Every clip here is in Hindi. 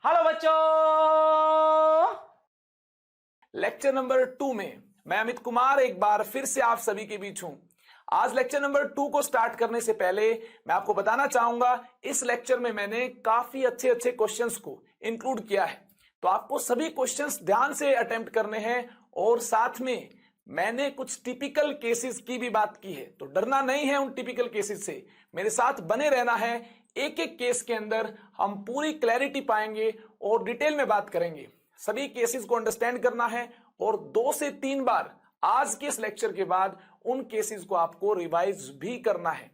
हेलो बच्चों, लेक्चर नंबर 2 में मैं अमित कुमार एक बार फिर से आप सभी के बीच हूं। आज लेक्चर नंबर 2 को स्टार्ट करने से पहले मैं आपको बताना चाहूंगा, इस लेक्चर में मैंने काफी अच्छे क्वेश्चंस को इंक्लूड किया है, तो आपको सभी क्वेश्चंस ध्यान से अटेम्प्ट करने हैं और साथ में मैंने कुछ टिपिकल केसेस की भी बात की है, तो डरना नहीं है उन टिपिकल केसेस से, मेरे साथ बने रहना है। एक एक केस के अंदर हम पूरी क्लैरिटी पाएंगे और डिटेल में बात करेंगे। सभी केसेस को अंडरस्टैंड करना है और 2 से 3 बार आज के इस लेक्चर के बाद उन केसेस को आपको रिवाइज भी करना है।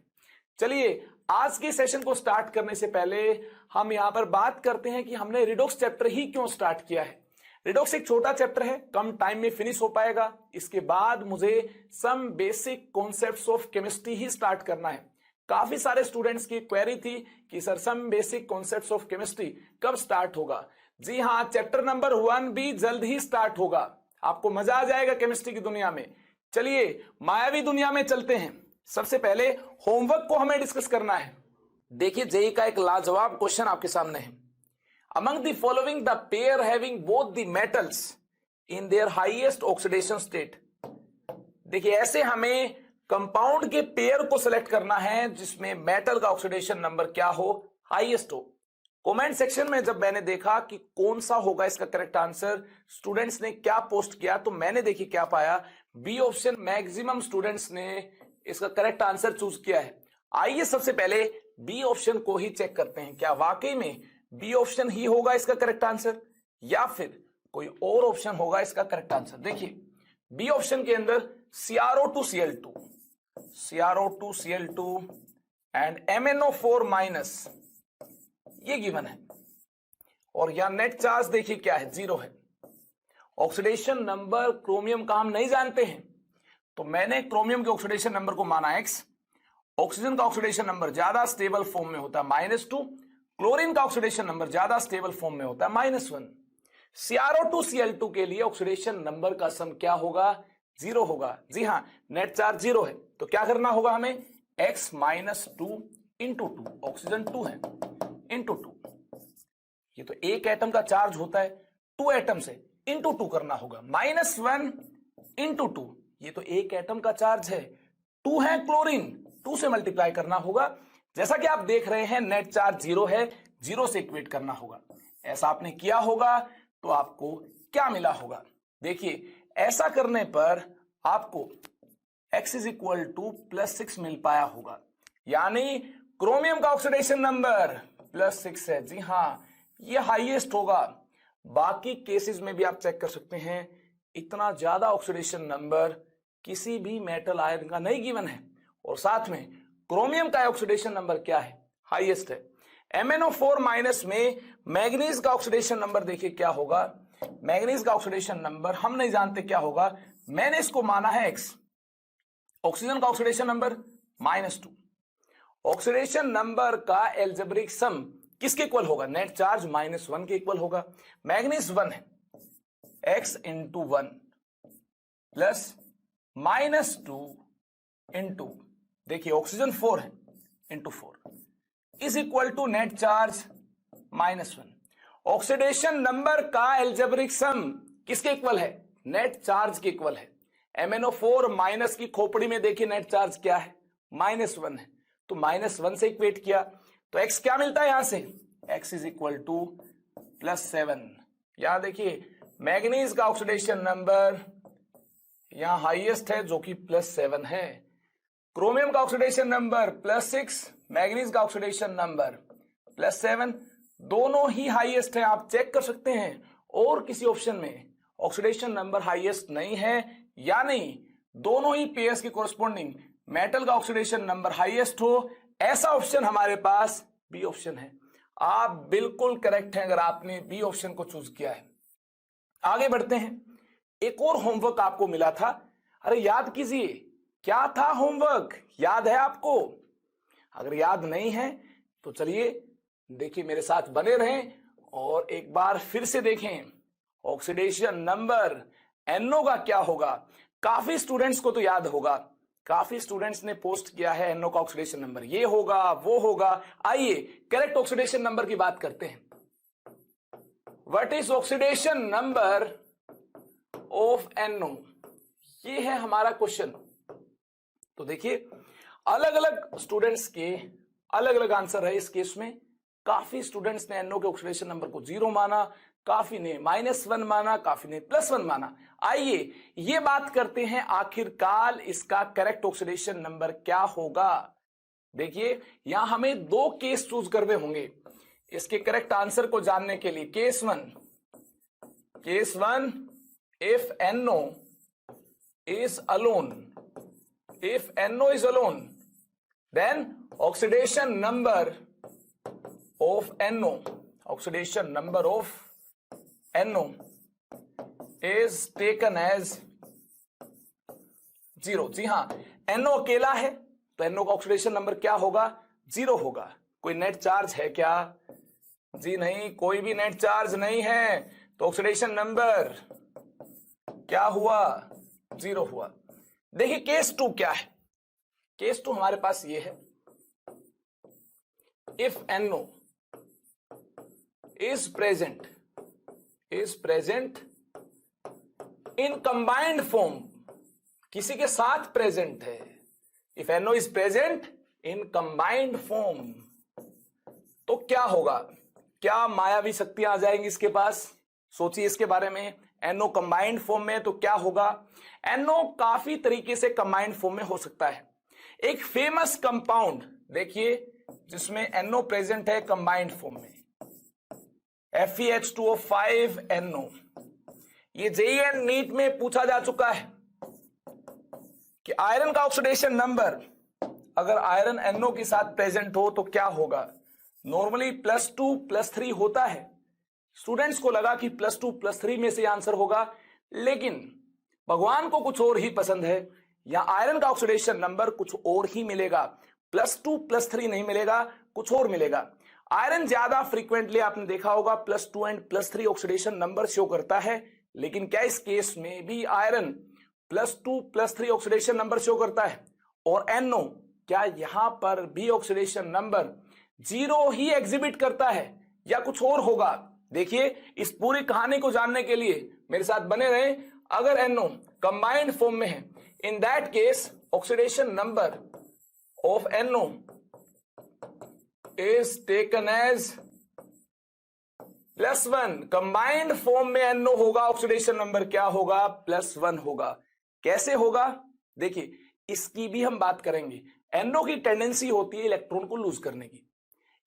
चलिए आज के सेशन को स्टार्ट करने से पहले हम यहां पर बात करते हैं कि हमने रिडोक्स चैप्टर ही क्यों स्टार्ट किया है। रिडोक्स एक छोटा चैप्टर है, कम टाइम में फिनिश हो पाएगा। इसके बाद मुझे some basic concepts of chemistry ही स्टार्ट करना है। काफी सारे स्टूडेंट्स की क्वेरी थी कि sir some basic concepts of chemistry कब स्टार्ट होगा। जी हाँ, चैप्टर नंबर 1 भी जल्द ही स्टार्ट होगा, आपको मजा आ जाएगा केमिस्ट्री की दुनिया में। चलिए मायावी दुनिया में चलते हैं। सबसे पहले होमवर्क को हमें डिस्कस करना है। देखिए जेई का एक लाजवाब क्वेश्चन आपके सामने है। Among the following the pair having both the metals in their highest oxidation state. देखिए ऐसे हमें कंपाउंड के पेयर को सिलेक्ट करना है जिसमें मेटल का ऑक्सीडेशन नंबर क्या हो, हाईएस्ट हो। कमेंट सेक्शन में जब मैंने देखा कि कौन सा होगा इसका करेक्ट आंसर, स्टूडेंट्स ने क्या पोस्ट किया, तो मैंने देखिए क्या पाया, बी ऑप्शन मैक्सिमम स्टूडेंट्स ने इसका करेक्ट आंसर चूज किया है। आइए सबसे पहले बी ऑप्शन को ही चेक करते हैं, क्या वाकई में बी ऑप्शन ही होगा इसका करेक्ट आंसर या फिर कोई और ऑप्शन होगा इसका करेक्ट आंसर। देखिए बी ऑप्शन के अंदर CrO2Cl2 एंड MnO4 माइनस ये गिवन है और यहां नेट चार्ज देखिए क्या है, 0 है। ऑक्सीडेशन नंबर क्रोमियम का हम नहीं जानते हैं, तो मैंने क्रोमियम के ऑक्सीडेशन नंबर को माना x। ऑक्सीजन का ऑक्सीडेशन नंबर ज्यादा स्टेबल फॉर्म में होता है -2, क्लोरीन का ऑक्सीडेशन नंबर ज्यादा स्टेबल फॉर्म में होता है -1। CrO2Cl2 के लिए ऑक्सीडेशन नंबर का सम क्या होगा, 0 होगा। जी हां, नेट चार्ज 0 है, तो क्या करना होगा हमें, x -2 इंटू 2, ऑक्सीजन 2 है, इंटू 2, ये तो एक एटम का चार्ज होता है 2 एटम से, इंटू 2 करना होगा, -1 इंटू 2, ये तो एक एटम का चार्ज है, 2 है क्लोरीन, 2 से मल्टीप्लाई करना होगा। जैसा कि आप देख रहे हैं नेट चार्ज 0 है, 0 से इक्वेट करना होगा। ऐसा आपने किया होगा तो आपको क्या मिला होगा, देखिए ऐसा करने पर आपको x = +6 मिल पाया होगा, यानी क्रोमियम का ऑक्सीडेशन नंबर +6 है। जी हां, ये हाईएस्ट होगा। बाकी केसेस में भी आप चेक कर सकते हैं, इतना ज्यादा ऑक्सीडेशन नंबर किसी भी मेटल आयन का नहीं गिवन है और साथ में क्रोमियम का ऑक्सीडेशन नंबर क्या है, हाईएस्ट है। MnO4 माइनस में मैग्नीज का ऑक्सीडेशन नंबर देखिए क्या होगा, मैग्नीज का ऑक्सीडेशन नंबर हम नहीं जानते क्या होगा, मैंने इसको माना है x। ऑक्सीजन का ऑक्सीडेशन नंबर -2, ऑक्सीडेशन नंबर का एल्जेब्रिक सम किसके इक्वल होगा, नेट चार्ज -1 के इक्वल होगा। मैग्नीज 1 है, x इंटू 1 प्लस -2 इंटू, देखिए ऑक्सीजन 4 है, into 4 is equal to net charge -1। Oxidation number का एल्जेब्रिक सम किसके इक्वल है, नेट चार्ज के इक्वल है। MnO4 माइनस की खोपड़ी में देखिए नेट चार्ज क्या है, -1 है, तो -1 से इक्वेट किया तो x क्या मिलता है यहां से, x = +7। यहां देखिए मैग्नीज का ऑक्सीडेशन नंबर यहां हाईएस्ट है जो कि +7 है। क्रोमियम का ऑक्सीडेशन नंबर +6, मैग्नीज का ऑक्सीडेशन नंबर +7, दोनों ही हाईएस्ट है, आप चेक कर सकते हैं। और किसी ऑप्शन में ऑक्सीडेशन नंबर हाईएस्ट नहीं है, यानी दोनों ही पेयर्स के कोरस्पॉन्डिंग मेटल का ऑक्सीडेशन नंबर हाईएस्ट हो, ऐसा ऑप्शन हमारे पास बी ऑप्शन है। आप बिल्कुल करेक्ट हैं अगर आपने बी ऑप्शन को चूज किया है। आगे बढ़ते हैं, एक और होमवर्क आपको मिला था, अरे याद कीजिए क्या था होमवर्क, याद है आपको? अगर याद नहीं है तो चलिए देखिए मेरे साथ बने रहें और एक बार फिर से देखें ऑक्सीडेशन नंबर NO का क्या होगा। काफी स्टूडेंट्स को तो याद होगा, काफी स्टूडेंट्स ने पोस्ट किया है NO का ऑक्सीडेशन नंबर ये होगा वो होगा। आइए करेक्ट ऑक्सीडेशन नंबर की बात करते हैं। What is oxidation number of NO, ये है हमारा क्वेश्चन। तो देखिए अलग अलग स्टूडेंट्स के अलग अलग आंसर है इस केस में। काफी स्टूडेंट्स ने NO के ऑक्सीडेशन नंबर को 0 माना, काफी ने -1 माना, काफी ने +1 माना। आइए ये बात करते हैं आखिरकार इसका करेक्ट ऑक्सीडेशन नंबर क्या होगा। देखिए यहां हमें 2 केस चूज करने होंगे इसके करेक्ट आंसर को जानने के लिए। Case one if NO is alone, if NO is alone, then oxidation number of NO is taken as 0। जी हां, NO अकेला है तो NO का ऑक्सीडेशन नंबर क्या होगा? 0 होगा। कोई नेट चार्ज है क्या? जी नहीं, कोई भी नेट चार्ज नहीं है, तो ऑक्सीडेशन नंबर क्या हुआ? 0 हुआ। देखिए केस 2 क्या है। केस 2 हमारे पास ये है, if NO is present in combined form, किसी के साथ प्रेजेंट है। If NO is present in combined form, तो क्या होगा? क्या मायावी शक्तियां आ जाएंगी इसके पास? सोचिए इसके बारे में। NO कंबाइंड फॉर्म में तो क्या होगा? NO काफी तरीके से कंबाइंड फॉर्म में हो सकता है। एक फेमस कंपाउंड देखिए जिसमें NO प्रेजेंट है कंबाइंड फॉर्म में, FeH2O5NO। ये JEE नीट में पूछा जा चुका है कि आयरन का ऑक्सीडेशन नंबर अगर आयरन NO के साथ प्रेजेंट हो तो क्या होगा? नॉर्मली +2 +3 होता है। स्टूडेंट्स को लगा कि +2 +3 में से आंसर होगा, लेकिन भगवान को कुछ और ही पसंद है। या आयरन का ऑक्सीडेशन नंबर कुछ और ही मिलेगा, +2 +3 नहीं मिलेगा, कुछ और मिलेगा। आयरन ज्यादा फ्रीक्वेंटली आपने देखा होगा +2 एंड +3 ऑक्सीडेशन नंबर शो करता है, लेकिन क्या इस केस में भी आयरन +2 +3 ऑक्सीडेशन नंबर शो करता है? और NO क्या यहां पर भी ऑक्सीडेशन नंबर 0 ही एग्जिबिट करता है या कुछ और होगा? देखिए इस पूरी कहानी को जानने के लिए मेरे साथ बने रहें। अगर NO कंबाइंड फॉर्म में है, in that case oxidation number of NO is taken as +1। Combined form में NO होगा, ऑक्सीडेशन नंबर क्या होगा? +1 होगा। कैसे होगा? देखिए इसकी भी हम बात करेंगे। NO की टेंडेंसी होती है इलेक्ट्रॉन को लूज करने की।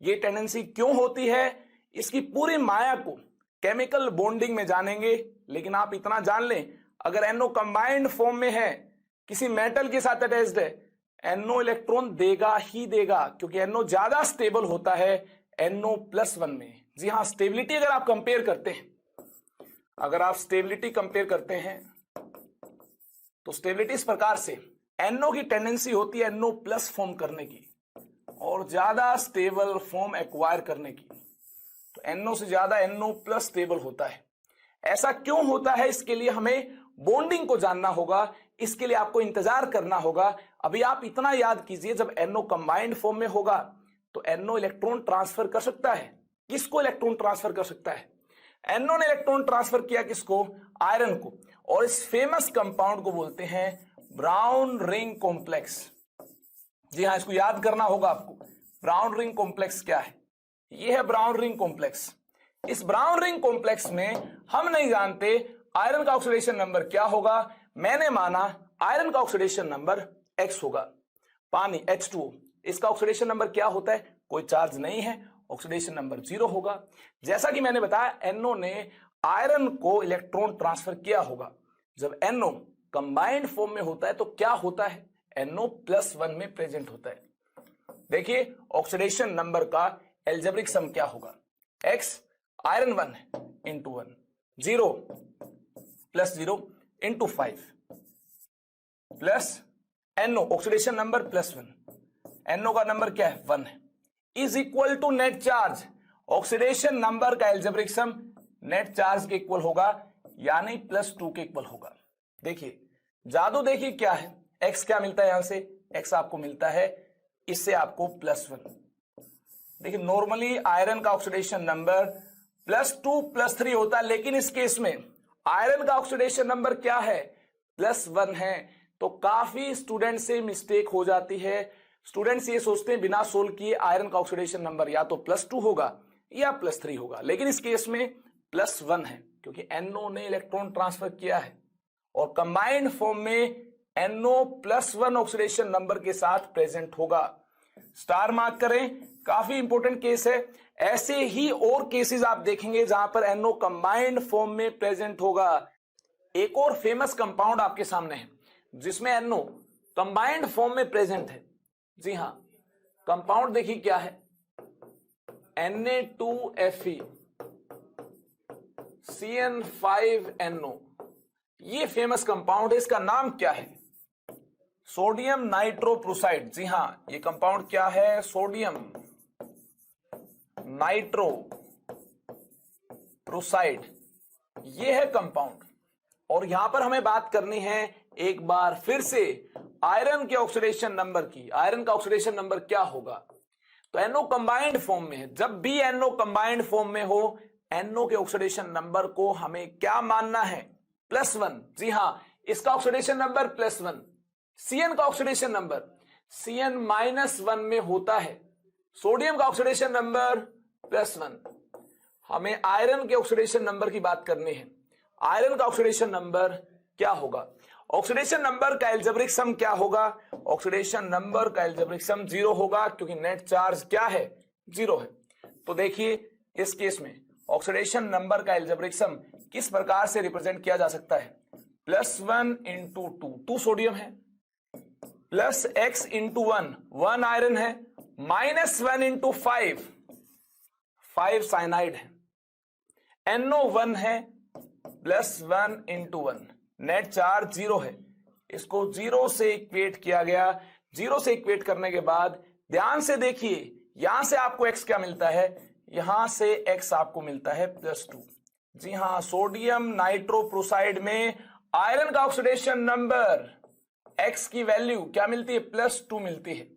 ये टेंडेंसी क्यों होती है, इसकी पूरी माया को केमिकल बॉन्डिंग में जानेंगे। लेकिन आप इतना जान लें, अगर NO कंबाइंड फॉर्म में है, किसी मेटल के साथ अटैच्ड है, NO इलेक्ट्रॉन देगा ही देगा, क्योंकि NO ज्यादा स्टेबल होता है NO+1 में। जी हां, स्टेबिलिटी अगर आप कंपेयर करते हैं, तो स्टेबिलिटी इस प्रकार से, NO की टेंडेंसी होती है NO+ फॉर्म करने की और ज्यादा स्टेबल फॉर्म एक्वायर करने की। तो NO से ज्यादा NO+ स्टेबल होता है। ऐसा क्यों होता है, इसके लिए हमें बॉन्डिंग को जानना होगा, इसके लिए आपको इंतजार करना होगा। अभी आप इतना याद कीजिए, जब NO कंबाइंड फॉर्म में होगा तो NO इलेक्ट्रॉन ट्रांसफर कर सकता है। किसको इलेक्ट्रॉन ट्रांसफर कर सकता है? NO ने इलेक्ट्रॉन ट्रांसफर किया किसको? आयरन को। और इस फेमस कंपाउंड को बोलते हैं ब्राउन रिंग कॉम्प्लेक्स। जी हां, इसको याद करना होगा आपको। ब्राउन रिंग कॉम्प्लेक्स क्या है? ये है ब्राउन रिंग कॉम्प्लेक्स। इस ब्राउन रिंग कॉम्प्लेक्स में हम नहीं जानते आयरन का ऑक्सीडेशन नंबर क्या होगा। मैंने माना आयरन का ऑक्सीडेशन नंबर X होगा। पानी H2O, इसका ऑक्सीडेशन नंबर क्या होता है? कोई चार्ज नहीं है, ऑक्सीडेशन नंबर 0 होगा। जैसा कि मैंने बताया, NO ने आयरन को इलेक्ट्रॉन ट्रांसफर किया होगा। जब NO कंबाइंड फॉर्म में होता है तो क्या होता है? NO+1 में प्रेजेंट होता है। देखिए ऑक्सीडेशन नंबर का एल्जेब्रिक सम क्या होगा? X iron 1 into 1, 0 + 0 into 5 plus NO oxidation number +1, NO का नंबर क्या है? 1 है, is equal to net charge. Oxidation number का एल्जेब्रिक सम नेट चार्ज के इक्वल होगा, यानी +2 के इक्वल होगा। देखिए जादू देखिए क्या है। X क्या मिलता है यहां से? X आपको मिलता है, इससे आपको +1। देखिए नॉर्मली आयरन का ऑक्सीडेशन नंबर +2 +3 होता है, लेकिन इस केस में आयरन का ऑक्सीडेशन नंबर क्या है, +1 है। तो काफी स्टूडेंट से मिस्टेक हो जाती है। स्टूडेंट्स ये सोचते हैं बिना सोल्व किए आयरन का ऑक्सीडेशन नंबर या तो +2 होगा या +3 होगा, लेकिन इस केस में +1 है क्योंकि NO ने इलेक्ट्रॉन ट्रांसफर किया है और कंबाइंड फॉर्म में NO+1 ऑक्सीडेशन नंबर के साथ प्रेजेंट होगा। स्टार मार्क करें, काफी इंपॉर्टेंट केस है। ऐसे ही और केसेस आप देखेंगे जहां पर NO कंबाइंड फॉर्म में प्रेजेंट होगा। एक और फेमस कंपाउंड आपके सामने है जिसमें NO कंबाइंड फॉर्म में प्रेजेंट है। जी हां, कंपाउंड देखिए क्या है, Na2Fe CN5NO। ये फेमस कंपाउंड है। इसका नाम क्या है, सोडियम नाइट्रोप्रोसाइड। जी हां, ये कंपाउंड क्या है, सोडियम नाइट्रोप्रोसाइड, ये है कंपाउंड। और यहां पर हमें बात करनी है एक बार फिर से आयरन के ऑक्सीडेशन नंबर की। आयरन का ऑक्सीडेशन नंबर क्या होगा, तो NO कंबाइंड फॉर्म में है। जब भी NO कंबाइंड फॉर्म में हो, NO के ऑक्सीडेशन नंबर को हमें क्या मानना है, +1। जी हां, इसका ऑक्सीडेशन नंबर +1। CN का ऑक्सीडेशन नंबर CN-1 में होता है। सोडियम का ऑक्सीडेशन नंबर +1। हमें आयरन के ऑक्सीडेशन नंबर की बात करनी है। आयरन का ऑक्सीडेशन नंबर क्या होगा, ऑक्सीडेशन नंबर का एल्जेब्रिक सम क्या होगा, ऑक्सीडेशन नंबर का एल्जेब्रिक सम 0 होगा क्योंकि नेट चार्ज क्या है, 0 है। तो देखिए इस केस में ऑक्सीडेशन नंबर का एल्जेब्रिक सम किस प्रकार से रिप्रेजेंट किया जा सकता है, +1 × 2, 2 सोडियम है, +x × 1, 1 आयरन है, -1 × 5, 5 साइनाइड है, NO1 है, +1 × 1, नेट चार्ज 0 है। इसको 0 से इक्वेट किया गया। 0 से इक्वेट करने के बाद ध्यान से देखिए, यहां से आपको x क्या मिलता है, यहां से x आपको मिलता है +2। जी हां, सोडियम नाइट्रोप्रोसाइड में आयरन का ऑक्सीडेशन नंबर x की वैल्यू क्या मिलती है, +2 मिलती है।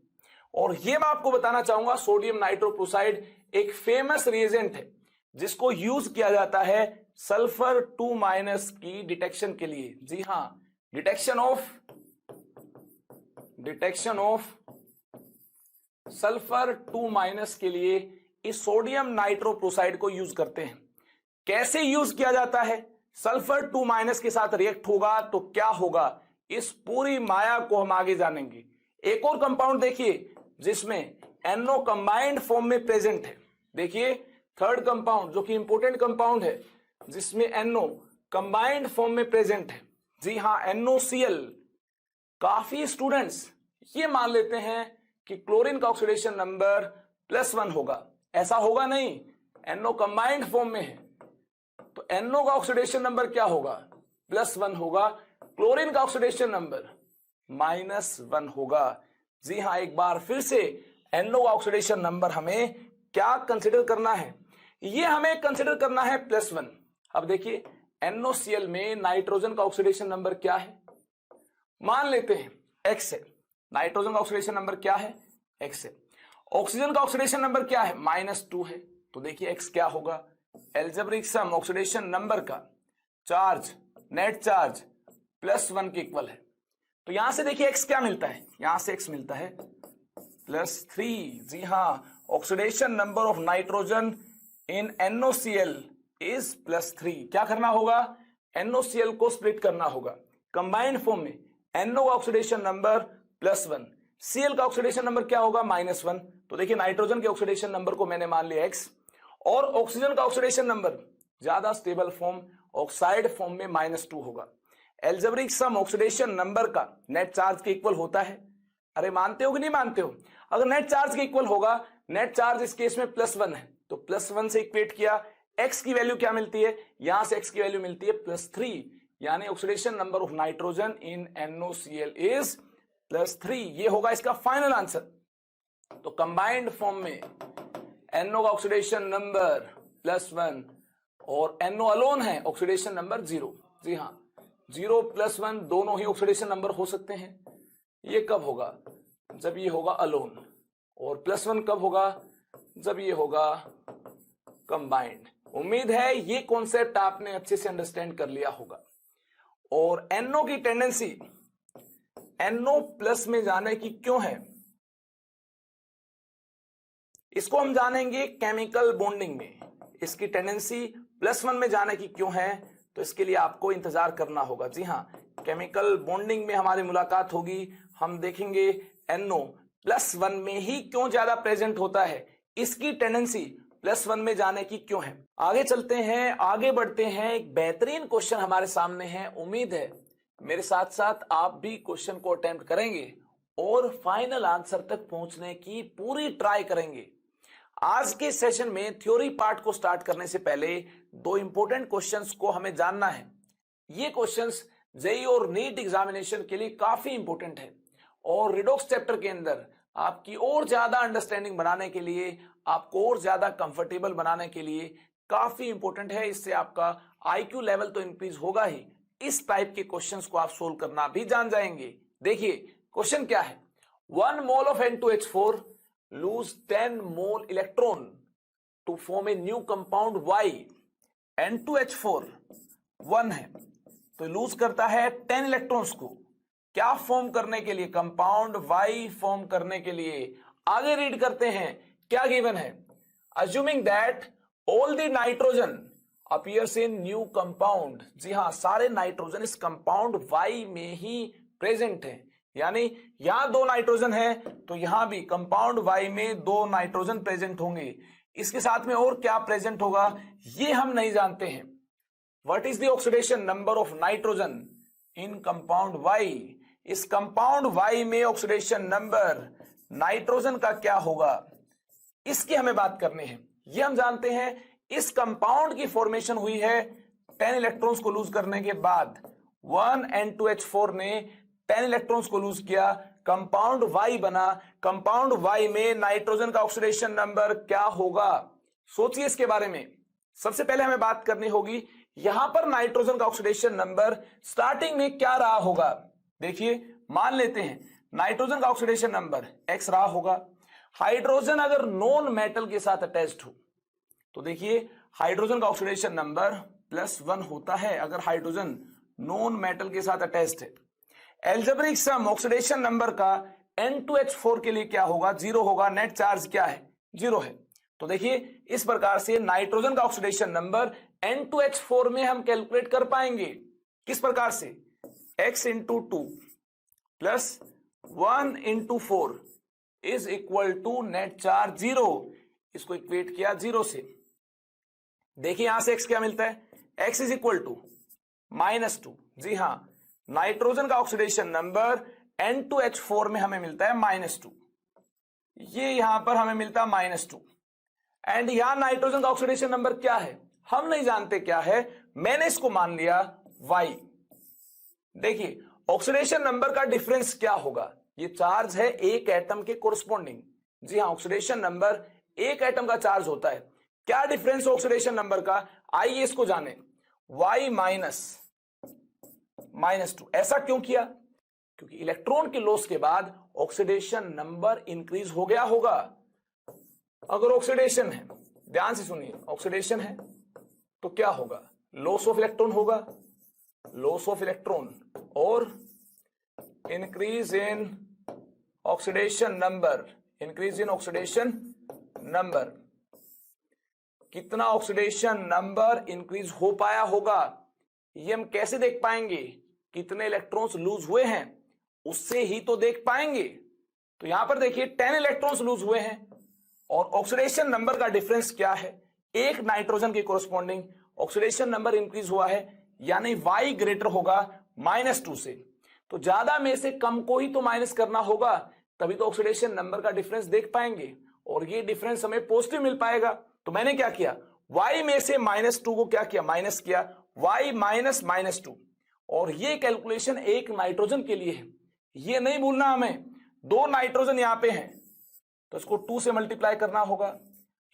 और यह मैं आपको बताना चाहूंगा, सोडियम नाइट्रोप्रोसाइड एक फेमस रिएजेंट है जिसको यूज किया जाता है सल्फर 2- की डिटेक्शन के लिए। जी हां, डिटेक्शन ऑफ सल्फर 2- के लिए इस सोडियम नाइट्रोप्रोसाइड को यूज करते हैं। कैसे यूज किया जाता है, सल्फर 2- के साथ रिएक्ट होगा तो क्या होगा, इस पूरी माया को हम आगे जानेंगे। एक और कंपाउंड देखिए जिसमें NO कंबाइंड फॉर्म में प्रेजेंट है। देखिए थर्ड कंपाउंड जो कि इंपोर्टेंट कंपाउंड है जिसमें NO कंबाइंड फॉर्म में प्रेजेंट है। जी हां, NOCl। काफी स्टूडेंट्स ये मान लेते हैं कि क्लोरीन का ऑक्सीडेशन नंबर +1 होगा। ऐसा होगा नहीं, NO कंबाइंड फॉर्म में है तो NO का ऑक्सीडेशन नंबर क्या होगा, +1 होगा। क्लोरीन का ऑक्सीडेशन नंबर -1 होगा। जी हां, एक बार फिर से NO का ऑक्सीडेशन नंबर हमें क्या कंसिडर करना है, ये हमें कंसिडर करना है +1। अब देखिए NOCl में नाइट्रोजन का ऑक्सीडेशन नंबर क्या है, मान लेते हैं x है। नाइट्रोजन का ऑक्सीडेशन नंबर क्या है, x है। ऑक्सीजन का ऑक्सीडेशन नंबर क्या है, -2 है। तो देखिए x क्या होगा, एल्जेब्रिक सम ऑक्सीडेशन नंबर का चार्ज, नेट चार्ज +1 के इक्वल है। तो यहां से देखिए x क्या मिलता है, यहां से x मिलता है +3। जी हां, oxidation number of nitrogen in NOCl is +3। क्या करना होगा, NOCl को स्प्लिट करना होगा कंबाइंड फॉर्म में। NO का ऑक्सीडेशन नंबर +1, Cl का ऑक्सीडेशन नंबर क्या होगा, -1। तो देखिए नाइट्रोजन के ऑक्सीडेशन नंबर को मैंने मान लिया x, और ऑक्सीजन का ऑक्सीडेशन नंबर ज्यादा स्टेबल फॉर्म ऑक्साइड फॉर्म में -2 होगा। एल्जेब्रिक सम ऑक्सीडेशन नंबर का नेट चार्ज के इक्वल होता है। अरे मानते हो कि नहीं मानते हो, अगर नेट चार्ज के इक्वल होगा, नेट चार्ज इस केस में +1 है तो +1 से इक्वेट किया, x की वैल्यू क्या मिलती है, यहां से x की वैल्यू मिलती है +3, यानी oxidation number of nitrogen in NOCl is +3। ये होगा इसका फाइनल आंसर। तो कंबाइंड फॉर्म में NO का ऑक्सीडेशन नंबर +1 और NO अलोन है ऑक्सीडेशन नंबर 0। जी हां, 0 +1 दोनों ही ऑक्सीडेशन नंबर हो सकते हैं। ये कब होगा, जब ये होगा अलोन, और +1 कब होगा, जब ये होगा कंबाइंड। उम्मीद है ये कॉन्सेप्ट आपने अच्छे से अंडरस्टैंड कर लिया होगा। और NO की टेंडेंसी NO प्लस में जाने की क्यों है, इसको हम जानेंगे केमिकल बॉन्डिंग में। इसकी टेंडेंसी +1 में जाने की क्यों है, तो इसके लिए आपको इंतजार करना होगा। जी हाँ, केमिकल बॉन्डिंग में हमारी मुलाकात होगी। हम देखेंगे NO +1 में ही क्यों ज्यादा प्रेजेंट होता है, इसकी टेंडेंसी +1 में जाने की क्यों है। आगे चलते हैं, आगे बढ़ते हैं। एक बेहतरीन क्वेश्चन हमारे सामने है। उम्मीद है मेरे साथ साथ आप भी क्वेश्चन को अटेम्प्ट करेंगे और फाइनल आंसर तक पहुंचने की पूरी ट्राई करेंगे। आज के सेशन में थ्योरी पार्ट को स्टार्ट करने से पहले 2 इंपॉर्टेंट क्वेश्चंस को हमें जानना है। ये क्वेश्चंस जेईई और नीट एग्जामिनेशन के लिए काफी इंपॉर्टेंट है और रिडॉक्स चैप्टर के अंदर आपकी और ज्यादा अंडरस्टैंडिंग बनाने के लिए, आपको और ज्यादा कंफर्टेबल बनाने के लिए काफी इंपॉर्टेंट है। इससे आपका IQ लेवल तो इंक्रीज होगा ही, इस टाइप के क्वेश्चंस को आप सोल्व करना भी जान जाएंगे। देखिए क्वेश्चन क्या है। 1 mole of N2H4 lose 10 mole electron to form a new compound Y। N2H4 1 है तो लूज करता है 10 इलेक्ट्रॉन्स को, क्या फॉर्म करने के लिए, कंपाउंड Y फॉर्म करने के लिए। आगे रीड करते हैं क्या गिवन है। Assuming that all the nitrogen appears in new compound. जी हाँ, सारे नाइट्रोजन इस कंपाउंड Y में ही प्रेजेंट है, यानी यहां 2 नाइट्रोजन है तो यहां भी कंपाउंड Y में 2 नाइट्रोजन प्रेजेंट होंगे। इसके साथ में और क्या प्रेजेंट होगा ये हम नहीं जानते हैं। What is the oxidation number of nitrogen in compound Y। इस कंपाउंड Y में ऑक्सीडेशन नंबर नाइट्रोजन का क्या होगा, इसकी हमें बात करनी है। ये हम जानते हैं इस कंपाउंड की फॉर्मेशन हुई है 10 इलेक्ट्रॉन्स को लूज करने के बाद। 1 N2H4 ने 10 इलेक्ट्रॉन्स को लूज किया, कंपाउंड Y बना। कंपाउंड Y में नाइट्रोजन का ऑक्सीडेशन नंबर क्या होगा, सोचिए इसके बारे में। सबसे पहले हमें बात करनी होगी यहां पर नाइट्रोजन का ऑक्सीडेशन नंबर स्टार्टिंग में क्या रहा होगा। देखिए मान लेते हैं नाइट्रोजन का ऑक्सीडेशन नंबर X रहा होगा। हाइड्रोजन अगर नॉन मेटल के साथ अटैच्ड हो तो देखिए हाइड्रोजन का ऑक्सीडेशन नंबर +1 होता है अगर हाइड्रोजन नॉन मेटल के साथ अटैच्ड है। एल्जेब्रिक सम ऑक्सीडेशन नंबर का N2H4 के लिए क्या होगा, 0 होगा। नेट चार्ज क्या है, 0 है। तो देखिए इस प्रकार से नाइट्रोजन का ऑक्सीडेशन नंबर N2H4 में हम कैलकुलेट कर पाएंगे। किस प्रकार से, X × 2 + 1 × 4 is equal to net charge 0। इसको इक्वेट किया 0 से। देखिए यहां से X क्या मिलता है, X इज इक्वल टू -2। जी हां, नाइट्रोजन का ऑक्सीडेशन नंबर N2H4 में हमें मिलता है -2, ये यहां पर हमें मिलता है -2। एंड यहां नाइट्रोजन का ऑक्सीडेशन नंबर क्या है हम नहीं जानते क्या है, मैंने इसको मान लिया Y। देखिए ऑक्सीडेशन नंबर का डिफरेंस क्या होगा, ये चार्ज है एक एटम के कोरस्पॉन्डिंग। जी हां, ऑक्सीडेशन नंबर एक एटम का चार्ज होता है। क्या डिफरेंस ऑक्सीडेशन नंबर का, आइए इसको जाने। Y -2, ऐसा क्यों किया, क्योंकि इलेक्ट्रॉन के लॉस के बाद ऑक्सीडेशन नंबर इंक्रीज हो गया होगा। अगर ऑक्सीडेशन है, ध्यान से सुनिए, ऑक्सीडेशन है तो क्या होगा, लॉस ऑफ इलेक्ट्रॉन होगा, लॉस ऑफ इलेक्ट्रॉन और increase in oxidation number, increase in oxidation number. कितना ऑक्सीडेशन नंबर इंक्रीज हो पाया होगा ये हम कैसे देख पाएंगे, कितने इलेक्ट्रॉन्स लूज हुए हैं उससे ही तो देख पाएंगे। तो यहां पर देखिए 10 इलेक्ट्रॉन्स लूज हुए हैं और ऑक्सीडेशन नंबर का डिफरेंस क्या है, एक नाइट्रोजन के कोरस्पॉन्डिंग ऑक्सीडेशन नंबर इंक्रीज हुआ है, यानी Y ग्रेटर होगा -2 से। तो ज्यादा में से कम को ही तो माइनस करना होगा, तभी तो ऑक्सीडेशन नंबर का डिफरेंस देख पाएंगे और ये डिफरेंस हमें पॉजिटिव मिल पाएगा। तो मैंने क्या किया, Y में से -2 को क्या किया, माइनस किया, Y -2। और ये कैलकुलेशन एक नाइट्रोजन के लिए है, ये नहीं भूलना हमें। 2 नाइट्रोजन यहां पे हैं तो इसको 2 से मल्टीप्लाई करना होगा।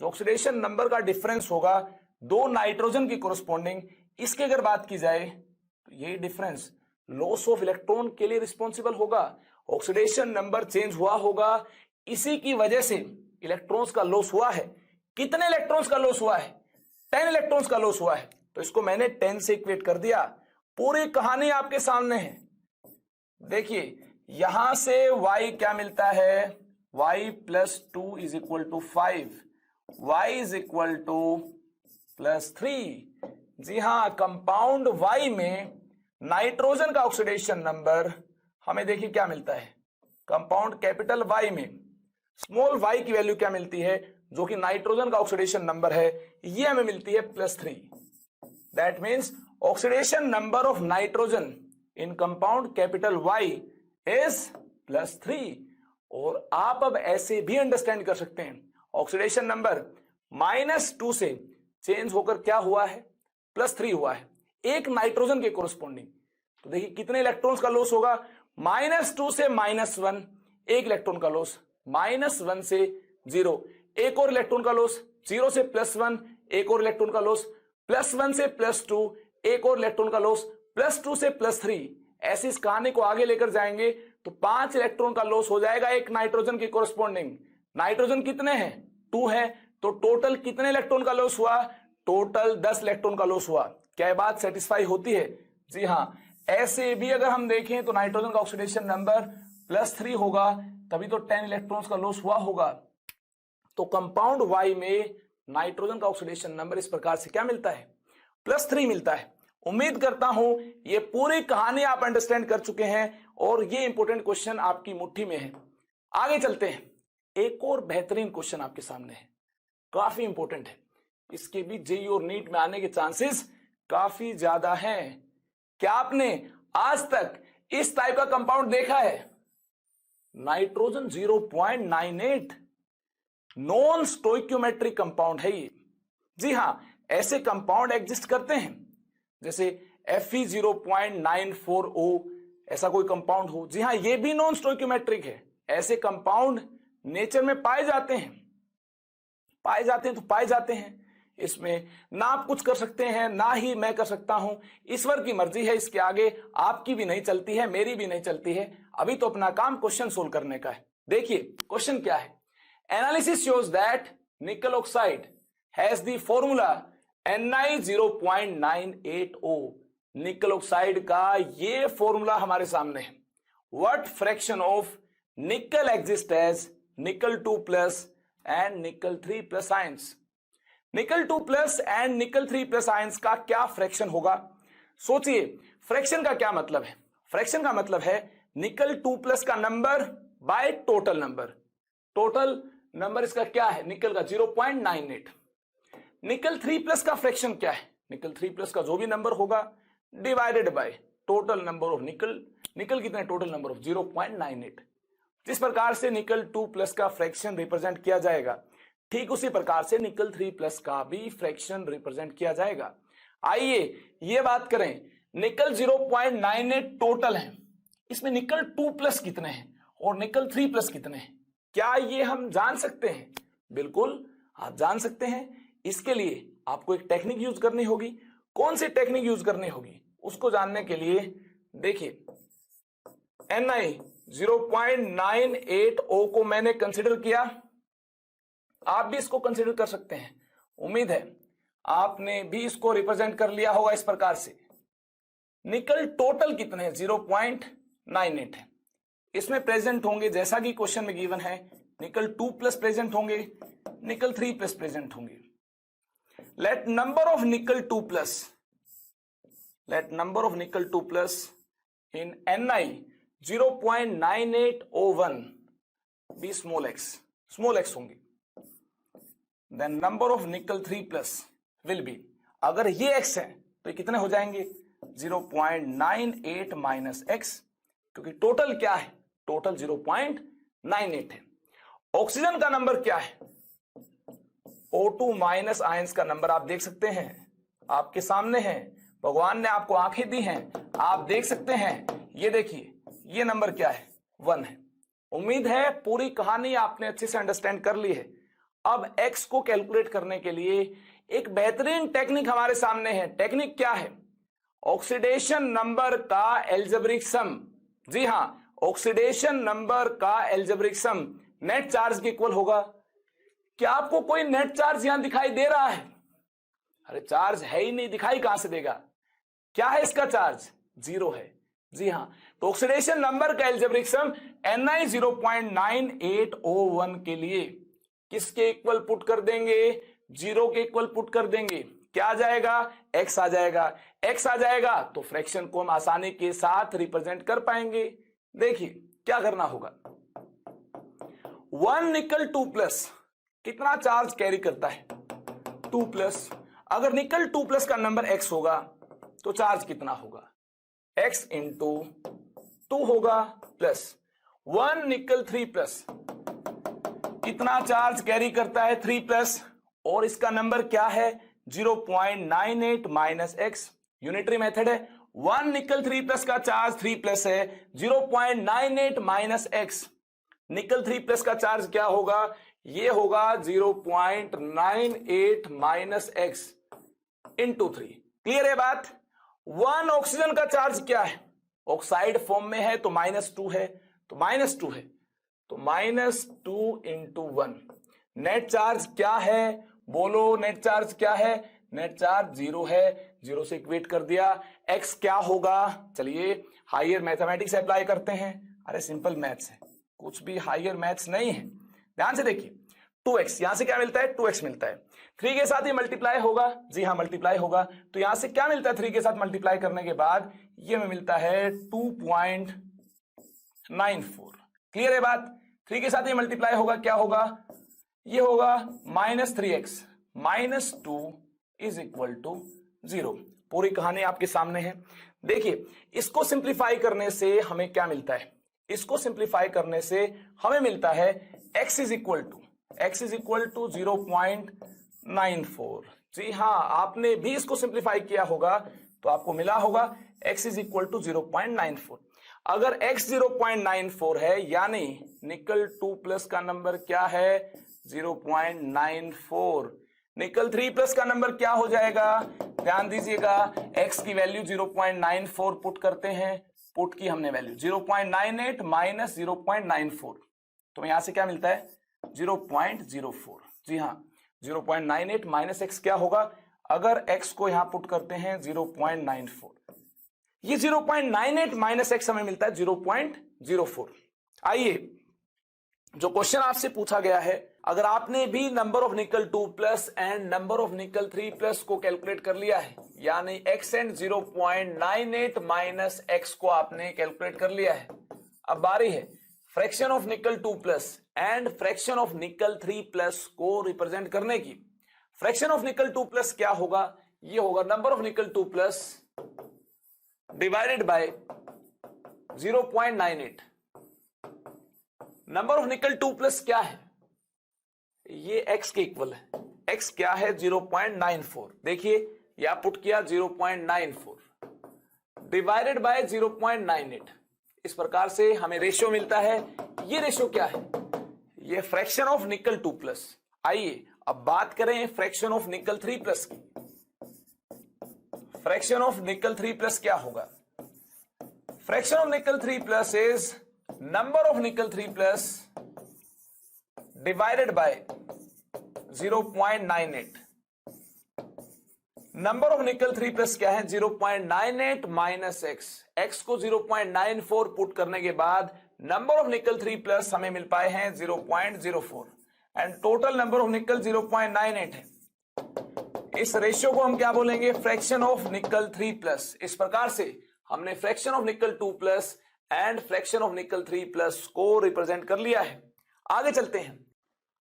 जो ऑक्सीडेशन नंबर का डिफरेंस होगा 2 नाइट्रोजन की कोरस्पॉन्डिंग, इसकी अगर बात की जाए तो ये डिफरेंस लॉस ऑफ इलेक्ट्रॉन के लिए रिस्पॉन्सिबल होगा। ऑक्सीडेशन नंबर चेंज हुआ होगा, इसी की वजह से इलेक्ट्रॉन्स का लॉस हुआ है। कितने इलेक्ट्रॉन्स का लॉस हुआ है, 10 इलेक्ट्रॉन्स का लॉस हुआ है, तो इसको मैंने 10 से इक्वेट कर दिया। पूरी कहानी आपके सामने है। देखिए यहां से y क्या मिलता है, y plus 2 is equal to 5, y is equal to plus 3। जी हां, कंपाउंड y में नाइट्रोजन का ऑक्सीडेशन नंबर हमें देखिए क्या मिलता है, कंपाउंड कैपिटल Y में स्मॉल y की वैल्यू क्या मिलती है, जो कि नाइट्रोजन का ऑक्सीडेशन नंबर है, ये हमें मिलती है +3। That means oxidation number of nitrogen in compound capital Y is +3। और आप अब ऐसे भी अंडरस्टैंड कर सकते हैं, ऑक्सीडेशन नंबर -2 से चेंज होकर क्या हुआ है, +3 हुआ है, एक नाइट्रोजन के कोरस्पॉन्डिंग। तो देखिए कितने इलेक्ट्रॉन्स का लॉस होगा, -2 से -1 एक इलेक्ट्रॉन का लॉस, -1 से 0 एक और इलेक्ट्रॉन का लॉस, 0 से +1 एक और इलेक्ट्रॉन का लॉस, +1 से +2 एक और इलेक्ट्रॉन का लॉस, +2 से +3। ऐसी इस कहानी को आगे लेकर जाएंगे तो 5 इलेक्ट्रॉन का लॉस हो जाएगा एक नाइट्रोजन के कोरस्पॉन्डिंग। नाइट्रोजन कितने हैं, 2 है, तो टोटल कितने इलेक्ट्रॉन का लॉस हुआ, टोटल 10 इलेक्ट्रॉन का लॉस हुआ। क्या ये बात सेटिस्फाई होती है? जी हां, ऐसे भी अगर हम देखें तो नाइट्रोजन का ऑक्सीडेशन नंबर +3 होगा, तभी तो 10 इलेक्ट्रॉन्स का लॉस हुआ होगा। तो कंपाउंड Y में नाइट्रोजन का ऑक्सीडेशन नंबर इस प्रकार से क्या मिलता है, +3 मिलता है। उम्मीद करता हूं ये पूरी कहानी आप अंडरस्टैंड कर चुके हैं और ये इंपॉर्टेंट क्वेश्चन आपकी मुट्ठी में है। आगे चलते हैं, एक और बेहतरीन क्वेश्चन आपके सामने है, काफी इंपॉर्टेंट है, इसके भी जेईई और नीट में आने के चांसेस काफी ज्यादा हैं। क्या आपने आज तक इस टाइप का कंपाउंड देखा है, नाइट्रोजन 0.98 नॉन स्टोइक्योमेट्रिक कंपाउंड है ये। जी हां, ऐसे कंपाउंड एग्जिस्ट करते हैं, जैसे Fe0.94O ऐसा कोई कंपाउंड हो। जी हां, ये भी नॉन स्टोइक्योमेट्रिक है। ऐसे कंपाउंड नेचर में पाए जाते हैं तो पाए जाते हैं। इसमें ना आप कुछ कर सकते हैं, ना ही मैं कर सकता हूं, ईश्वर की मर्जी है। इसके आगे आपकी भी नहीं चलती है, मेरी भी नहीं चलती है। अभी तो अपना काम क्वेश्चन सोल्व करने का है। देखिए क्वेश्चन क्या है, analysis shows that nickel oxide has the formula Ni0.98O। Nickel oxide का ये फॉर्मूला हमारे सामने है। What fraction of nickel exist as nickel 2+ and निकल 3+ आयंस। निकल 2+ एंड निकल 3+ आयंस का क्या फ्रैक्शन होगा? सोचिए, फ्रैक्शन का क्या मतलब है? फ्रैक्शन का मतलब है निकल 2+ का number by total number. Total number इसका क्या है, निकल का 0.98। निकल 3+ का फ्रैक्शन क्या है, निकल 3+ का जो भी नंबर होगा divided by total number of निकल। निकल कितने, टोटल नंबर ऑफ 0.98। जिस प्रकार से निकल 2+ का फ्रैक्शन रिप्रेजेंट किया जाएगा, ठीक उसी प्रकार से निकल 3+ का भी फ्रैक्शन रिप्रेजेंट किया जाएगा। आइए ये बात करें, निकल 0.98 टोटल है, इसमें निकल 2+ कितने हैं और निकल 3+ कितने हैं, क्या ये हम जान सकते हैं? बिल्कुल आप जान सकते हैं। इसके लिए आपको एक टेक्निक यूज करनी होगी। कौन सी टेक्निक यूज करनी होगी उसको जानने के लिए देखिए, Ni0.98O को मैंने कंसिडर किया, आप भी इसको कंसिडर कर सकते हैं। उम्मीद है आपने भी इसको रिप्रेजेंट कर लिया होगा इस प्रकार से। निकल टोटल कितने हैं, 0.98 है। इसमें प्रेजेंट होंगे, जैसा कि क्वेश्चन में गिवन है, निकल 2+ प्रेजेंट होंगे, निकल 3+ प्रेजेंट होंगे। Let number of nickel 2+ in Ni0.98O1 be small x होंगे। Then number of nickel 3+ will be, अगर ये x है तो कितने हो जाएंगे, 0.98 - x, क्योंकि टोटल क्या है, टोटल 0.98 है। ऑक्सीजन का नंबर क्या है, O2- आयंस का नंबर आप देख सकते हैं, आपके सामने है, भगवान ने आपको आंखें दी हैं, आप देख सकते हैं। ये देखिए, ये नंबर क्या है, 1 है। उम्मीद है पूरी कहानी आपने अच्छे से अंडरस्टैंड कर ली है। अब x को कैलकुलेट करने के लिए एक बेहतरीन टेक्निक हमारे सामने है। टेक्निक क्या है, ऑक्सीडेशन नंबर का एल्जेब्रिक सम। जी हां, ऑक्सीडेशन नंबर का एल्जेब्रिक सम नेट चार्ज के इक्वल होगा। क्या आपको कोई नेट चार्ज यहां दिखाई दे रहा है? अरे चार्ज है ही नहीं, दिखाई कहां से देगा? क्या है इसका चार्ज? 0 है। जी हाँ, तो ऑक्सीडेशन नंबर का एल्जेब्रिक सम Ni 0.9801 के लिए किसके इक्वल पुट कर देंगे? 0 के इक्वल पुट कर देंगे। क्या आ जाएगा? x आ जाएगा। x आ जाएगा तो फ्रैक्शन को हम आसानी के साथ रिप्रेजेंट कर पाएंगे। देखिए क्या करना होगा, 1 निकल 2+ कितना चार्ज कैरी करता है? 2+। अगर निकल 2+ का नंबर x होगा तो चार्ज कितना होगा? x इंटू 2 होगा, प्लस 1 निकल 3+ कितना चार्ज कैरी करता है? 3+, और इसका नंबर क्या है? 0.98 माइनस x। यूनिटरी मेथड है। 1 निकल 3+ का चार्ज 3+ है, 0.98 माइनस x। निकल 3+ का चार्ज क्या होगा? ये होगा 0.98 माइनस x इंटू 3। क्लियर है बात? 1 ऑक्सीजन का चार्ज क्या है? ऑक्साइड फॉर्म में है तो -2 है, तो -2 है, तो -2 इंटू 1। नेट चार्ज क्या है? बोलो नेट चार्ज क्या है? नेट चार्ज 0 है, 0 से इक्वेट कर दिया। x क्या होगा? चलिए हायर मैथमेटिक्स अप्लाई करते हैं। अरे सिंपल मैथ्स है, कुछ भी हायर मैथ्स नहीं है। ध्यान से देखिए, 2x, यहां से क्या मिलता है? 2x मिलता है। 3 के साथ ये मल्टीप्लाई होगा। जी हाँ, मल्टीप्लाई होगा। तो यहां से क्या मिलता है? 3 के साथ मल्टीप्लाई करने के बाद ये हमें मिलता है 2.94। क्लियर है बात? 3 के साथ ये मल्टीप्लाई होगा, क्या होगा? ये होगा -3x -2 इज इक्वल टू 0। पूरी कहानी आपके सामने है। देखिए इसको सिंप्लीफाई करने से हमें क्या मिलता है? इसको सिंप्लीफाई करने से हमें मिलता है x इज इक्वल टू 0.94। जी हाँ, आपने भी इसको सिंप्लीफाई किया होगा तो आपको मिला होगा x इज इक्वल टू 0.94। अगर x 0.94 है यानी निकल 2+ का नंबर क्या है? 0.94। निकल 3+ का नंबर क्या हो जाएगा? ध्यान दीजिएगा, x की वैल्यू 0.94 पुट करते हैं। पुट की हमने वैल्यू 0.98 माइनस 0.94, तो यहां से क्या मिलता है? 0.04। जी हाँ, 0.98 माइनस x क्या होगा? अगर x को यहां पुट करते हैं 0.94, ये 0.98 माइनस x हमें मिलता है 0.04। आइए, जो क्वेश्चन आपसे पूछा गया है, अगर आपने भी number of nickel 2+ and number of nickel 3+ को कैलकुलेट कर लिया है, यानी x एंड 0.98 माइनस x को आपने कैलकुलेट कर लिया है, अब बारी है fraction of nickel 2+ and fraction of nickel 3+ को रिप्रेजेंट करने की। फ्रैक्शन ऑफ निकल 2+ क्या होगा? ये होगा number of nickel 2+ divided by 0.98। Number of nickel 2+ क्या है? ये x के इक्वल है। x क्या है? 0.94। देखिए यहां पुट किया 0.94 डिवाइडेड बाय 0.98। इस प्रकार से हमें रेशियो मिलता है। ये रेशियो क्या है? ये फ्रैक्शन ऑफ निकल 2+। आइए अब बात करें फ्रैक्शन ऑफ निकल 3+ की। फ्रैक्शन ऑफ निकल 3+ क्या होगा? Fraction of nickel 3+ is number of nickel 3+ divided by 0.98। Number of nickel 3+ क्या है? 0.98 माइनस x को 0.94 पुट करने के बाद नंबर ऑफ निकल 3+ हमें मिल पाए हैं 0.04 एंड टोटल नंबर ऑफ निकल 0.98 है। इस रेशियो को हम क्या बोलेंगे? Fraction of nickel 3+। इस प्रकार से हमने fraction of nickel 2+ and fraction of nickel 3+ को रिप्रेजेंट कर लिया है। आगे चलते हैं।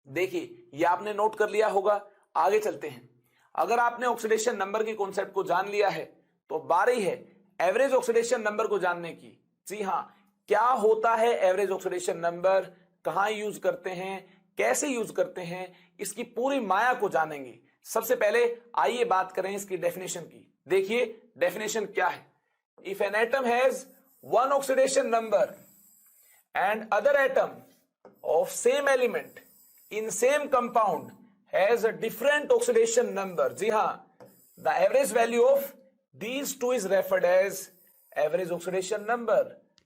देखिए ये आपने नोट कर लिया होगा। आगे चलते हैं। अगर आपने ऑक्सीडेशन नंबर के कॉन्सेप्ट को जान लिया है तो बारी है एवरेज ऑक्सीडेशन नंबर को जानने की। जी हां, क्या होता है एवरेज ऑक्सीडेशन नंबर, कहां यूज करते हैं, कैसे यूज करते हैं, इसकी पूरी माया को जानेंगे। सबसे पहले आइए बात करें इसकी डेफिनेशन की। देखिए डेफिनेशन क्या है? If an atom has one oxidation number and other atom of same element in same compound has a different oxidation number, जी हाँ, the average value of these two is referred as average oxidation number।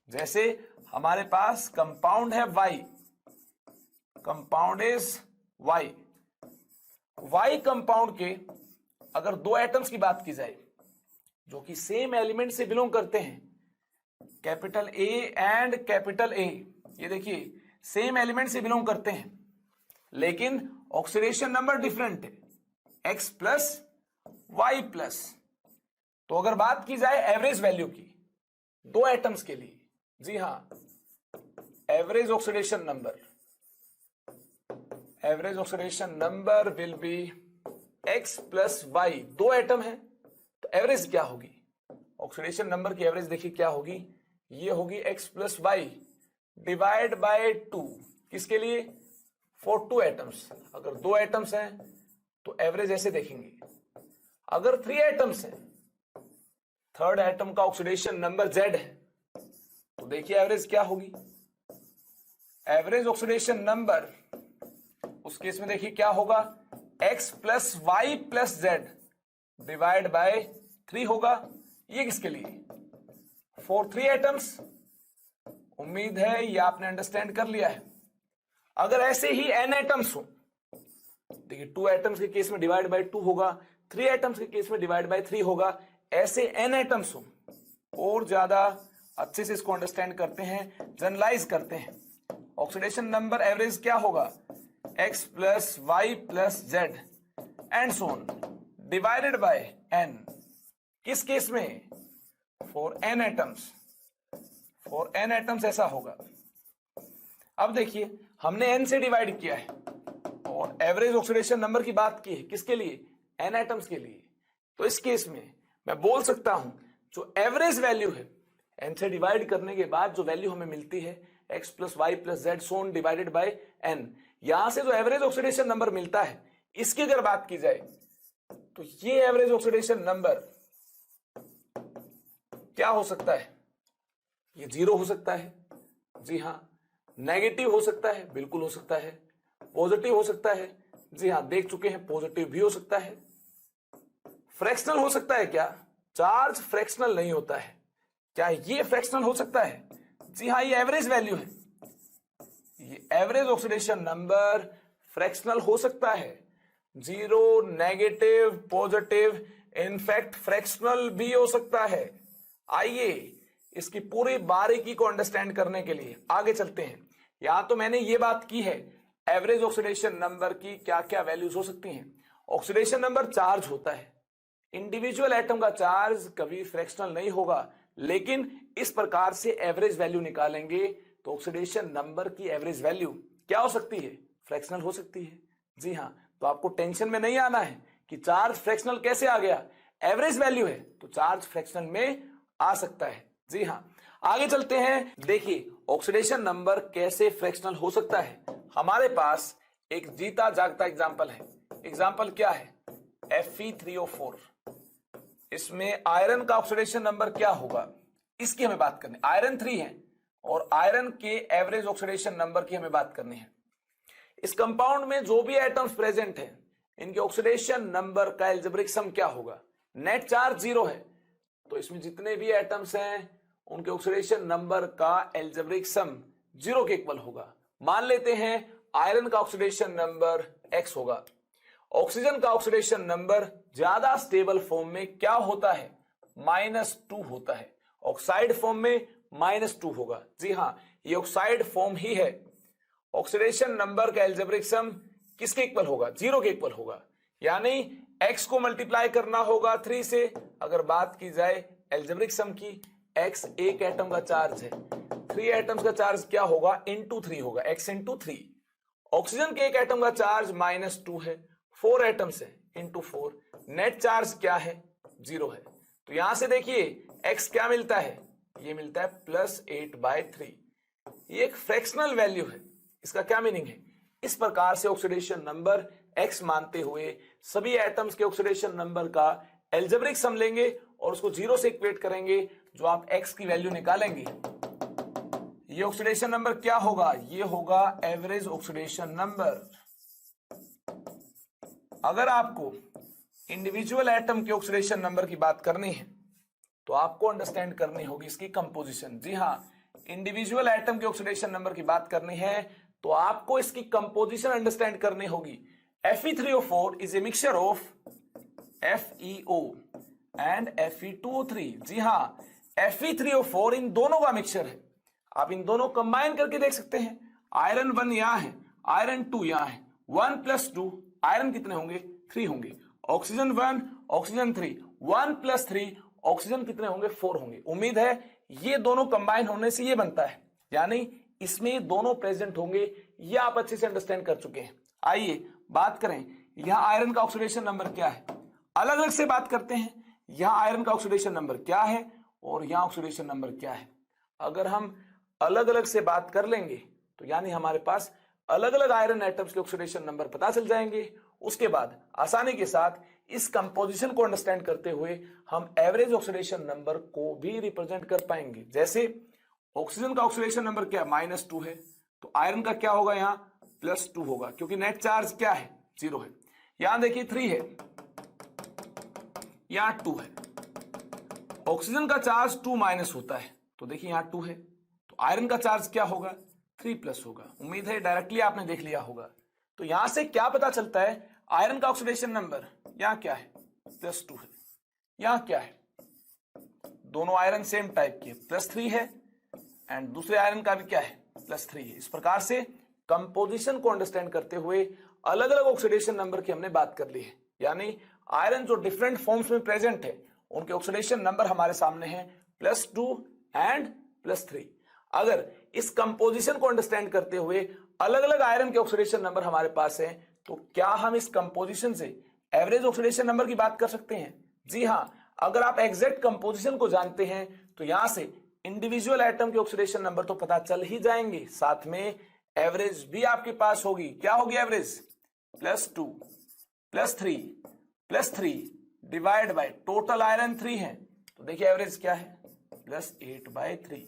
जैसे हमारे पास कंपाउंड है Y, compound is Y compound के अगर दो एटम्स की बात की जाए जो कि सेम एलिमेंट से बिलोंग करते हैं, capital A and capital A, ये देखिए सेम एलिमेंट से बिलोंग करते हैं लेकिन ऑक्सीडेशन नंबर डिफरेंट है, एक्स प्लस वाई प्लस। तो अगर बात की जाए एवरेज वैल्यू की दो एटम्स के लिए, जी हां, average oxidation number will be X plus Y. दो एटम है तो एवरेज क्या होगी, ऑक्सीडेशन नंबर की एवरेज देखिए क्या होगी, ये होगी X plus Y divide by 2। किसके लिए, फॉर टू एटम्स। अगर दो एटम्स हैं तो एवरेज ऐसे देखेंगे, अगर 3 एटम्स हैं, थर्ड एटम का ऑक्सीडेशन नंबर Z है, तो देखिए एवरेज क्या होगी, एवरेज ऑक्सीडेशन नंबर उस केस में देखिए क्या होगा, x plus Y plus Z divide by 3 होगा। ये किसके लिए, फॉर 3 एटम्स। उम्मीद है ये आपने अंडरस्टैंड कर लिया है। अगर ऐसे ही n एटम्स हो, देखिए 2 एटम्स के केस में डिवाइड बाय 2 होगा, 3 एटम्स के केस में डिवाइड बाय 3 होगा, ऐसे n एटम्स हो और ज्यादा अच्छे से इसको अंडरस्टैंड करते हैं, जनरलाइज करते हैं। ऑक्सीडेशन नंबर एवरेज क्या होगा, x plus Y plus Z and so on divided by n। किस केस में, for n atoms, for n atoms ऐसा होगा। अब देखिए हमने n से डिवाइड किया है और एवरेज ऑक्सीडेशन नंबर की बात की है, किसके लिए, n एटम्स के लिए। तो इस केस में मैं बोल सकता हूं जो एवरेज वैल्यू है n से डिवाइड करने के बाद जो वैल्यू हमें मिलती है x plus Y plus z सोन डिवाइडेड बाय n, यहां से जो एवरेज ऑक्सीडेशन नंबर मिलता है इसकी अगर बात की जाए तो ये एवरेज ऑक्सीडेशन नंबर क्या हो सकता है, ये 0 हो सकता है, जी हां, नेगेटिव हो सकता है, बिल्कुल हो सकता है, पॉजिटिव हो सकता है, जी हां देख चुके हैं, पॉजिटिव भी हो सकता है, फ्रैक्शनल हो सकता है। क्या चार्ज फ्रैक्शनल नहीं होता है, क्या ये फ्रैक्शनल हो सकता है, जी हां ये एवरेज वैल्यू है, ये एवरेज ऑक्सीडेशन नंबर फ्रैक्शनल हो सकता है, 0, नेगेटिव, पॉजिटिव, इनफैक्ट फ्रैक्शनल भी हो सकता है। आइए इसकी पूरी बारीकी को अंडरस्टैंड करने के लिए आगे चलते हैं। यहां तो मैंने ये बात की है एवरेज ऑक्सीडेशन नंबर की क्या क्या वैल्यूज हो सकती हैं। ऑक्सीडेशन नंबर चार्ज होता है, इंडिविजुअल एटम का चार्ज कभी फ्रैक्शनल नहीं होगा, लेकिन इस प्रकार से एवरेज वैल्यू निकालेंगे तो ऑक्सीडेशन नंबर की एवरेज वैल्यू क्या हो सकती है, फ्रैक्शनल हो सकती है। जी हां, तो आपको टेंशन में नहीं आना है कि चार्ज फ्रैक्शनल कैसे आ गया, एवरेज वैल्यू है तो चार्ज फ्रैक्शनल में आ सकता है। जी हां, आगे चलते हैं। देखिए ऑक्सीडेशन नंबर कैसे फ्रैक्शनल हो सकता है। हमारे पास एक जीता जागता एग्जांपल है। एग्जांपल क्या है, Fe3O4। इसमें आयरन का ऑक्सीडेशन नंबर क्या होगा, इसकी हमें बात करनी। आयरन 3 है और आयरन के एवरेज ऑक्सीडेशन नंबर की हमें बात करनी है। इस कंपाउंड में जो भी एटम्स प्रेजेंट हैं इनके ऑक्सीडेशन नंबर का एल्जेब्रिक सम क्या होगा। नेट चार्ज 0 है तो इसमें जितने भी एटम्स हैं उनके ऑक्सीडेशन नंबर का एल्जेब्रिक सम 0 के इक्वल होगा। मान लेते हैं आयरन का ऑक्सीडेशन नंबर x होगा। ऑक्सीजन का ऑक्सीडेशन नंबर ज्यादा स्टेबल फॉर्म में क्या होता है, -2 होता है। ऑक्साइड फॉर्म में -2 होगा। जी हां, ये ऑक्साइड फॉर्म ही है। ऑक्सीडेशन नंबर का एल्जेब्रिक सम किसके इक्वल होगा, 0 के इक्वल होगा। यानी x को मल्टीप्लाई करना होगा 3 से। अगर बात की जाए एल्जेब्रिक सम की, x एक एटम का चार्ज है, 3 एटम्स का चार्ज क्या होगा, इंटू 3 होगा, x इंटू 3। ऑक्सीजन के एक एटम का चार्ज -2 है, 4 एटम्स है, इंटू 4। नेट चार्ज क्या है, 0 है। तो यहां से देखिए x क्या मिलता है, ये मिलता है +8/3। ये एक फ्रैक्शनल वैल्यू है। इसका क्या मीनिंग है, इस प्रकार से ऑक्सीडेशन नंबर x मानते हुए सभी एटम्स के ऑक्सीडेशन नंबर का एल्जेब्रिक सम लेंगे और उसको 0 से इक्वेट करेंगे। जो आप x की वैल्यू निकालेंगे, ये ऑक्सीडेशन नंबर क्या होगा, ये होगा एवरेज ऑक्सीडेशन नंबर। अगर आपको इंडिविजुअल एटम के ऑक्सीडेशन नंबर की बात करनी है तो आपको अंडरस्टैंड करनी होगी इसकी कंपोजिशन। जी हां, इंडिविजुअल एटम के ऑक्सीडेशन नंबर की बात करनी है तो आपको इसकी कंपोजिशन अंडरस्टैंड करनी होगी। Fe3O4 is a mixture of FeO and Fe2O3। जी हाँ, Fe3O4 इन दोनों का मिक्सचर है। आप इन दोनों कंबाइन करके देख सकते हैं। आयरन 1 यहां है, आयरन 2 यहां है, 1 + 2 आयरन कितने होंगे? 3 होंगे। ऑक्सीजन 1 ऑक्सीजन 3, 1 + 3 ऑक्सीजन कितने होंगे? 4 होंगे। उम्मीद है ये दोनों कंबाइन होने से ये बनता है, यानी इसमें दोनों प्रेजेंट होंगे। ये आप अच्छे से अंडरस्टैंड कर चुके हैं। आइए बात करें, यहां आयरन का ऑक्सीडेशन नंबर क्या है। अलग अलग से बात करते हैं, यहां आयरन का ऑक्सीडेशन नंबर क्या है और यहां ऑक्सीडेशन नंबर क्या है। अगर हम अलग अलग से बात कर लेंगे तो यानी हमारे पास अलग अलग आयरन एटम्स के ऑक्सीडेशन नंबर पता चल जाएंगे। उसके बाद आसानी के साथ इस कंपोजिशन को अंडरस्टैंड करते हुए हम एवरेज ऑक्सीडेशन नंबर को भी रिप्रेजेंट कर पाएंगे। जैसे ऑक्सीजन का ऑक्सीडेशन नंबर क्या? -2 है, तो आयरन का क्या होगा? यहां +2 होगा, क्योंकि नेट चार्ज क्या है? 0 है। यहां देखिए 3 है, यहां 2 है। ऑक्सीजन का चार्ज 2- होता है, तो देखिए यहां 2 है, तो आयरन का चार्ज क्या होगा? 3+ होगा। उम्मीद है डायरेक्टली आपने देख लिया होगा। तो यहां से क्या पता चलता है? आयरन का ऑक्सीडेशन नंबर यहां क्या है? +2 है। यहां क्या है? दोनों आयरन सेम टाइप के, +3 है, एंड दूसरे आयरन का भी क्या है? +3 है। इस प्रकार से कंपोजिशन को अंडरस्टैंड करते हुए अलग अलग ऑक्सीडेशन नंबर की हमने बात कर ली है। यानी आयरन जो डिफरेंट फॉर्म्स में प्रेजेंट है उनके ऑक्सीडेशन नंबर हमारे सामने हैं, +2 एंड +3। अगर इस कंपोजिशन को अंडरस्टैंड करते हुए अलग अलग आयरन के ऑक्सीडेशन नंबर हमारे पास हैं, तो क्या हम इस कंपोजिशन से एवरेज ऑक्सीडेशन नंबर की बात कर सकते हैं? जी हां, अगर आप एग्जैक्ट कंपोजिशन को जानते हैं तो यहां से इंडिविजुअल एटम के ऑक्सीडेशन नंबर तो पता चल ही जाएंगे, साथ में एवरेज भी आपके पास होगी। क्या होगी average? +2 +3 divide by total iron 3 है, तो देखिए एवरेज क्या है? +8/3।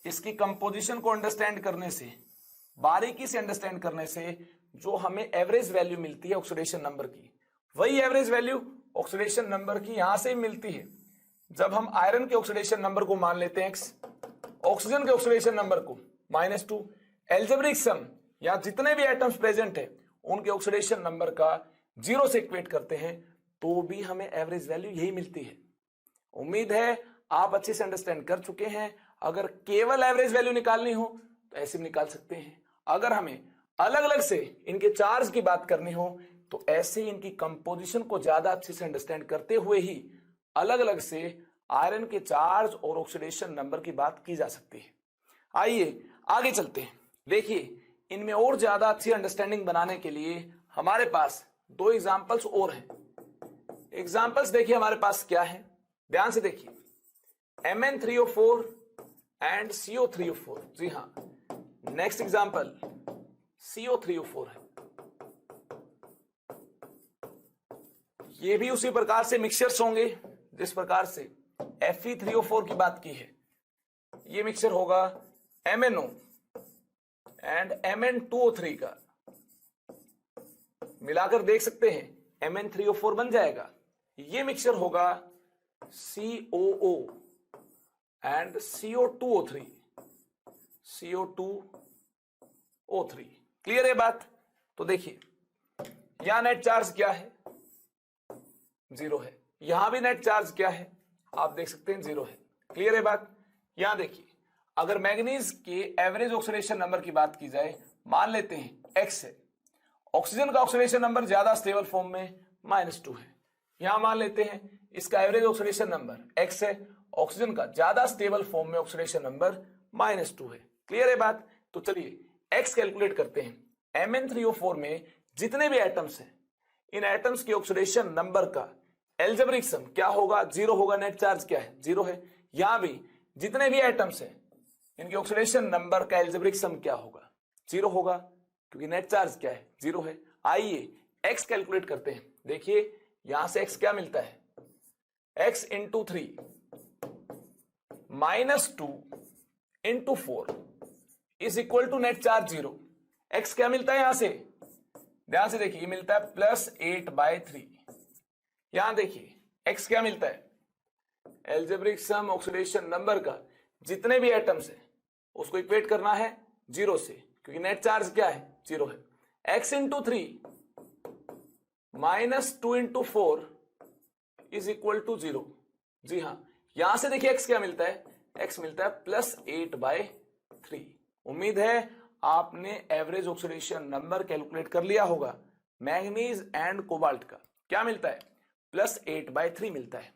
इसकी कंपोजिशन को अंडरस्टैंड करने से, बारीकी से अंडरस्टैंड करने से जो हमें एवरेज वैल्यू मिलती है ऑक्सीडेशन नंबर की, वही एवरेज वैल्यू ऑक्सीडेशन नंबर की यहां से मिलती है। जब हम आयरन के ऑक्सीडेशन नंबर को मान लेते हैं x, ऑक्सीजन के ऑक्सीडेशन नंबर को -2, एल्जेब्रिक सम या जितने भी एटम्स प्रेजेंट है उनके ऑक्सीडेशन नंबर का 0 से इक्वेट करते हैं, तो भी हमें एवरेज वैल्यू यही मिलती है। उम्मीद है आप अच्छे से अंडरस्टैंड कर चुके हैं। अगर केवल एवरेज वैल्यू निकालनी हो तो ऐसे भी निकाल सकते हैं। अगर हमें अलग अलग से इनके चार्ज की बात करनी हो तो ऐसे इनकी कंपोजिशन को ज्यादा अच्छे से अंडरस्टैंड करते हुए ही अलग अलग से आयरन के चार्ज और ऑक्सीडेशन नंबर की बात की जा सकती है। आइए आगे चलते हैं। देखिए, इनमें और ज्यादा अच्छी अंडरस्टैंडिंग बनाने के लिए हमारे पास 2 एग्जांपल्स और हैं। एग्जांपल्स देखिए हमारे पास क्या है, ध्यान से देखिए। Mn3O4 and CO3O4। जी हां, नेक्स्ट एग्जांपल CO3O4 है। ये भी उसी प्रकार से मिक्सचर्स होंगे जिस प्रकार से Fe3O4 की बात की है। ये मिक्सचर होगा MnO एंड Mn2O3 का, मिलाकर देख सकते हैं Mn3O4 बन जाएगा। ये मिक्सचर होगा COO एंड CO2O3। क्लियर है बात? तो देखिए यहां नेट चार्ज क्या है? 0 है। यहां भी नेट चार्ज क्या है? आप देख सकते हैं 0 है। क्लियर है बात? यहां देखिए, अगर मैग्नीज के एवरेज ऑक्सीडेशन नंबर की बात की जाए, मान लेते हैं x है। ऑक्सीजन का ऑक्सीडेशन नंबर ज्यादा स्टेबल फॉर्म में -2 है। यहां मान लेते हैं इसका एवरेज ऑक्सीडेशन नंबर x है, ऑक्सीजन का ज्यादा स्टेबल फॉर्म में ऑक्सीडेशन नंबर -2 है। क्लियर है बात? तो चलिए x कैलकुलेट करते हैं। Mn3O4 में जितने भी एटम्स हैं, इन एटम्स के ऑक्सीडेशन नंबर का एल्जेब्रिक सम क्या होगा? 0 होगा। नेट चार्ज क्या है? 0 है। यहां भी जितने भी एटम्स हैं इनके ऑक्सीडेशन नंबर का एल्जेब्रिक सम क्या होगा? 0 होगा, क्योंकि नेट चार्ज क्या है? 0 है। आइए x कैलकुलेट करते हैं। देखिए यहां से x क्या मिलता है? x × 3 -2 × 4 is equal to net charge 0। x क्या मिलता है यहां से? ध्यान से देखिए, ये मिलता है +8/3। यहां देखिए x क्या मिलता है? एल्जेब्रिक सम ऑक्सीडेशन नंबर का जितने भी एटम्स है उसको इक्वेट करना है 0 से, क्योंकि नेट चार्ज क्या है? 0 है। x × 3 -2 into 4 is equal to 0। जी हां, यहां से देखिए x क्या मिलता है, x मिलता है +8/3। उम्मीद है आपने एवरेज ऑक्सीडेशन नंबर कैलकुलेट कर लिया होगा मैंगनीज एंड कोबाल्ट का। क्या मिलता है, +8/3 मिलता है।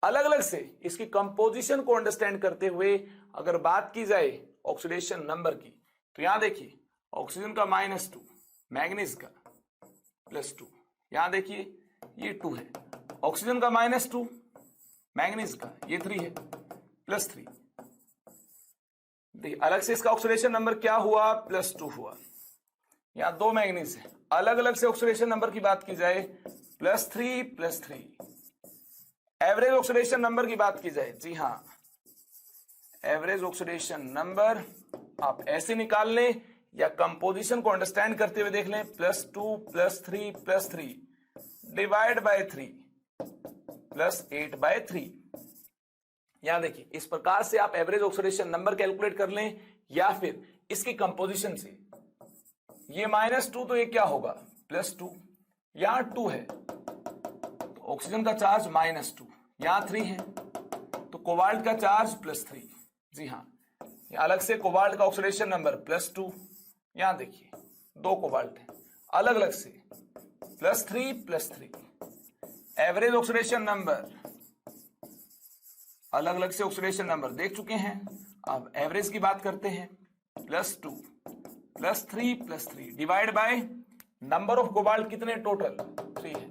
अलग अलग से इसकी कंपोजिशन को अंडरस्टैंड करते हुए अगर बात की जाए ऑक्सीडेशन नंबर की, तो यहां देखिए ऑक्सीजन का -2, मैंगनीज का +2। यहां देखिए ये 2 है, ऑक्सीजन का -2, मैंगनीज का ये 3 है, +3। देखिए अलग से इसका ऑक्सीडेशन नंबर क्या हुआ, +2 हुआ। यहां 2 मैंगनीज है। अलग अलग से ऑक्सीडेशन नंबर की बात की जाए +3 एवरेज ऑक्सीडेशन नंबर की बात की जाए, जी हां एवरेज ऑक्सीडेशन नंबर आप ऐसे निकाल लें या कंपोजिशन को अंडरस्टैंड करते हुए देख लें, +2 +3 डिवाइड बाय 3 +8/3। यहां देखिए इस प्रकार से आप एवरेज ऑक्सीडेशन नंबर कैलकुलेट कर लें या फिर इसकी कंपोजिशन से। ये -2 तो ये क्या होगा, +2। यहां 2 है तो ऑक्सीजन का चार्ज -2, यहां 3 है तो कोबाल्ट का चार्ज +3। जी हां, अलग से कोबाल्ट का ऑक्सीडेशन नंबर +2। यहां देखिए 2 कोबाल्ट है, अलग अलग से +3 एवरेज ऑक्सीडेशन नंबर, अलग अलग से ऑक्सीडेशन नंबर देख चुके हैं। अब एवरेज की बात करते हैं, +2 +3 divide by number of cobalt कितने टोटल, 3 है।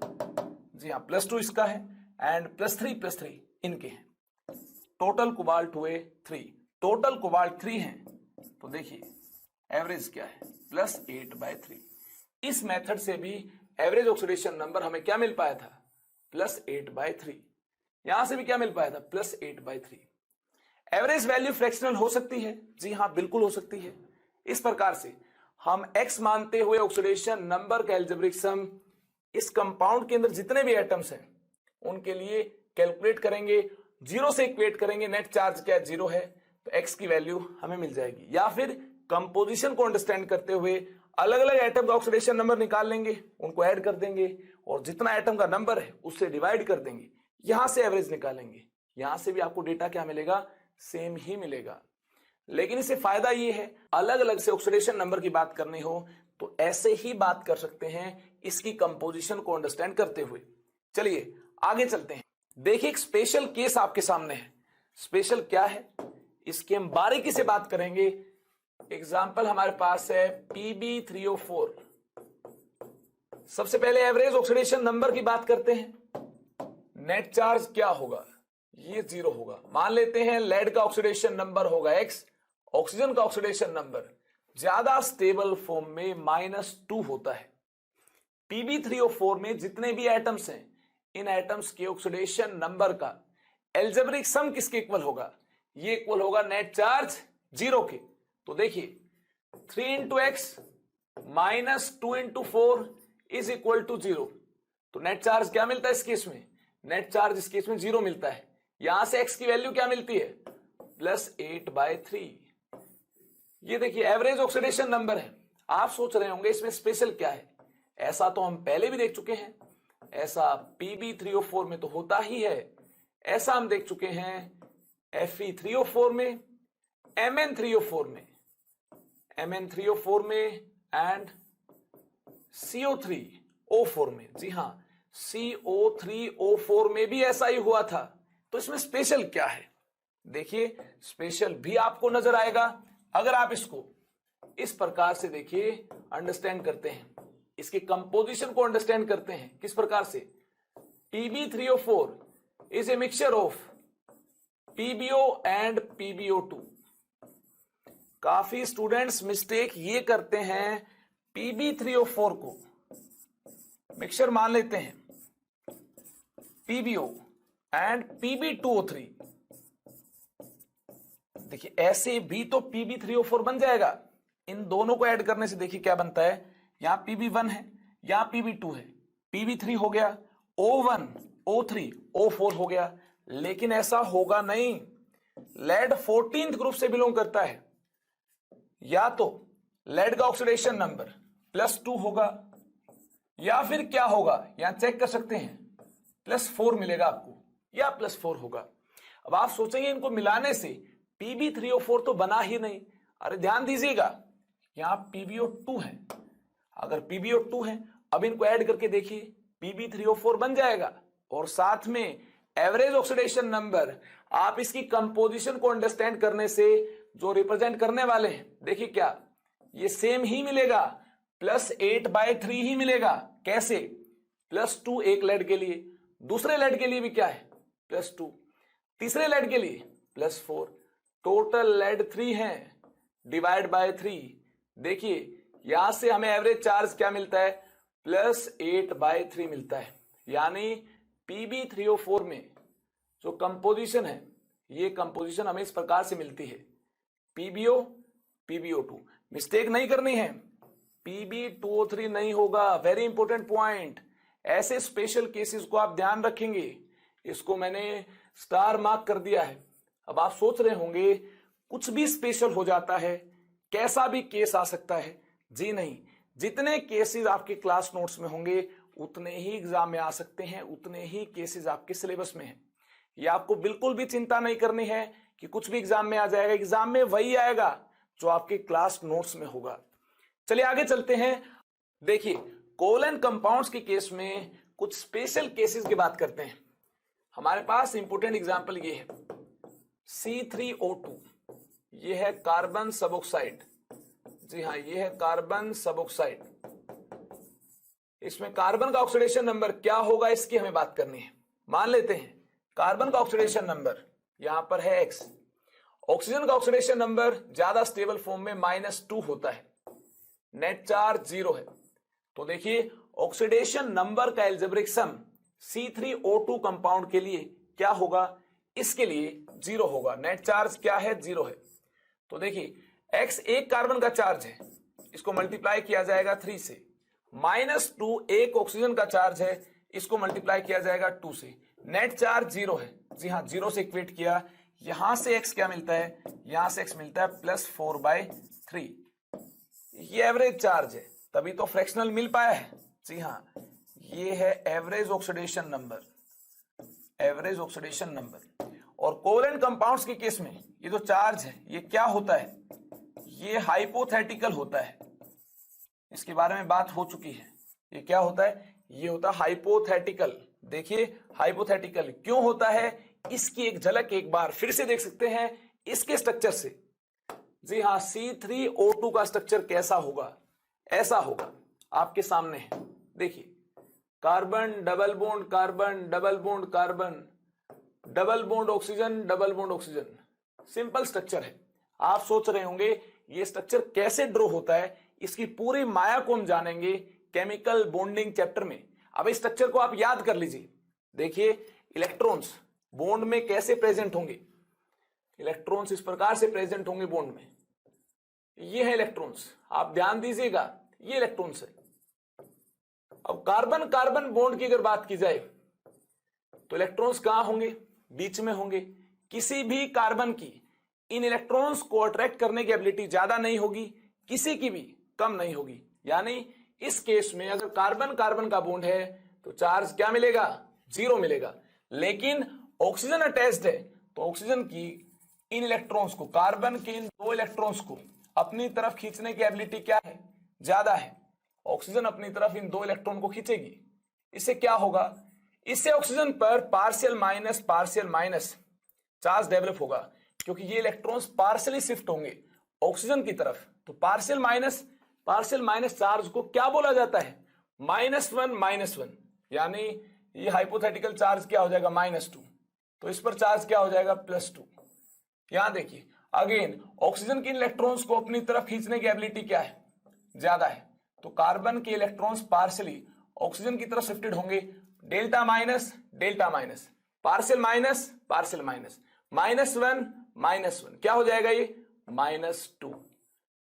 जी हाँ, +2 इसका है एंड +3 इनके हैं। टोटल कोबाल्ट हुए 3, टोटल कोबाल्ट 3 हैं तो देखिए एवरेज क्या है, +8/3। इस मेथड से भी एवरेज ऑक्सीडेशन नंबर हमें क्या मिल पाया था, +8/3। यहां से भी क्या मिल पाया था, +8/3। एवरेज वैल्यू फ्रैक्शनल हो सकती है, जी हां बिल्कुल हो सकती है। इस प्रकार से हम x मानते हुए ऑक्सीडेशन नंबर का अलजेब्रिक सम इस कंपाउंड के अंदर जितने भी एटम्स हैं उनके लिए कैलकुलेट करेंगे, 0 से इक्वेट करेंगे। नेट चार्ज क्या 0 है तो x की वैल्यू हमें मिल जाएगी। या फिर कंपोजिशन को अंडरस्टैंड करते हुए अलग अलग एटम का ऑक्सीडेशन नंबर निकाल लेंगे, उनको ऐड कर देंगे और जितना एटम का नंबर है उससे डिवाइड कर देंगे, यहां से एवरेज निकालेंगे। यहां से भी आपको डेटा क्या मिलेगा, सेम ही मिलेगा। लेकिन इससे फायदा ये है, अलग अलग से ऑक्सीडेशन नंबर की बात करनी हो तो ऐसे ही बात कर सकते हैं इसकी कंपोजिशन को अंडरस्टैंड करते हुए। चलिए आगे चलते हैं। देखिए एक स्पेशल केस आपके सामने है। स्पेशल क्या है इसकी हम बारीकी से बात करेंगे। एग्जाम्पल हमारे पास है Pb3O4। सबसे पहले एवरेज ऑक्सीडेशन नंबर की बात करते हैं। नेट चार्ज क्या होगा, ये 0 होगा। मान लेते हैं लेड का ऑक्सीडेशन नंबर होगा x, ऑक्सीजन का ऑक्सीडेशन नंबर ज्यादा स्टेबल फॉर्म में -2 होता है। Pb3O4 में जितने भी एटम्स हैं इन एटम्स के ऑक्सीडेशन नंबर का एल्जेब्रिक सम किसके इक्वल होगा, ये इक्वल होगा नेट चार्ज 0 के। तो देखिए 3 × x -2 × 4 इज इक्वल टू 0। तो नेट चार्ज क्या मिलता है इस केस में, नेट चार्ज इस केस में 0 मिलता है। यहां से x की वैल्यू क्या मिलती है, +8/3। ये देखिए एवरेज ऑक्सीडेशन नंबर है। आप सोच रहे होंगे इसमें स्पेशल क्या है, ऐसा तो हम पहले भी देख चुके हैं, ऐसा Pb3O4 में तो होता ही है। ऐसा हम देख चुके हैं Fe3O4 में, Mn3O4 में, Mn3O4 में एंड CO3O4 में। जी हां, CO3O4 में भी ऐसा ही हुआ था। तो इसमें स्पेशल क्या है, देखिए स्पेशल भी आपको नजर आएगा अगर आप इसको इस प्रकार से देखिए अंडरस्टैंड करते हैं, इसके कंपोजिशन को अंडरस्टैंड करते हैं। किस प्रकार से, Pb3O4 is a mixture of PbO and PbO2। काफी स्टूडेंट्स मिस्टेक ये करते हैं, Pb3O4 को मिक्सचर मान लेते हैं PbO एंड Pb2O3। देखिए ऐसे भी तो Pb3O4 बन जाएगा। इन दोनों को ऐड करने से देखिए क्या बनता है, यहां Pb1 है, यहां Pb2 है, Pb3 हो गया, O1 O3 O4 हो गया। लेकिन ऐसा होगा नहीं, लेड 14th ग्रुप से बिलोंग करता है। या तो लेड का ऑक्सीडेशन नंबर +2 होगा या फिर क्या होगा, यहां चेक कर सकते हैं, +4 मिलेगा आपको, या +4 होगा। अब आप सोचेंगे इनको मिलाने से PbO4 तो बना ही नहीं। अरे ध्यान दीजिएगा, यहां PbO2 है, अगर PbO2 है, अब इनको ऐड करके देखिए, Pb3O4 बन जाएगा। और साथ में एवरेज ऑक्सीडेशन नंबर, आप इसकी कंपोजिशन को अंडरस्टैंड करने से जो रिप्रेजेंट करने वाले हैं, देखिए क्या ये सेम ही मिलेगा, +8/3 ही मिलेगा। कैसे? +2 एक लेड के लिए, दूसरे लेड के लिए भी क्या है, +2, तीसरे लेड के लिए +4, टोटल लेड 3 है, डिवाइड बाय 3। देखिए यहां से हमें एवरेज चार्ज क्या मिलता है, +8/3 मिलता है। यानी Pb3O4 में जो कंपोजिशन है, ये कंपोजिशन हमें इस प्रकार से मिलती है, PbO PbO2, मिस्टेक नहीं करनी है, Pb2O3 नहीं होगा। वेरी इंपॉर्टेंट पॉइंट, ऐसे स्पेशल केसेस को आप ध्यान रखेंगे, इसको मैंने स्टार मार्क कर दिया है। अब आप सोच रहे होंगे कुछ भी स्पेशल हो जाता है, कैसा भी केस आ सकता है। जी नहीं, जितने केसेस आपके क्लास नोट्स में होंगे उतने ही एग्जाम में आ सकते हैं, उतने ही केसेस आपके सिलेबस में हैं। ये आपको बिल्कुल भी चिंता नहीं करनी है कि कुछ भी एग्जाम में आ जाएगा, एग्जाम में वही आएगा जो आपके क्लास नोट्स में होगा। चलिए आगे चलते हैं। देखिए कोवैलेंट कंपाउंड्स के केस में कुछ स्पेशल केसेस की बात करते हैं। हमारे पास इंपोर्टेंट एग्जांपल ये है, C3O2, ये है कार्बन सबऑक्साइड। जी हाँ, ये है कार्बन सबऑक्साइड। इसमें कार्बन का ऑक्सीडेशन नंबर क्या होगा, इसकी हमें बात करनी है। मान लेते हैं कार्बन का ऑक्सीडेशन नंबर यहां पर है X, ऑक्सीजन का ऑक्सीडेशन नंबर ज्यादा स्टेबल फॉर्म में -2 होता है, नेट चार्ज 0 है। तो देखिए ऑक्सीडेशन नंबर का एल्जेब्रिक सम C3O2 कंपाउंड के लिए क्या होगा, इसके लिए 0 होगा, नेट चार्ज क्या है, 0 है। तो देखिए X एक कार्बन का चार्ज है, इसको मल्टीप्लाई किया जाएगा 3 से, -2 एक ऑक्सीजन का चार्ज है, इसको मल्टीप्लाई किया जाएगा 2 से, नेट चार्ज 0 है। जी हाँ, 0 से इक्वेट किया, यहां से X क्या मिलता है, यहां से X मिलता है +4/3। ये एवरेज चार्ज है, तभी तो फ्रैक्शनल मिल पाया है। जी हाँ, ये है average oxidation number, average oxidation number. और कोवैलेंट कंपाउंड्स के केस में ये जो चार्ज है ये क्या होता है, ये हाइपोथेटिकल होता है। इसके बारे में बात हो चुकी है, ये क्या होता है, ये होता है हाइपोथेटिकल। देखिए हाइपोथेटिकल क्यों होता है, इसकी एक झलक एक बार फिर से देख सकते हैं इसके स्ट्रक्चर से। जी हाँ, C3O2 का स्ट्रक्चर कैसा होगा, ऐसा होगा, आपके सामने है। देखिए carbon double bond carbon, double bond carbon, double bond oxygen, double bond oxygen, simple structure है। आप सोच रहे होंगे ये स्ट्रक्चर कैसे ड्रॉ होता है, इसकी पूरी माया को हम जानेंगे केमिकल बॉन्डिंग चैप्टर में। अब इस स्ट्रक्चर को आप याद कर लीजिए। देखिए इलेक्ट्रॉन्स बॉन्ड में कैसे प्रेजेंट होंगे, इलेक्ट्रॉन्स इस प्रकार से प्रेजेंट होंगे बॉन्ड में, ये है इलेक्ट्रॉन्स, आप ध्यान दीजिएगा, ये इलेक्ट्रॉन्स है। अब कार्बन कार्बन बॉन्ड की अगर बात की जाए तो इलेक्ट्रॉन्स कहां होंगे, बीच में होंगे। किसी भी कार्बन की इन इलेक्ट्रॉन्स को अट्रैक्ट करने की एबिलिटी ज्यादा नहीं होगी, किसी की भी कम नहीं होगी। यानी इस केस में अगर कार्बन कार्बन का बॉन्ड है तो चार्ज क्या मिलेगा, 0 मिलेगा। लेकिन ऑक्सीजन अटैच्ड है तो ऑक्सीजन की इन इलेक्ट्रॉन्स को, कार्बन के इन 2 इलेक्ट्रॉन्स को अपनी तरफ खींचने की एबिलिटी क्या है, ज्यादा है। ऑक्सीजन अपनी तरफ इन 2 इलेक्ट्रॉन को खींचेगी। इससे क्या होगा, इससे ऑक्सीजन पर पार्शियल माइनस चार्ज डेवलप होगा, क्योंकि ये इलेक्ट्रॉन्स पार्शियली शिफ्ट होंगे ऑक्सीजन की तरफ। तो पार्शियल माइनस चार्ज को क्या बोला जाता है, -1, यानी ये हाइपोथेटिकल चार्ज क्या हो जाएगा, -2। तो इस पर चार्ज क्या हो जाएगा, +2। यहां देखिए अगेन ऑक्सीजन के इलेक्ट्रॉन्स को अपनी तरफ खींचने की एबिलिटी क्या है, ज्यादा है। तो कार्बन के इलेक्ट्रॉन्स पार्शियली ऑक्सीजन की तरफ शिफ्टेड होंगे, डेल्टा माइनस, पार्शियल माइनस, -1 क्या हो जाएगा, ये -2।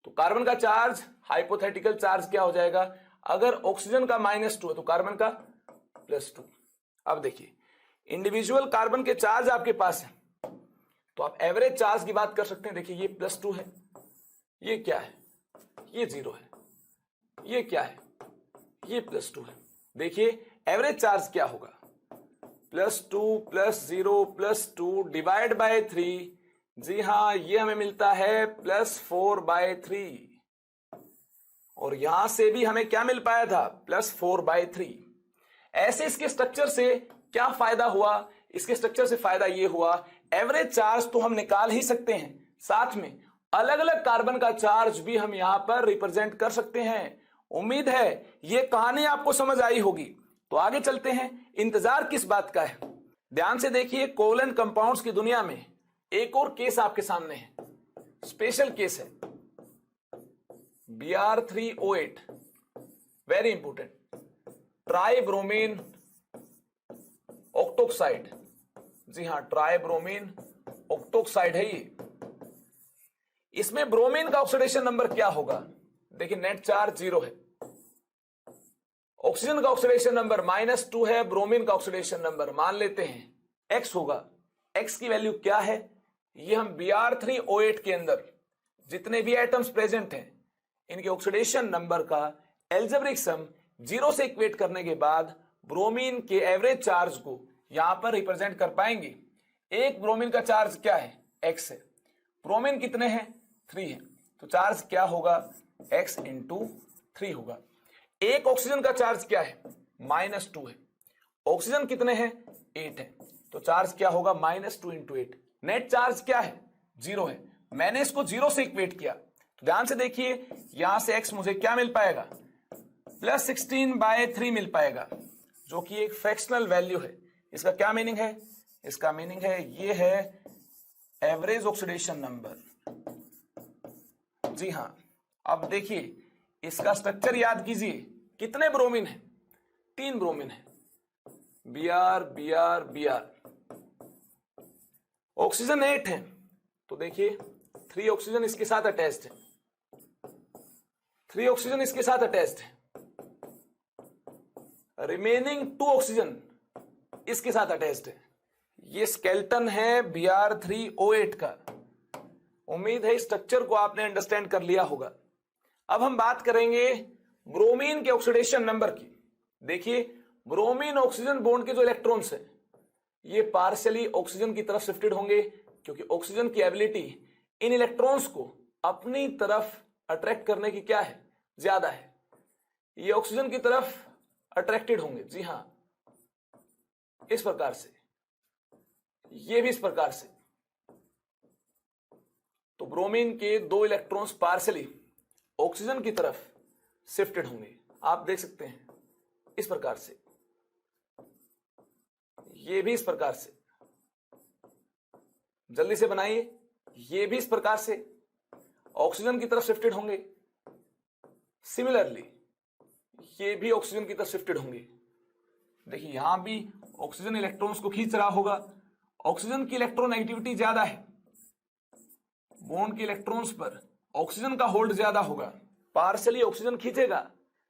तो कार्बन का चार्ज, हाइपोथेटिकल चार्ज क्या हो जाएगा, अगर ऑक्सीजन का -2 है तो कार्बन का +2। अब देखिए इंडिविजुअल कार्बन के चार्ज आपके पास है तो आप एवरेज चार्ज की बात कर सकते हैं। देखिए ये +2 है, ये क्या है, ये 0 है, ये क्या है, ये +2 है। देखिए एवरेज चार्ज क्या होगा, +2 +0 +2 डिवाइड बाय 3। जी हां, ये हमें मिलता है +4/3। और यहां से भी हमें क्या मिल पाया था, +4/3। ऐसे इसके स्ट्रक्चर से क्या फायदा हुआ, इसके स्ट्रक्चर से फायदा ये हुआ, एवरेज चार्ज तो हम निकाल ही सकते हैं, साथ में अलग अलग कार्बन का चार्ज भी हम यहां पर रिप्रेजेंट कर सकते हैं। उम्मीद है ये कहानी आपको समझ आई होगी। तो आगे चलते हैं, इंतजार किस बात का है। ध्यान से देखिए, कोवलेंट कंपाउंड्स की दुनिया में एक और केस आपके सामने है, स्पेशल केस है Br3O8, वेरी इंपोर्टेंट, ट्राइब्रोमीन ऑक्टोक्साइड। जी हां, ट्राइब्रोमीन ऑक्टोक्साइड है ये। इसमें ब्रोमीन का ऑक्सीडेशन नंबर क्या होगा, देखिए नेट चार्ज 0 है, ऑक्सीजन का ऑक्सीडेशन नंबर -2 है, ब्रोमीन का ऑक्सीडेशन नंबर मान लेते हैं x होगा। x की वैल्यू क्या है, ये हम Br3O8 के अंदर जितने भी एटम्स प्रेजेंट हैं इनके ऑक्सीडेशन नंबर का एल्जेब्रिक सम 0 से इक्वेट करने के बाद ब्रोमीन के एवरेज चार्ज को यहां पर रिप्रेजेंट कर पाएंगे। एक ब्रोमीन का चार्ज क्या है, x है, ब्रोमीन कितने हैं, 3 है, तो चार्ज क्या होगा, x × 3 होगा। एक ऑक्सीजन का चार्ज क्या है, -2 है, ऑक्सीजन कितने हैं, 8 है, तो चार्ज क्या होगा, -2 × 8। नेट चार्ज क्या है, 0 है। मैंने इसको 0 से इक्वेट किया, तो ध्यान से देखिए, यहां से x मुझे क्या मिल पाएगा, +16/3 मिल पाएगा, जो कि एक फ्रैक्शनल वैल्यू है। इसका क्या मीनिंग है, इसका मीनिंग है ये है एवरेज ऑक्सीडेशन नंबर। जी हां, अब देखिए इसका स्ट्रक्चर याद कीजिए, कितने ब्रोमीन है, 3 ब्रोमीन है, Br Br Br, ऑक्सीजन 8 है, तो देखिए 3 ऑक्सीजन इसके साथ अटैच्ड है, 3 ऑक्सीजन इसके साथ अटैच्ड है, रिमेनिंग 2 ऑक्सीजन इसके साथ अटैच्ड है। ये स्केलेटन है Br3O8 का। उम्मीद है स्ट्रक्चर को आपने अंडरस्टैंड कर लिया होगा। अब हम बात करेंगे ब्रोमीन के ऑक्सीडेशन नंबर की। देखिए ब्रोमीन ऑक्सीजन बॉन्ड के जो इलेक्ट्रॉन्स हैं ये पार्शियली ऑक्सीजन की तरफ शिफ्टेड होंगे, क्योंकि ऑक्सीजन की एबिलिटी इन इलेक्ट्रॉन्स को अपनी तरफ अट्रैक्ट करने की क्या है, ज्यादा है। ये ऑक्सीजन की तरफ अट्रैक्टेड होंगे। जी हां, इस प्रकार से, ये भी इस प्रकार से। तो ब्रोमीन के 2 इलेक्ट्रॉन्स पार्शियली ऑक्सीजन की तरफ शिफ्टेड होंगे। आप देख सकते हैं इस प्रकार से, ये भी इस प्रकार से, जल्दी से बनाइए, ये भी इस प्रकार से ऑक्सीजन की तरफ शिफ्टेड होंगे। सिमिलरली ये भी ऑक्सीजन की तरफ शिफ्टेड होंगे। देखिए यहां भी ऑक्सीजन इलेक्ट्रॉन्स को खींच रहा होगा, ऑक्सीजन की इलेक्ट्रॉन नेगेटिविटी ज्यादा है, बॉन्ड के इलेक्ट्रॉन्स पर ऑक्सीजन का होल्ड ज्यादा होगा, पार्शियली ऑक्सीजन खींचेगा।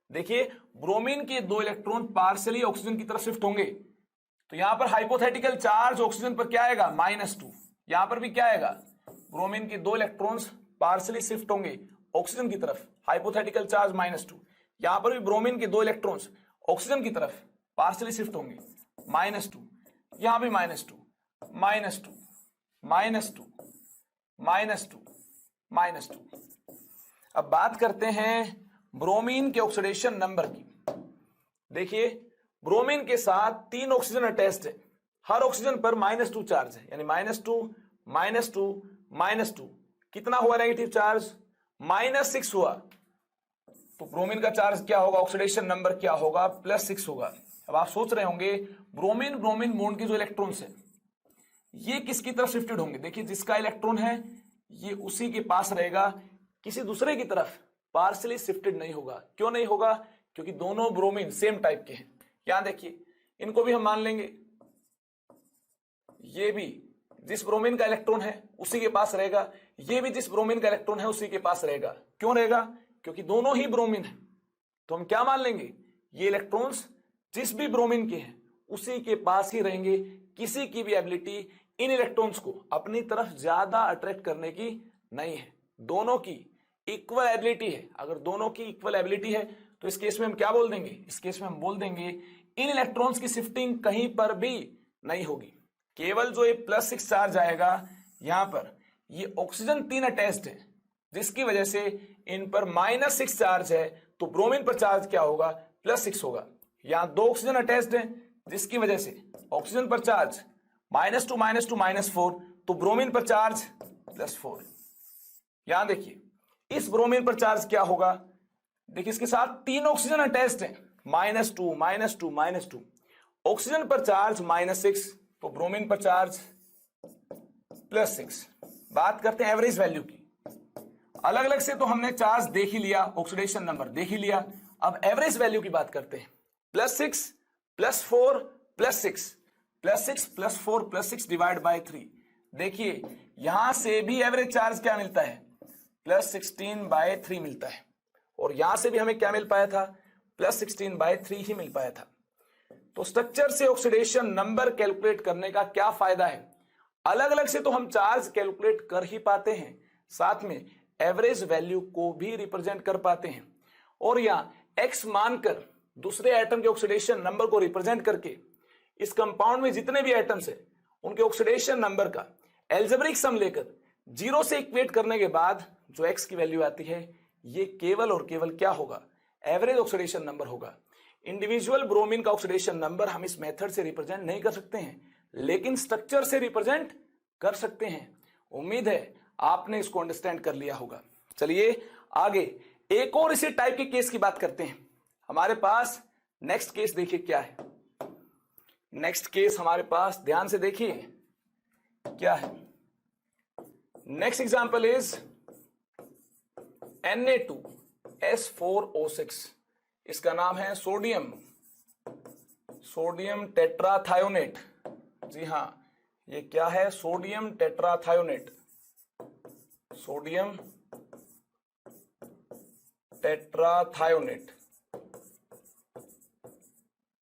देखिए ब्रोमीन के 2 इलेक्ट्रॉन पार्शियली ऑक्सीजन की तरफ शिफ्ट होंगे, तो यहां पर हाइपोथेटिकल चार्ज ऑक्सीजन पर क्या आएगा, -2। यहां पर भी क्या आएगा, ब्रोमीन के 2 इलेक्ट्रॉन्स पार्शियली शिफ्ट होंगे ऑक्सीजन की तरफ, हाइपोथेटिकल चार्ज -2। यहां पर भी ब्रोमीन के 2 इलेक्ट्रॉन्स ऑक्सीजन की तरफ पार्शियली शिफ्ट होंगे, -2। यहां भी -2, -2, -2, -2, -2। अब बात करते हैं ब्रोमीन के ऑक्सीडेशन नंबर की। देखिए ब्रोमीन के साथ 3 ऑक्सीजन अटैच्ड है, हर ऑक्सीजन पर -2 चार्ज है, यानी -2, -2, -2, कितना हुआ नेगेटिव चार्ज, -6 हुआ। तो ब्रोमीन का चार्ज क्या होगा, ऑक्सीडेशन नंबर क्या होगा, +6 होगा। अब आप सोच रहे होंगे ब्रोमीन ब्रोमीन बॉन्ड के जो इलेक्ट्रॉन्स हैं ये किसकी तरफ शिफ्टेड होंगे। देखिए जिसका इलेक्ट्रॉन है ये उसी के पास रहेगा, किसी दूसरे की तरफ पार्शियली शिफ्टेड नहीं होगा। क्यों नहीं होगा, क्योंकि दोनों ब्रोमीन सेम टाइप के हैं। यहां देखिए इनको भी हम मान लेंगे, ये भी जिस ब्रोमीन का इलेक्ट्रॉन है उसी के पास रहेगा, ये भी जिस ब्रोमीन का इलेक्ट्रॉन है उसी के पास रहेगा। क्यों रहेगा, क्योंकि दोनों ही ब्रोमीन है। तो हम क्या मान लेंगे, ये इलेक्ट्रॉन्स जिस भी ब्रोमीन के हैं उसी के पास ही रहेंगे। किसी की भी एबिलिटी इन इलेक्ट्रॉन्स को अपनी तरफ ज्यादा अट्रैक्ट करने की नहीं है। दोनों की इक्वल एबिलिटी है। अगर दोनों की इक्वल एबिलिटी है तो इस केस में हम क्या बोल देंगे, इस केस में हम बोल देंगे इन इलेक्ट्रॉन्स की शिफ्टिंग कहीं पर भी नहीं होगी, केवल जो ये +6 चार्ज आएगा यहां पर, ये ऑक्सीजन 3 अटैच्ड है जिसकी वजह से इन पर -6 चार्ज है, तो ब्रोमीन पर चार्ज क्या होगा, +6 होगा। यहां 2 ऑक्सीजन अटैच्ड है जिसकी वजह से ऑक्सीजन पर चार्ज -2 -4, तो ब्रोमीन पर चार्ज +4। यहां देखिए इस ब्रोमीन पर चार्ज क्या होगा, देखिए इसके साथ 3 ऑक्सीजन अटैच्ड है, -2 -2 -2, ऑक्सीजन पर चार्ज -6, तो ब्रोमीन पर चार्ज +6। बात करते हैं एवरेज वैल्यू की। अलग अलग से तो हमने चार्ज देख ही लिया, ऑक्सीडेशन नंबर देख ही लिया, अब एवरेज वैल्यू की बात करते हैं। +6 +4 +6, +6 +4 +6 डिवाइड बाय 3। देखिए यहां से भी एवरेज चार्ज क्या मिलता है, +16/3 मिलता है, और यहां से भी हमें क्या मिल पाया था, +16/3 ही मिल पाया था। तो स्ट्रक्चर से ऑक्सीडेशन नंबर कैलकुलेट करने का क्या फायदा है, अलग अलग से तो हम चार्ज कैलकुलेट कर ही पाते हैं, साथ में एवरेज वैल्यू को भी रिप्रेजेंट कर पाते हैं, और यहां x मानकर दूसरे एटम के ऑक्सीडेशन नंबर को रिप्रेजेंट करके इस कंपाउंड में जितने भी एटम्स है उनके ऑक्सीडेशन नंबर का एल्जेब्रिक सम लेकर 0 से इक्वेट करने के बाद जो x की वैल्यू आती है ये केवल और केवल क्या होगा, एवरेज ऑक्सीडेशन नंबर होगा। इंडिविजुअल ब्रोमीन का ऑक्सीडेशन नंबर हम इस मेथड से रिप्रेजेंट नहीं कर सकते हैं, लेकिन स्ट्रक्चर से रिप्रेजेंट कर सकते हैं। उम्मीद है आपने इसको अंडरस्टैंड कर लिया होगा। चलिए आगे एक और इसी टाइप के केस की बात करते हैं। हमारे पास नेक्स्ट केस देखिए क्या है, नेक्स्ट केस हमारे पास ध्यान से देखिए क्या है। नेक्स्ट एग्जांपल इज Na2S4O6, इसका नाम है सोडियम टेट्राथायोनेट। जी हां, ये क्या है, सोडियम टेट्राथायोनेट, सोडियम टेट्राथायोनेट।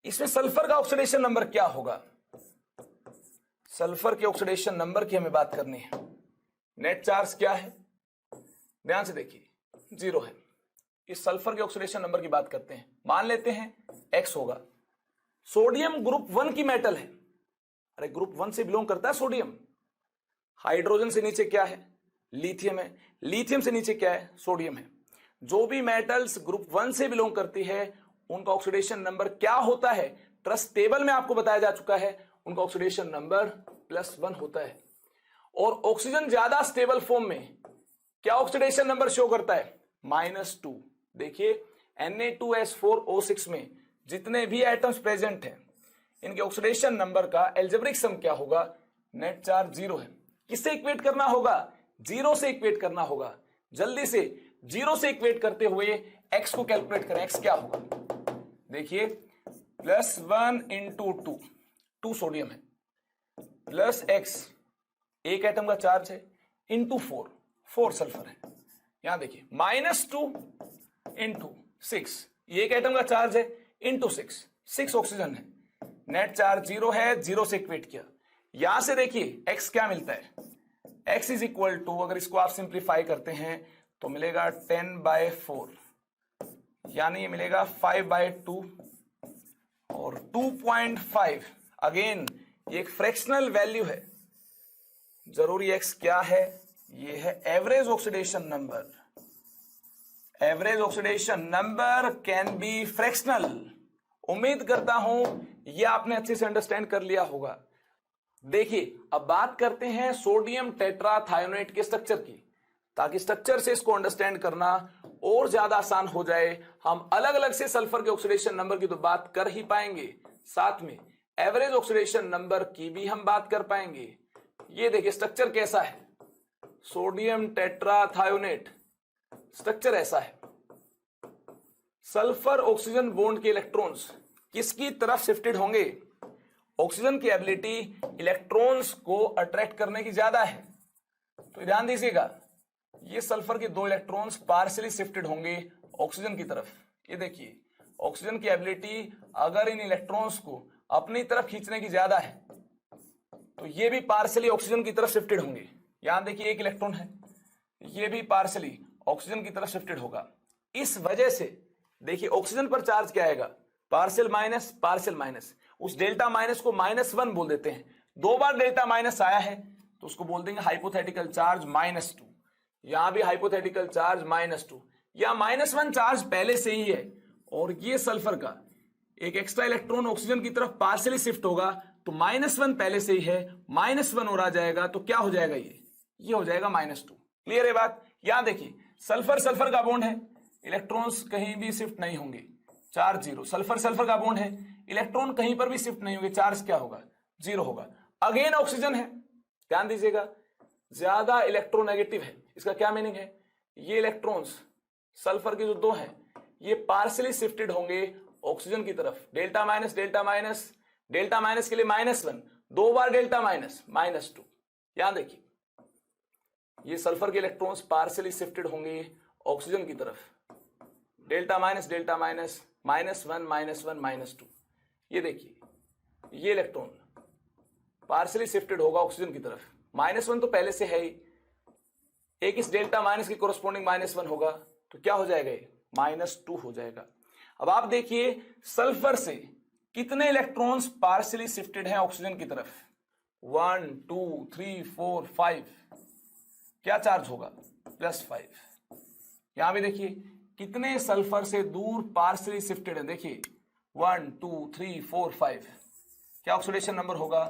इसमें सल्फर का ऑक्सीडेशन नंबर क्या होगा, सल्फर के ऑक्सीडेशन नंबर की हमें बात करनी है। नेट चार्ज क्या है, ध्यान से देखिए 0 है। इस सल्फर के ऑक्सीडेशन नंबर की बात करते हैं, मान लेते हैं x होगा। सोडियम ग्रुप 1 की मेटल है, अरे ग्रुप 1 से बिलोंग करता है सोडियम। हाइड्रोजन से नीचे क्या है, लिथियम है, लिथियम से नीचे क्या है, सोडियम है। जो भी मेटल्स ग्रुप 1 से बिलोंग करती है उनका ऑक्सीडेशन नंबर क्या होता है, ट्रस्ट टेबल में आपको बताया जा चुका है, उनका ऑक्सीडेशन नंबर +1 होता है। और ऑक्सीजन ज्यादा स्टेबल फॉर्म में क्या ऑक्सीडेशन नंबर शो करता है, -2। देखिए Na2S4O6 में जितने भी एटम्स प्रेजेंट हैं इनके ऑक्सीडेशन नंबर का एल्जेब्रिक सम क्या होगा, नेट चार्ज 0 है। किससे इक्वेट करना होगा, 0 से इक्वेट करना होगा। जल्दी से 0 से इक्वेट करते हुए x को कैलकुलेट करें, x क्या होगा, देखिए +1 × 2 सोडियम है, +x एक एटम का चार्ज है, इंटू 4 सल्फर है। यहां देखिए -2 × 6 ये एक एटम का चार्ज है, इंटू 6 ऑक्सीजन है। नेट चार्ज 0 है, 0 से इक्वेट किया। यहां से देखिए x क्या मिलता है, x इज इक्वल टू, अगर इसको आप सिंप्लीफाई करते हैं तो मिलेगा 10/4, यानी ये मिलेगा 5/2 और 2.5। अगेन ये एक फ्रैक्शनल वैल्यू है, जरूरी x क्या है, ये है average oxidation number. Average oxidation number can be fractional. उम्मीद करता हूं ये आपने अच्छे से अंडरस्टैंड कर लिया होगा। देखिए अब बात करते हैं सोडियम टेट्राथायोनेट के स्ट्रक्चर की, ताकि स्ट्रक्चर से इसको अंडरस्टैंड करना और ज्यादा आसान हो जाए। हम अलग अलग से सल्फर के ऑक्सीडेशन नंबर की तो बात कर ही पाएंगे, साथ में एवरेज ऑक्सीडेशन नंबर की भी हम बात कर पाएंगे। ये देखिए स्ट्रक्चर कैसा है, सोडियम टेट्राथायोनेट स्ट्रक्चर ऐसा है। सल्फर ऑक्सीजन बॉन्ड के इलेक्ट्रॉन्स किसकी तरफ शिफ्टेड होंगे, ऑक्सीजन की एबिलिटी इलेक्ट्रॉन्स को अट्रैक्ट करने की ज्यादा है, तो ध्यान दीजिएगा ये सल्फर के 2 इलेक्ट्रॉन्स पार्शियली शिफ्टेड होंगे ऑक्सीजन की तरफ। ये देखिए ऑक्सीजन की एबिलिटी अगर इन इलेक्ट्रॉन्स को अपनी तरफ खींचने की ज्यादा है तो ये भी पार्शियली ऑक्सीजन की तरफ शिफ्टेड होंगे। यहां देखिए एक इलेक्ट्रॉन है, ये भी पार्शियली ऑक्सीजन की तरफ शिफ्टेड होगा। इस वजह से देखिए ऑक्सीजन पर चार्ज क्या आएगा, पार्शियल माइनस पार्शियल माइनस, उस डेल्टा माइनस को -1 बोल देते हैं। 2 बार डेल्टा माइनस आया है तो उसको बोल देंगे हाइपोथेटिकल चार्ज -2। यहां भी हाइपोथेटिकल चार्ज -2, या -1 चार्ज पहले से ही है और ये सल्फर का एक एक्स्ट्रा इलेक्ट्रॉन ऑक्सीजन की तरफ पार्शियली शिफ्ट होगा तो -1 पहले से ही है, -1 हो रहा जाएगा तो क्या हो जाएगा, ये हो जाएगा -2। क्लियर है बात। यहां देखिए सल्फर सल्फर का बॉन्ड है, इलेक्ट्रॉन्स कहीं भी शिफ्ट नहीं होंगे, चार्ज 0। सल्फर सल्फर का बॉन्ड है, इलेक्ट्रॉन कहीं पर भी शिफ्ट नहीं होंगे, चार्ज क्या होगा, 0 होगा। अगेन ऑक्सीजन है, ध्यान दीजिएगा ज्यादा इलेक्ट्रोनेगेटिव है। इसका क्या मीनिंग है, ये इलेक्ट्रॉन्स सल्फर के जो 2 हैं ये पार्शियली शिफ्टेड होंगे ऑक्सीजन की तरफ। Delta minus delta minus, delta minus के लिए -1, 2 बार डेल्टा माइनस -2। यहां देखिए ये सल्फर के इलेक्ट्रॉन्स पार्शियली शिफ्टेड होंगे ऑक्सीजन की तरफ, डेल्टा माइनस डेल्टा माइनस, -1 -1 -2। ये देखिए ये इलेक्ट्रॉन पार्शियली शिफ्टेड होगा ऑक्सीजन की तरफ, -1 तो पहले से है ही, एक इस डेल्टा माइनस की कोरस्पॉन्डिंग -1 होगा तो क्या हो जाएगा, ये -2 हो जाएगा। अब आप देखिए सल्फर से कितने इलेक्ट्रॉन्स पार्शियली शिफ्टेड हैं ऑक्सीजन की तरफ, 1 2 3 4 5, क्या चार्ज होगा, +5। यहां भी देखिए कितने सल्फर से दूर पार्शियली शिफ्टेड है, देखिए 1 2 3 4 5, क्या ऑक्सीडेशन नंबर होगा,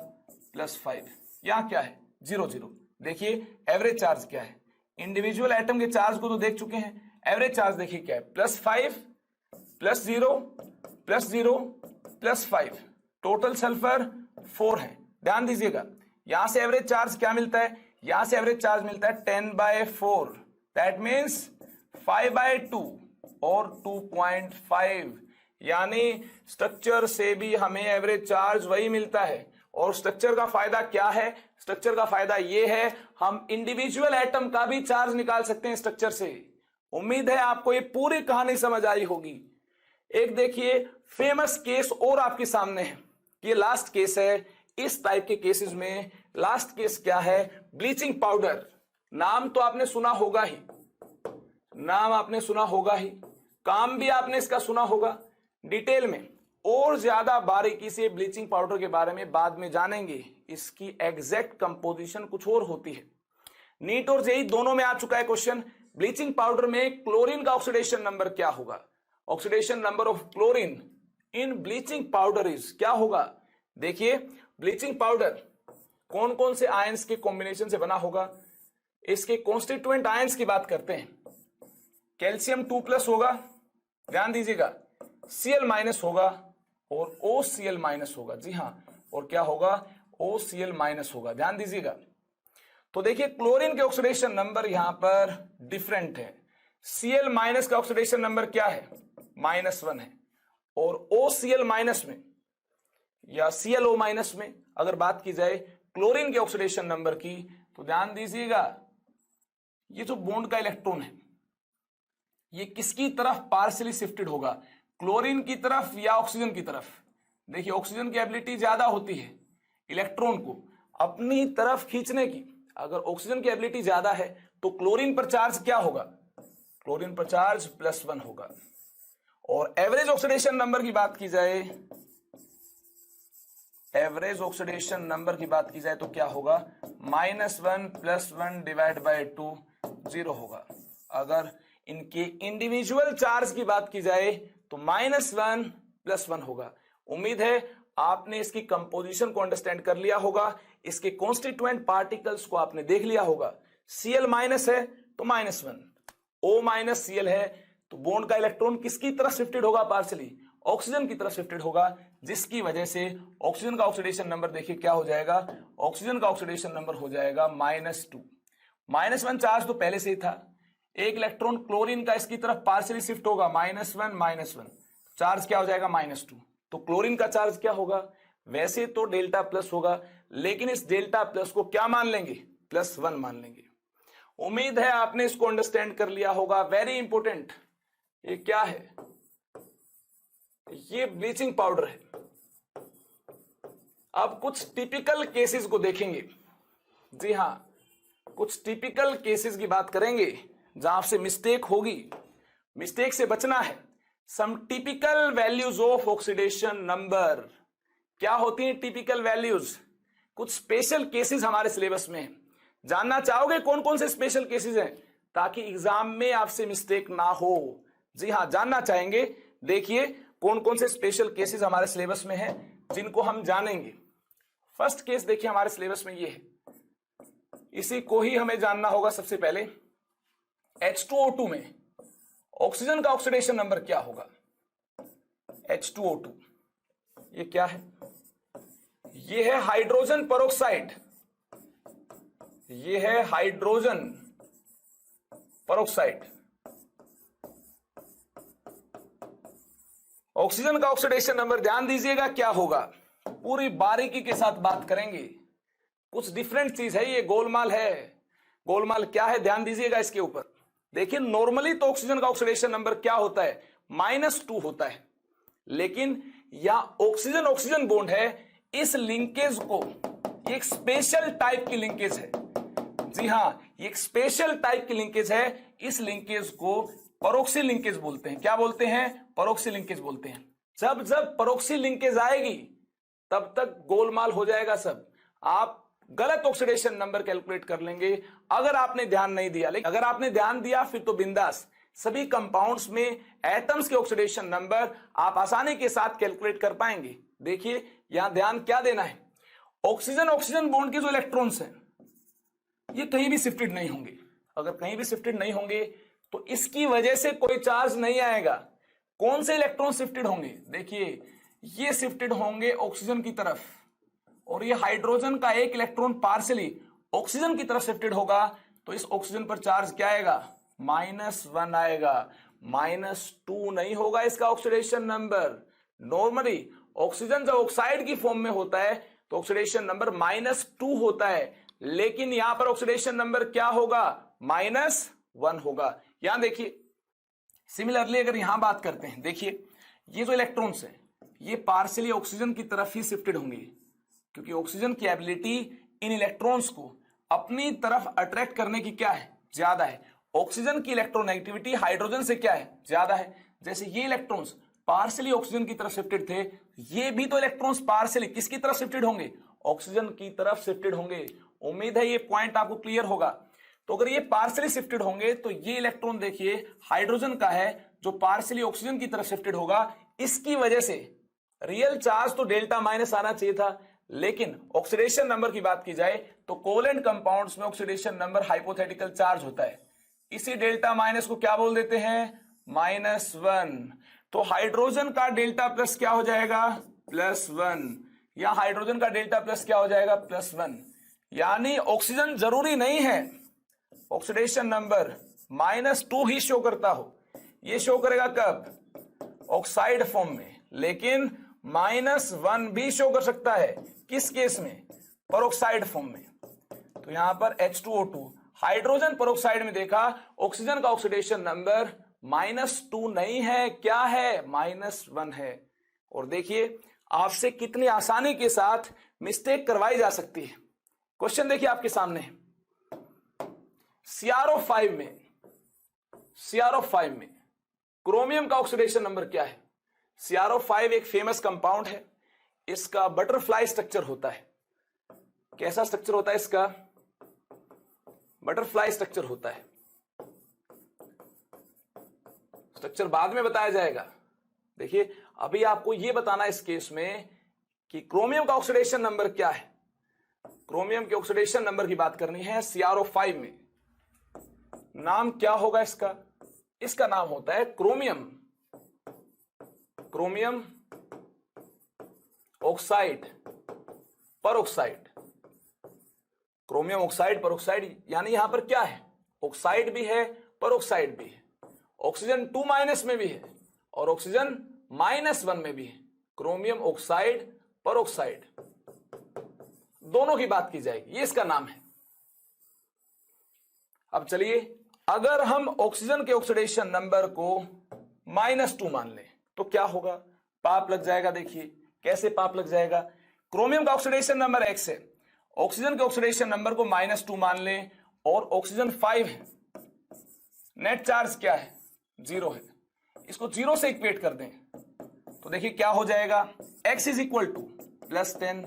+5। यहां क्या है, 0 0। देखिए एवरेज चार्ज क्या है, इंडिविजुअल एटम के चार्ज को तो देख चुके हैं, एवरेज चार्ज देखिए क्या है, +5 +0 +0 +5, टोटल सल्फर 4 है। ध्यान दीजिएगा यहां से एवरेज चार्ज क्या मिलता है, यहां से एवरेज चार्ज मिलता है 10/4, दैट मीन्स 5/2 और 2.5, यानी स्ट्रक्चर से भी हमें एवरेज चार्ज वही मिलता है। और स्ट्रक्चर का फायदा क्या है, स्ट्रक्चर का फायदा ये है हम इंडिविजुअल एटम का भी चार्ज निकाल सकते हैं स्ट्रक्चर से। उम्मीद है आपको ये पूरी कहानी समझ आई होगी। एक देखिए फेमस केस और आपके सामने है, ये लास्ट केस है। इस टाइप के केसेस में लास्ट केस क्या है, ब्लीचिंग पाउडर। नाम तो आपने सुना होगा ही, नाम आपने सुना होगा ही, काम भी आपने इसका सुना होगा। डिटेल में और ज्यादा बारीकी से ब्लीचिंग पाउडर के बारे में बाद में जानेंगे। इसकी एग्जैक्ट कंपोजिशन कुछ और होती है। नीट और जेईई दोनों में आ चुका है क्वेश्चन, ब्लीचिंग पाउडर में क्लोरीन का ऑक्सीडेशन नंबर क्या होगा, oxidation number of chlorine in bleaching powder is क्या होगा। देखिए ब्लीचिंग पाउडर कौन कौन से आयंस के कॉम्बिनेशन से बना होगा, इसके कॉन्स्टिट्यूएंट आयंस की बात करते हैं। कैल्शियम 2+ होगा, ध्यान दीजिएगा, Cl- होगा और OCl- होगा, जी हां, और क्या होगा, OCl- होगा, ध्यान दीजिएगा। तो देखिए क्लोरीन के ऑक्सीडेशन नंबर यहां पर डिफरेंट है। Cl- का ऑक्सीडेशन नंबर क्या है, -1 है, और OCl- में या ClO- में अगर बात की जाए क्लोरीन के ऑक्सीडेशन नंबर की, तो ध्यान दीजिएगा ये जो बॉन्ड का इलेक्ट्रॉन है ये किसकी तरफ पार्शियली शिफ्टेड होगा, क्लोरीन की तरफ या ऑक्सीजन की तरफ। देखिए ऑक्सीजन की एबिलिटी ज्यादा होती है इलेक्ट्रॉन को अपनी तरफ खींचने की, अगर ऑक्सीजन की एबिलिटी ज्यादा है तो क्लोरीन पर चार्ज क्या होगा, क्लोरीन पर चार्ज +1 होगा। और एवरेज ऑक्सीडेशन नंबर की बात की जाए, एवरेज ऑक्सीडेशन नंबर की बात की जाए तो क्या होगा, -1 +1 /2 0 होगा। अगर इनके इंडिविजुअल चार्ज की बात की जाए तो -1 +1 होगा। उम्मीद है आपने इसकी कंपोजिशन को अंडरस्टैंड कर लिया होगा, इसके कॉन्स्टिट्यूएंट पार्टिकल्स को आपने देख लिया होगा। Cl- है तो -1, O-Cl है तो बॉन्ड का इलेक्ट्रॉन किसकी तरफ शिफ्टेड होगा, पार्शियली ऑक्सीजन की तरफ शिफ्टेड होगा, जिसकी वजह से ऑक्सीजन का ऑक्सीडेशन नंबर देखिए क्या हो जाएगा, ऑक्सीजन का ऑक्सीडेशन नंबर हो जाएगा -2। -1 चार्ज तो पहले से ही था, एक इलेक्ट्रॉन क्लोरीन का इसकी तरफ पार्शियली शिफ्ट होगा, -1 चार्ज क्या हो जाएगा, -2। तो क्लोरीन का चार्ज क्या होगा, वैसे तो डेल्टा प्लस होगा, लेकिन इस डेल्टा प्लस को क्या मान लेंगे, +1 मान लेंगे। उम्मीद है आपने इसको अंडरस्टैंड कर लिया होगा। वेरी इंपॉर्टेंट, ये क्या है, ये ब्लीचिंग पाउडर है। अब कुछ टिपिकल केसेस को देखेंगे, जी हां कुछ टिपिकल केसेस की बात करेंगे जहां आपसे मिस्टेक होगी, मिस्टेक से बचना है। Some typical values of oxidation number. क्या होती हैं टिपिकल वैल्यूज? कुछ स्पेशल केसेस हमारे सिलेबस में हैं। जानना चाहोगे कौन कौन से स्पेशल केसेस हैं, ताकि एग्जाम में आपसे मिस्टेक ना हो? जी हां, जानना चाहेंगे। देखिए कौन कौन से स्पेशल केसेस हमारे सिलेबस में हैं जिनको हम जानेंगे। फर्स्ट केस देखिए हमारे सिलेबस में ये है, इसी को ही हमें जानना होगा सबसे पहले। H2O2 में ऑक्सीजन का ऑक्सीडेशन नंबर क्या होगा? H2O2 ये क्या है? ये है हाइड्रोजन पेरोक्साइड, ये है हाइड्रोजन पेरोक्साइड। ऑक्सीजन का ऑक्सीडेशन नंबर ध्यान दीजिएगा क्या होगा, पूरी बारीकी के साथ बात करेंगे। कुछ डिफरेंट चीज है, ये गोलमाल है। गोलमाल क्या है ध्यान दीजिएगा इसके ऊपर। देखिए नॉर्मली तो ऑक्सीजन का ऑक्सीडेशन नंबर क्या होता है? -2 होता है, लेकिन यहां ऑक्सीजन ऑक्सीजन बॉन्ड है, इस लिंकेज को एक स्पेशल टाइप की लिंकेज है। जी हां, ये एक स्पेशल टाइप की लिंकेज है। इस लिंकेज को परोक्सी लिंकेज बोलते हैं। क्या बोलते हैं? परोक्सी लिंकेज बोलते हैं। जब जब परोक्सी लिंकेज आएगी तब तक गोलमाल हो जाएगा सब। आप गलत ऑक्सीडेशन नंबर कैलकुलेट कर लेंगे अगर आपने ध्यान नहीं दिया। लेकिन अगर आपने ध्यान दिया फिर तो बिंदास, सभी कंपाउंड्स में एटम्स के ऑक्सीडेशन नंबर आप आसानी के साथ कैलकुलेट कर पाएंगे। देखिए यहां ध्यान क्या देना है, ऑक्सीजन ऑक्सीजन बॉन्ड के जो इलेक्ट्रॉन्स हैं ये कहीं भी शिफ्टेड नहीं होंगे। अगर कहीं भी शिफ्टेड नहीं होंगे तो इसकी वजह से कोई चार्ज नहीं आएगा। कौन से इलेक्ट्रॉन शिफ्टेड होंगे? देखिए ये शिफ्टेड होंगे ऑक्सीजन की तरफ, और ये हाइड्रोजन का एक इलेक्ट्रॉन पार्शियली ऑक्सीजन की तरफ शिफ्टेड होगा, तो इस ऑक्सीजन पर चार्ज क्या आएगा? -1 आएगा। -2 नहीं होगा इसका ऑक्सीडेशन नंबर। नॉर्मली ऑक्सीजन जब ऑक्साइड की फॉर्म में होता है तो ऑक्सीडेशन नंबर -2 होता है, लेकिन यहां पर ऑक्सीडेशन नंबर क्या होगा? -1 होगा। यहां देखिए सिमिलरली अगर यहां बात करते हैं, देखिए ये जो इलेक्ट्रॉन्स हैं ये पार्शियली ऑक्सीजन की तरफ ही शिफ्टेड होंगे, क्योंकि ऑक्सीजन की एबिलिटी इन इलेक्ट्रॉन्स को अपनी तरफ अट्रैक्ट करने की क्या है? ज्यादा है। ऑक्सीजन की इलेक्ट्रोनेगेटिविटी हाइड्रोजन से क्या है? ज्यादा है। जैसे ये इलेक्ट्रॉन्स पार्शियली ऑक्सीजन की तरफ शिफ्टेड थे, ये भी तो इलेक्ट्रॉन्स पार्शियली किसकी तरफ शिफ्टेड होंगे? ऑक्सीजन की तरफ शिफ्टेड होंगे। उम्मीद है ये पॉइंट आपको क्लियर होगा। तो अगर ये पार्शियली शिफ्टेड होंगे तो ये इलेक्ट्रॉन देखिए हाइड्रोजन का है जो पार्शियली ऑक्सीजन की तरफ शिफ्टेड होगा। इसकी वजह से रियल चार्ज तो डेल्टा माइनस आना चाहिए था, लेकिन ऑक्सीडेशन नंबर की बात की जाए तो कोवेलेंट कंपाउंड्स में ऑक्सीडेशन नंबर हाइपोथेटिकल चार्ज होता है। इसी डेल्टा माइनस को क्या बोल देते हैं? -1। तो हाइड्रोजन का डेल्टा प्लस क्या हो जाएगा? +1। या हाइड्रोजन का डेल्टा प्लस क्या हो जाएगा? +1। यानी ऑक्सीजन जरूरी नहीं है ऑक्सीडेशन नंबर -2 ही शो करता हो। ये शो करेगा कब? ऑक्साइड फॉर्म में। लेकिन -1 भी शो कर सकता है किस केस में? पेरोक्साइड फॉर्म में। तो यहां पर H2O2 हाइड्रोजन पेरोक्साइड में देखा ऑक्सीजन का ऑक्सीडेशन नंबर -2 नहीं है, क्या है? -1 है। और देखिए आपसे कितनी आसानी के साथ मिस्टेक करवाई जा सकती है। क्वेश्चन देखिए आपके सामने, CrO5 में क्रोमियम का ऑक्सीडेशन नंबर क्या है? CrO5 एक फेमस कंपाउंड है। इसका बटरफ्लाई स्ट्रक्चर होता है। कैसा स्ट्रक्चर होता है इसका? बटरफ्लाई स्ट्रक्चर होता है। स्ट्रक्चर बाद में बताया जाएगा। देखिए अभी आपको यह बताना इस केस में कि क्रोमियम का ऑक्सीडेशन नंबर क्या है। क्रोमियम के ऑक्सीडेशन नंबर की बात करनी है। CrO5 में नाम क्या होगा इसका? इसका नाम होता है chromium oxide peroxide. Chromium oxide peroxide, यानी यहां पर क्या है? ऑक्साइड भी है पेरोक्साइड भी है। ऑक्सीजन 2- में भी है और ऑक्सीजन -1 में भी है। क्रोमियम ऑक्साइड पेरोक्साइड दोनों की बात की जाएगी, ये इसका नाम है। अब चलिए अगर हम ऑक्सीजन के ऑक्सीडेशन नंबर को -2 मान लें तो क्या होगा? पाप लग जाएगा। देखिए कैसे पाप लग जाएगा? क्रोमियम का ऑक्सीडेशन नंबर X है, ऑक्सीजन के ऑक्सीडेशन नंबर को -2 मान लें और ऑक्सीजन 5 है, नेट चार्ज क्या है? 0 है। इसको 0 से इक्वेट कर दें तो देखिए क्या हो जाएगा, x इज इक्वल टू +10।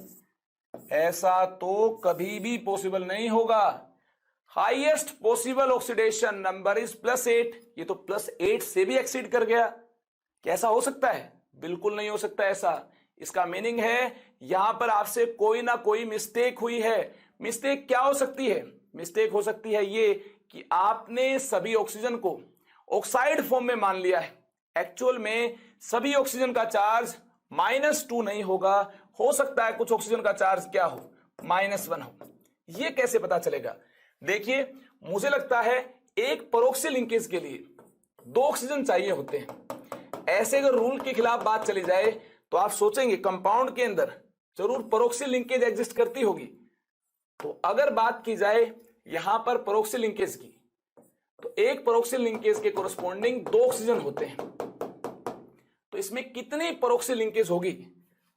ऐसा तो कभी भी पॉसिबल नहीं होगा। Highest possible oxidation number is +8। ये तो +8 से भी एक्सीड कर गया। कैसा हो सकता है? बिल्कुल नहीं हो सकता ऐसा। इसका मीनिंग है यहां पर आपसे कोई ना कोई मिस्टेक हुई है। मिस्टेक क्या हो सकती है? मिस्टेक हो सकती है ये कि आपने सभी ऑक्सीजन को ऑक्साइड फॉर्म में मान लिया है। एक्चुअल में सभी ऑक्सीजन का चार्ज -2 नहीं होगा। हो सकता है कुछ ऑक्सीजन का चार्ज क्या हो, -1 हो। ये कैसे पता चलेगा? देखिए, मुझे लगता है एक परोक्सी लिंकेज के लिए 2 ऑक्सीजन चाहिए होते हैं। ऐसे अगर रूल के खिलाफ बात चली जाए तो आप सोचेंगे कंपाउंड के अंदर जरूर परोक्सी लिंकेज एग्जिस्ट करती होगी। तो अगर बात की जाए यहां पर परोक्सी लिंकेज की, तो एक परोक्सी लिंकेज के कोरस्पॉन्डिंग 2 ऑक्सीजन होते हैं। तो इसमें कितनी परोक्सी लिंकेज होगी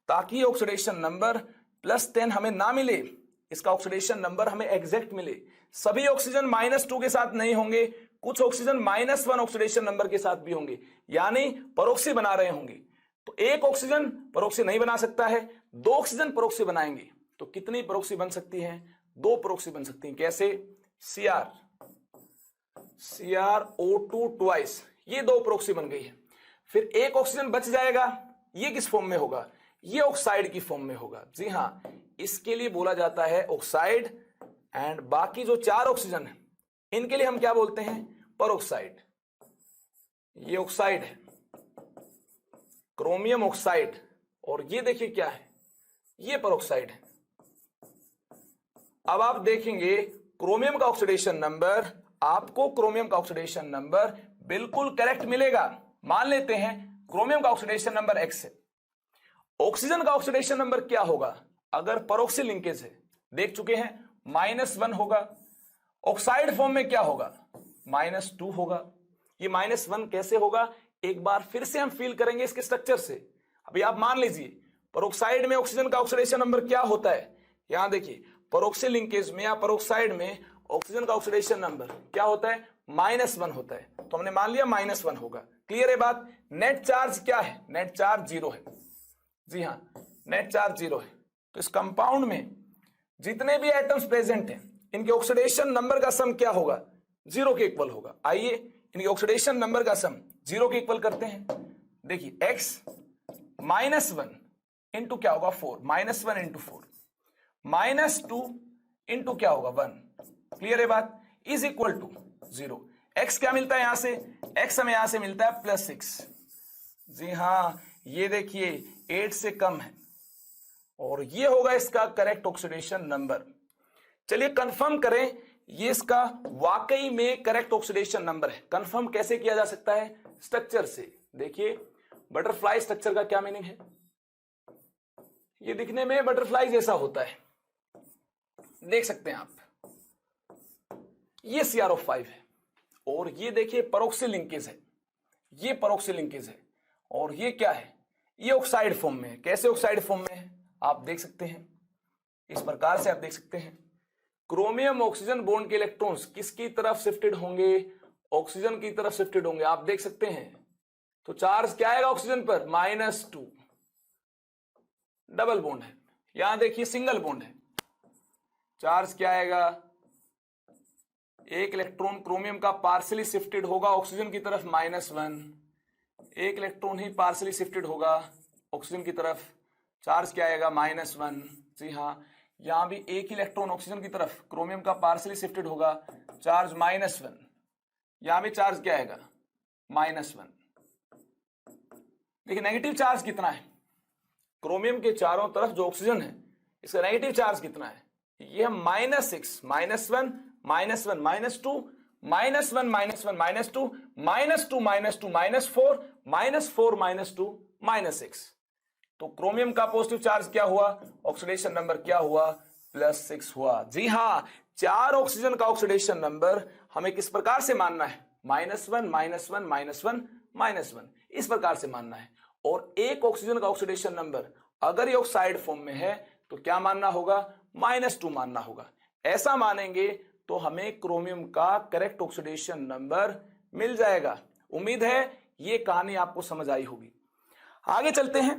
ताकि ऑक्सीडेशन नंबर +10 हमें ना मिले, इसका ऑक्सीडेशन नंबर हमें एग्जैक्ट मिले। सभी ऑक्सीजन -2 के साथ नहीं होंगे, कुछ ऑक्सीजन -1 ऑक्सीडेशन नंबर के साथ भी होंगे, यानी परोक्सी बना रहे होंगे। तो एक ऑक्सीजन परोक्सी नहीं बना सकता है, 2 ऑक्सीजन परोक्सी बनाएंगे। तो कितनी परोक्सी बन सकती है? 2 परोक्सी बन सकती है। कैसे? CrO2 ट्वाइस, ये 2 परोक्सी बन गई है। फिर एक ऑक्सीजन बच जाएगा, ये किस फॉर्म में होगा? ये ऑक्साइड की फॉर्म में होगा। जी हां, इसके लिए बोला जाता है ऑक्साइड। एंड बाकी जो 4 ऑक्सीजन है इनके लिए हम क्या बोलते हैं? परऑक्साइड। ये ऑक्साइड है, क्रोमियम ऑक्साइड। और ये देखिए क्या है, ये परऑक्साइड है। अब आप देखेंगे क्रोमियम का ऑक्सीडेशन नंबर, आपको क्रोमियम का ऑक्सीडेशन नंबर बिल्कुल करेक्ट मिलेगा। मान लेते हैं क्रोमियम का ऑक्सीडेशन नंबर x है। ऑक्सीजन का ऑक्सीडेशन नंबर क्या होगा अगर परोक्सी लिंकेज है? देख चुके हैं, -1 होगा। ऑक्साइड फॉर्म में क्या होगा? -2 होगा। ये -1 कैसे होगा? एक बार फिर से हम फील करेंगे इसके स्ट्रक्चर से। अभी आप मान लीजिए परोक्साइड में ऑक्सीजन का ऑक्सीडेशन नंबर क्या होता है? यहां देखिए, परोक्सी लिंकेज में या परोक्साइड में ऑक्सीजन का ऑक्सीडेशन नंबर क्या होता है? -1 होता है। तो हमने मान लिया -1 होगा। क्लियर है बात? नेट चार्ज क्या है? नेट चार्ज 0 है। जी हां, नेट चार्ज 0 है। तो इस कंपाउंड में जितने भी एटम्स प्रेजेंट हैं इनके ऑक्सीडेशन नंबर का सम क्या होगा? 0 के इक्वल होगा। आइए इनके ऑक्सीडेशन नंबर का सम 0 के इक्वल करते हैं। देखिए x -1 इंटू क्या होगा? 4। -1 इंटू 4, -2 इंटू क्या होगा? 1। क्लियर है बात? Is equal to 0। x क्या मिलता है यहां से? x हमें यहां से मिलता है +6। जी हां, ये देखिए 8 से कम है और ये होगा इसका करेक्ट ऑक्सीडेशन नंबर। चलिए कंफर्म करें ये इसका वाकई में करेक्ट ऑक्सीडेशन नंबर है। कंफर्म कैसे किया जा सकता है? स्ट्रक्चर से। देखिए बटरफ्लाई स्ट्रक्चर का क्या मीनिंग है? ये दिखने में बटरफ्लाई जैसा होता है, देख सकते हैं आप। ये CrO5 है और ये देखिए परोक्सी लिंकेज है, ये परोक्सी लिंकेज है। और ये क्या है? ये ऑक्साइड फॉर्म में है। कैसे ऑक्साइड फॉर्म में है? आप देख सकते हैं, इस प्रकार से आप देख सकते हैं। क्रोमियम ऑक्सीजन बॉन्ड के इलेक्ट्रॉन्स किसकी तरफ शिफ्टेड होंगे? ऑक्सीजन की तरफ शिफ्टेड होंगे। आप देख सकते हैं। तो चार्ज क्या आएगा ऑक्सीजन पर? -2। डबल बॉन्ड है, यहां देखिए सिंगल बॉन्ड है। चार्ज क्या आएगा? एक इलेक्ट्रॉन क्रोमियम का पार्शियली शिफ्टेड होगा ऑक्सीजन की तरफ, -1। एक इलेक्ट्रॉन ही पार्शियली शिफ्टेड होगा ऑक्सीजन की तरफ, चार्ज क्या आएगा? -1। जी हाँ, यहां भी एक इलेक्ट्रॉन ऑक्सीजन की तरफ क्रोमियम का पार्शियली शिफ्टेड होगा, चार्ज -1। यहां भी चार्ज क्या आएगा? -1। देखिए नेगेटिव चार्ज कितना है? क्रोमियम के चारों तरफ जो ऑक्सीजन है इसका नेगेटिव चार्ज कितना है? ये है -6, -1, -1, -2, -1, -1, -2, -2, -2, -4, -4, -2, -6। तो क्रोमियम का पॉजिटिव चार्ज क्या हुआ? ऑक्सीडेशन नंबर क्या हुआ? +6 हुआ। जी हाँ, 4 ऑक्सीजन का ऑक्सीडेशन नंबर हमें किस प्रकार से मानना है? -1, -1, -1, -1, इस प्रकार से मानना है। और एक ऑक्सीजन का ऑक्सीडेशन नंबर अगर ये ऑक्साइड फॉर्म में है तो क्या मानना होगा? -2 मानना होगा। ऐसा मानेंगे तो हमें क्रोमियम का करेक्ट ऑक्सीडेशन नंबर मिल जाएगा। उम्मीद है ये कहानी आपको समझ आई होगी। आगे चलते हैं।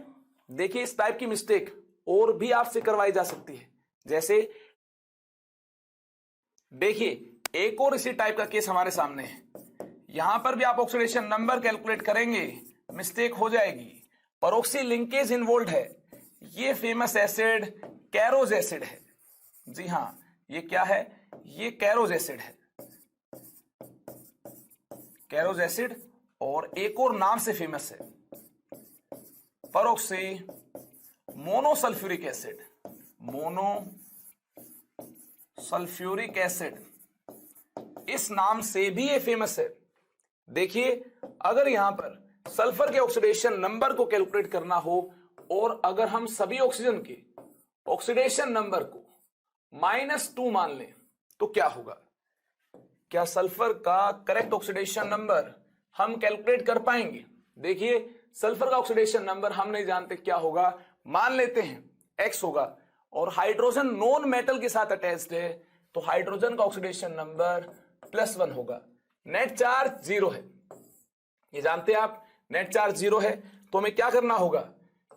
देखिए इस टाइप की मिस्टेक और भी आपसे करवाई जा सकती है। जैसे देखिए एक और इसी टाइप का केस हमारे सामने है। यहां पर भी आप ऑक्सीडेशन नंबर कैलकुलेट करेंगे, मिस्टेक हो जाएगी। परऑक्सी लिंकेज इन्वॉल्व है। ये फेमस एसिड कैरोज एसिड है। जी हां, ये क्या है? ये कैरोज एसिड है, कैरोज एसिड। और एक और नाम से फेमस है परऑक्सी मोनोसल्फ्यूरिक एसिड, मोनोसल्फ्यूरिक एसिड, इस नाम से भी ये फेमस है। देखिए अगर यहां पर सल्फर के ऑक्सीडेशन नंबर को कैलकुलेट करना हो और अगर हम सभी ऑक्सीजन के ऑक्सीडेशन नंबर को -2 मान लें तो क्या होगा? क्या सल्फर का करेक्ट ऑक्सीडेशन नंबर हम कैलकुलेट कर पाएंगे? देखिए सल्फर का ऑक्सीडेशन नंबर हम नहीं जानते क्या होगा, मान लेते हैं X होगा और हाइड्रोजन नॉन मेटल के साथ अटैच्ड है तो हाइड्रोजन का ऑक्सीडेशन नंबर +1 होगा। नेट चार्ज 0 है, ये जानते हैं आप, नेट चार्ज 0 है। तो हमें क्या करना होगा?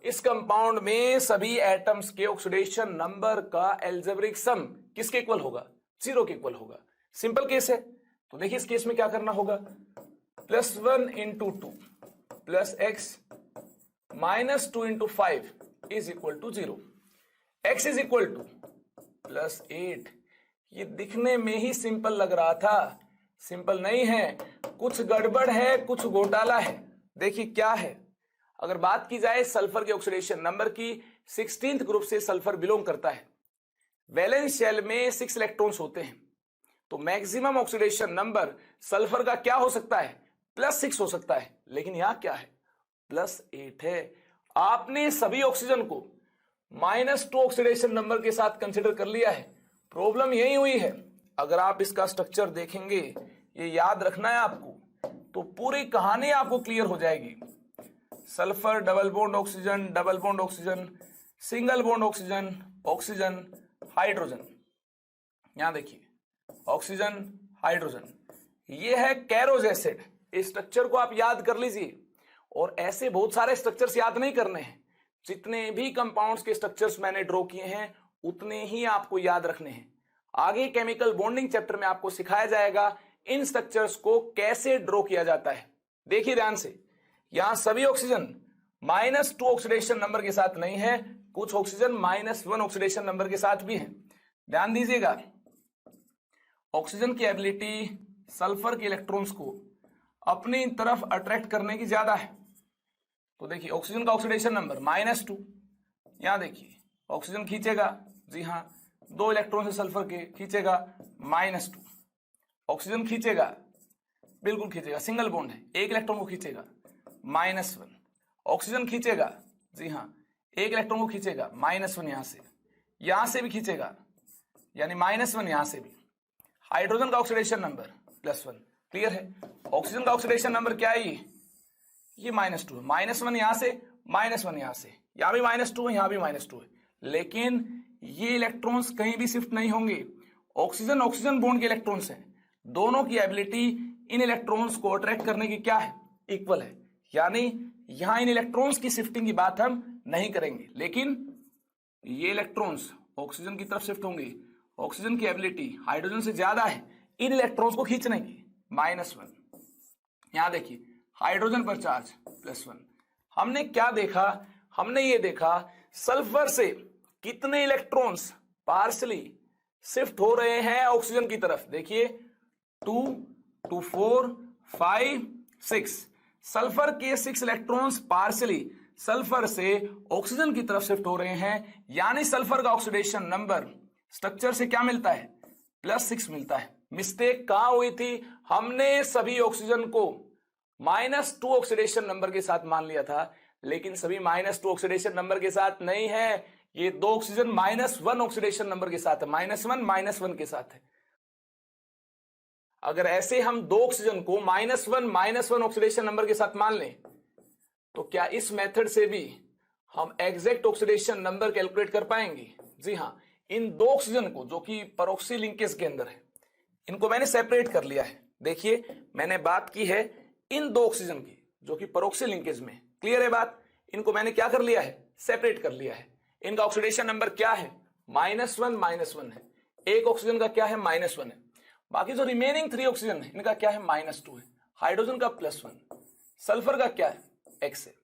इस कंपाउंड में सभी एटम्स के ऑक्सीडेशन नंबर का एल्जेब्रिक सम किसके इक्वल होगा? 0 के इक्वल होगा। सिंपल केस है। तो देखिए इस केस में क्या करना होगा? +1 × 2 + x -2 × 5 = 0। x = +8। ये दिखने में ही सिंपल लग रहा था, सिंपल नहीं है, कुछ गड़बड़ है, कुछ घोटाला है। देखिए क्या है, अगर बात की जाए सल्फर के ऑक्सीडेशन नंबर की, 16th ग्रुप से सल्फर बिलोंग करता है। वैलेंस शेल में 6 इलेक्ट्रॉन्स होते हैं, तो मैक्सिमम ऑक्सीडेशन नंबर सल्फर का क्या हो सकता है? +6 हो सकता है, लेकिन यहां क्या है? +8 है। आपने सभी ऑक्सीजन को -2 ऑक्सीडेशन नंबर के साथ कंसिडर कर लिया है। प्रॉब्लम यही हुई है। अगर आप इसका स्ट्रक्चर देखेंगे, ये याद रखना है आपको, तो पूरी कहानी आपको क्लियर हो जाएगी। Sulphur double bond oxygen, double bond oxygen, single bond oxygen, oxygen, hydrogen. यहां देखिए ऑक्सीजन, हाइड्रोजन, ये है कैरोज एसिड। इस स्ट्रक्चर को आप याद कर लीजिए और ऐसे बहुत सारे स्ट्रक्चर्स याद नहीं करने हैं। जितने भी कंपाउंड्स के स्ट्रक्चर्स मैंने ड्रॉ किए हैं उतने ही आपको याद रखने हैं। आगे केमिकल बॉन्डिंग चैप्टर में आपको सिखाया जाएगा इन स्ट्रक्चर्स को कैसे ड्रॉ किया जाता है। देखिए ध्यान से, यहां सभी ऑक्सीजन -2 ऑक्सीडेशन नंबर के साथ नहीं है, कुछ ऑक्सीजन -1 ऑक्सीडेशन नंबर के साथ भी है। ध्यान दीजिएगा, ऑक्सीजन की एबिलिटी सल्फर के इलेक्ट्रॉन्स को अपनी तरफ अट्रैक्ट करने की ज्यादा है। तो देखिए ऑक्सीजन का ऑक्सीडेशन नंबर -2, यहां देखिए ऑक्सीजन खींचेगा, जी हां 2 इलेक्ट्रॉन से सल्फर के खींचेगा -2, ऑक्सीजन खींचेगा, बिल्कुल खींचेगा, सिंगल बॉन्ड है, 1 इलेक्ट्रॉन को खींचेगा -1, ऑक्सीजन खींचेगा, जी हां 1 इलेक्ट्रॉन को खींचेगा -1, यहां से भी खींचेगा, यानी -1 यहां से भी। हाइड्रोजन का ऑक्सीडेशन नंबर +1, क्लियर है। ऑक्सीजन का ऑक्सीडेशन नंबर क्या है? ये -2 है, -1 यहां से, -1 यहां से, यहां भी -2 है, यहां भी -2 है, लेकिन ये इलेक्ट्रॉन्स कहीं भी शिफ्ट नहीं होंगे। ऑक्सीजन ऑक्सीजन बॉन्ड के इलेक्ट्रॉन्स हैं, दोनों की एबिलिटी इन इलेक्ट्रॉन्स को अट्रैक्ट करने की क्या है? इक्वल है। यानी यहां इन इलेक्ट्रॉन्स की शिफ्टिंग की बात हम नहीं करेंगे, लेकिन ये इलेक्ट्रॉन्स ऑक्सीजन की तरफ शिफ्ट होंगे। ऑक्सीजन की एबिलिटी हाइड्रोजन से ज्यादा है इन इलेक्ट्रॉन्स को खींचने की, -1। यहां देखिए हाइड्रोजन पर चार्ज +1। हमने क्या देखा? हमने ये देखा सल्फर से कितने इलेक्ट्रॉन्स पार्शली शिफ्ट हो रहे हैं ऑक्सीजन की तरफ। देखिए 2, 2, 4, 5, 6। सल्फर के 6 इलेक्ट्रॉन्स पार्शली सल्फर से ऑक्सीजन की तरफ शिफ्ट हो रहे हैं, यानी सल्फर का ऑक्सीडेशन नंबर स्ट्रक्चर से क्या मिलता है? +6 मिलता है। मिस्टेक कहां हुई थी? हमने सभी ऑक्सीजन को -2 ऑक्सीडेशन नंबर के साथ मान लिया था, लेकिन सभी -2 ऑक्सीडेशन नंबर के साथ नहीं है। ये 2 ऑक्सीजन -1 ऑक्सीडेशन नंबर के साथ है, -1 के साथ है। अगर ऐसे हम 2 ऑक्सीजन को -1 ऑक्सीडेशन नंबर के साथ मान लें, तो क्या इस मेथड से भी हम एग्जैक्ट ऑक्सीडेशन नंबर कैलकुलेट कर पाएंगे? जी हां, इन 2 ऑक्सीजन को जो कि परऑक्सी लिंकेज के अंदर है, इनको मैंने सेपरेट कर लिया है। देखिए मैंने बात की है इन 2 ऑक्सीजन की जो कि परोक्सिल लिंकेज में। क्लियर है बात? इनको मैंने क्या कर लिया है, सेपरेट कर लिया है। इनका ऑक्सीडेशन नंबर क्या है, -1 है। एक ऑक्सीजन का क्या है, -1 है। बाकी जो रिमेनिंग 3 ऑक्सीजन है इनका क्या है, -2 है। हाइड्रोजन का +1, सल्फर का क्या है, X है।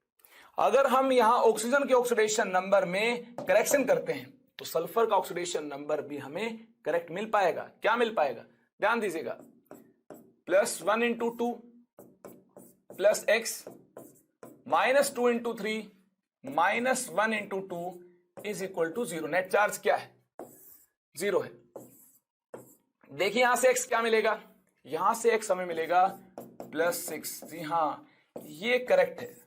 अगर हम यहां ऑक्सीजन के ऑक्सीडेशन नंबर में करेक्शन करते हैं तो सल्फर का ऑक्सीडेशन नंबर भी हमें करेक्ट मिल पाएगा। क्या मिल पाएगा, ध्यान दीजिएगा, +1 × 2 + X -2 × 3 -1 × 2 = 0। नेट चार्ज क्या है, 0 है। देखिए यहां से X क्या मिलेगा, यहां से X हमें मिलेगा +6। जी हां, ये करेक्ट है।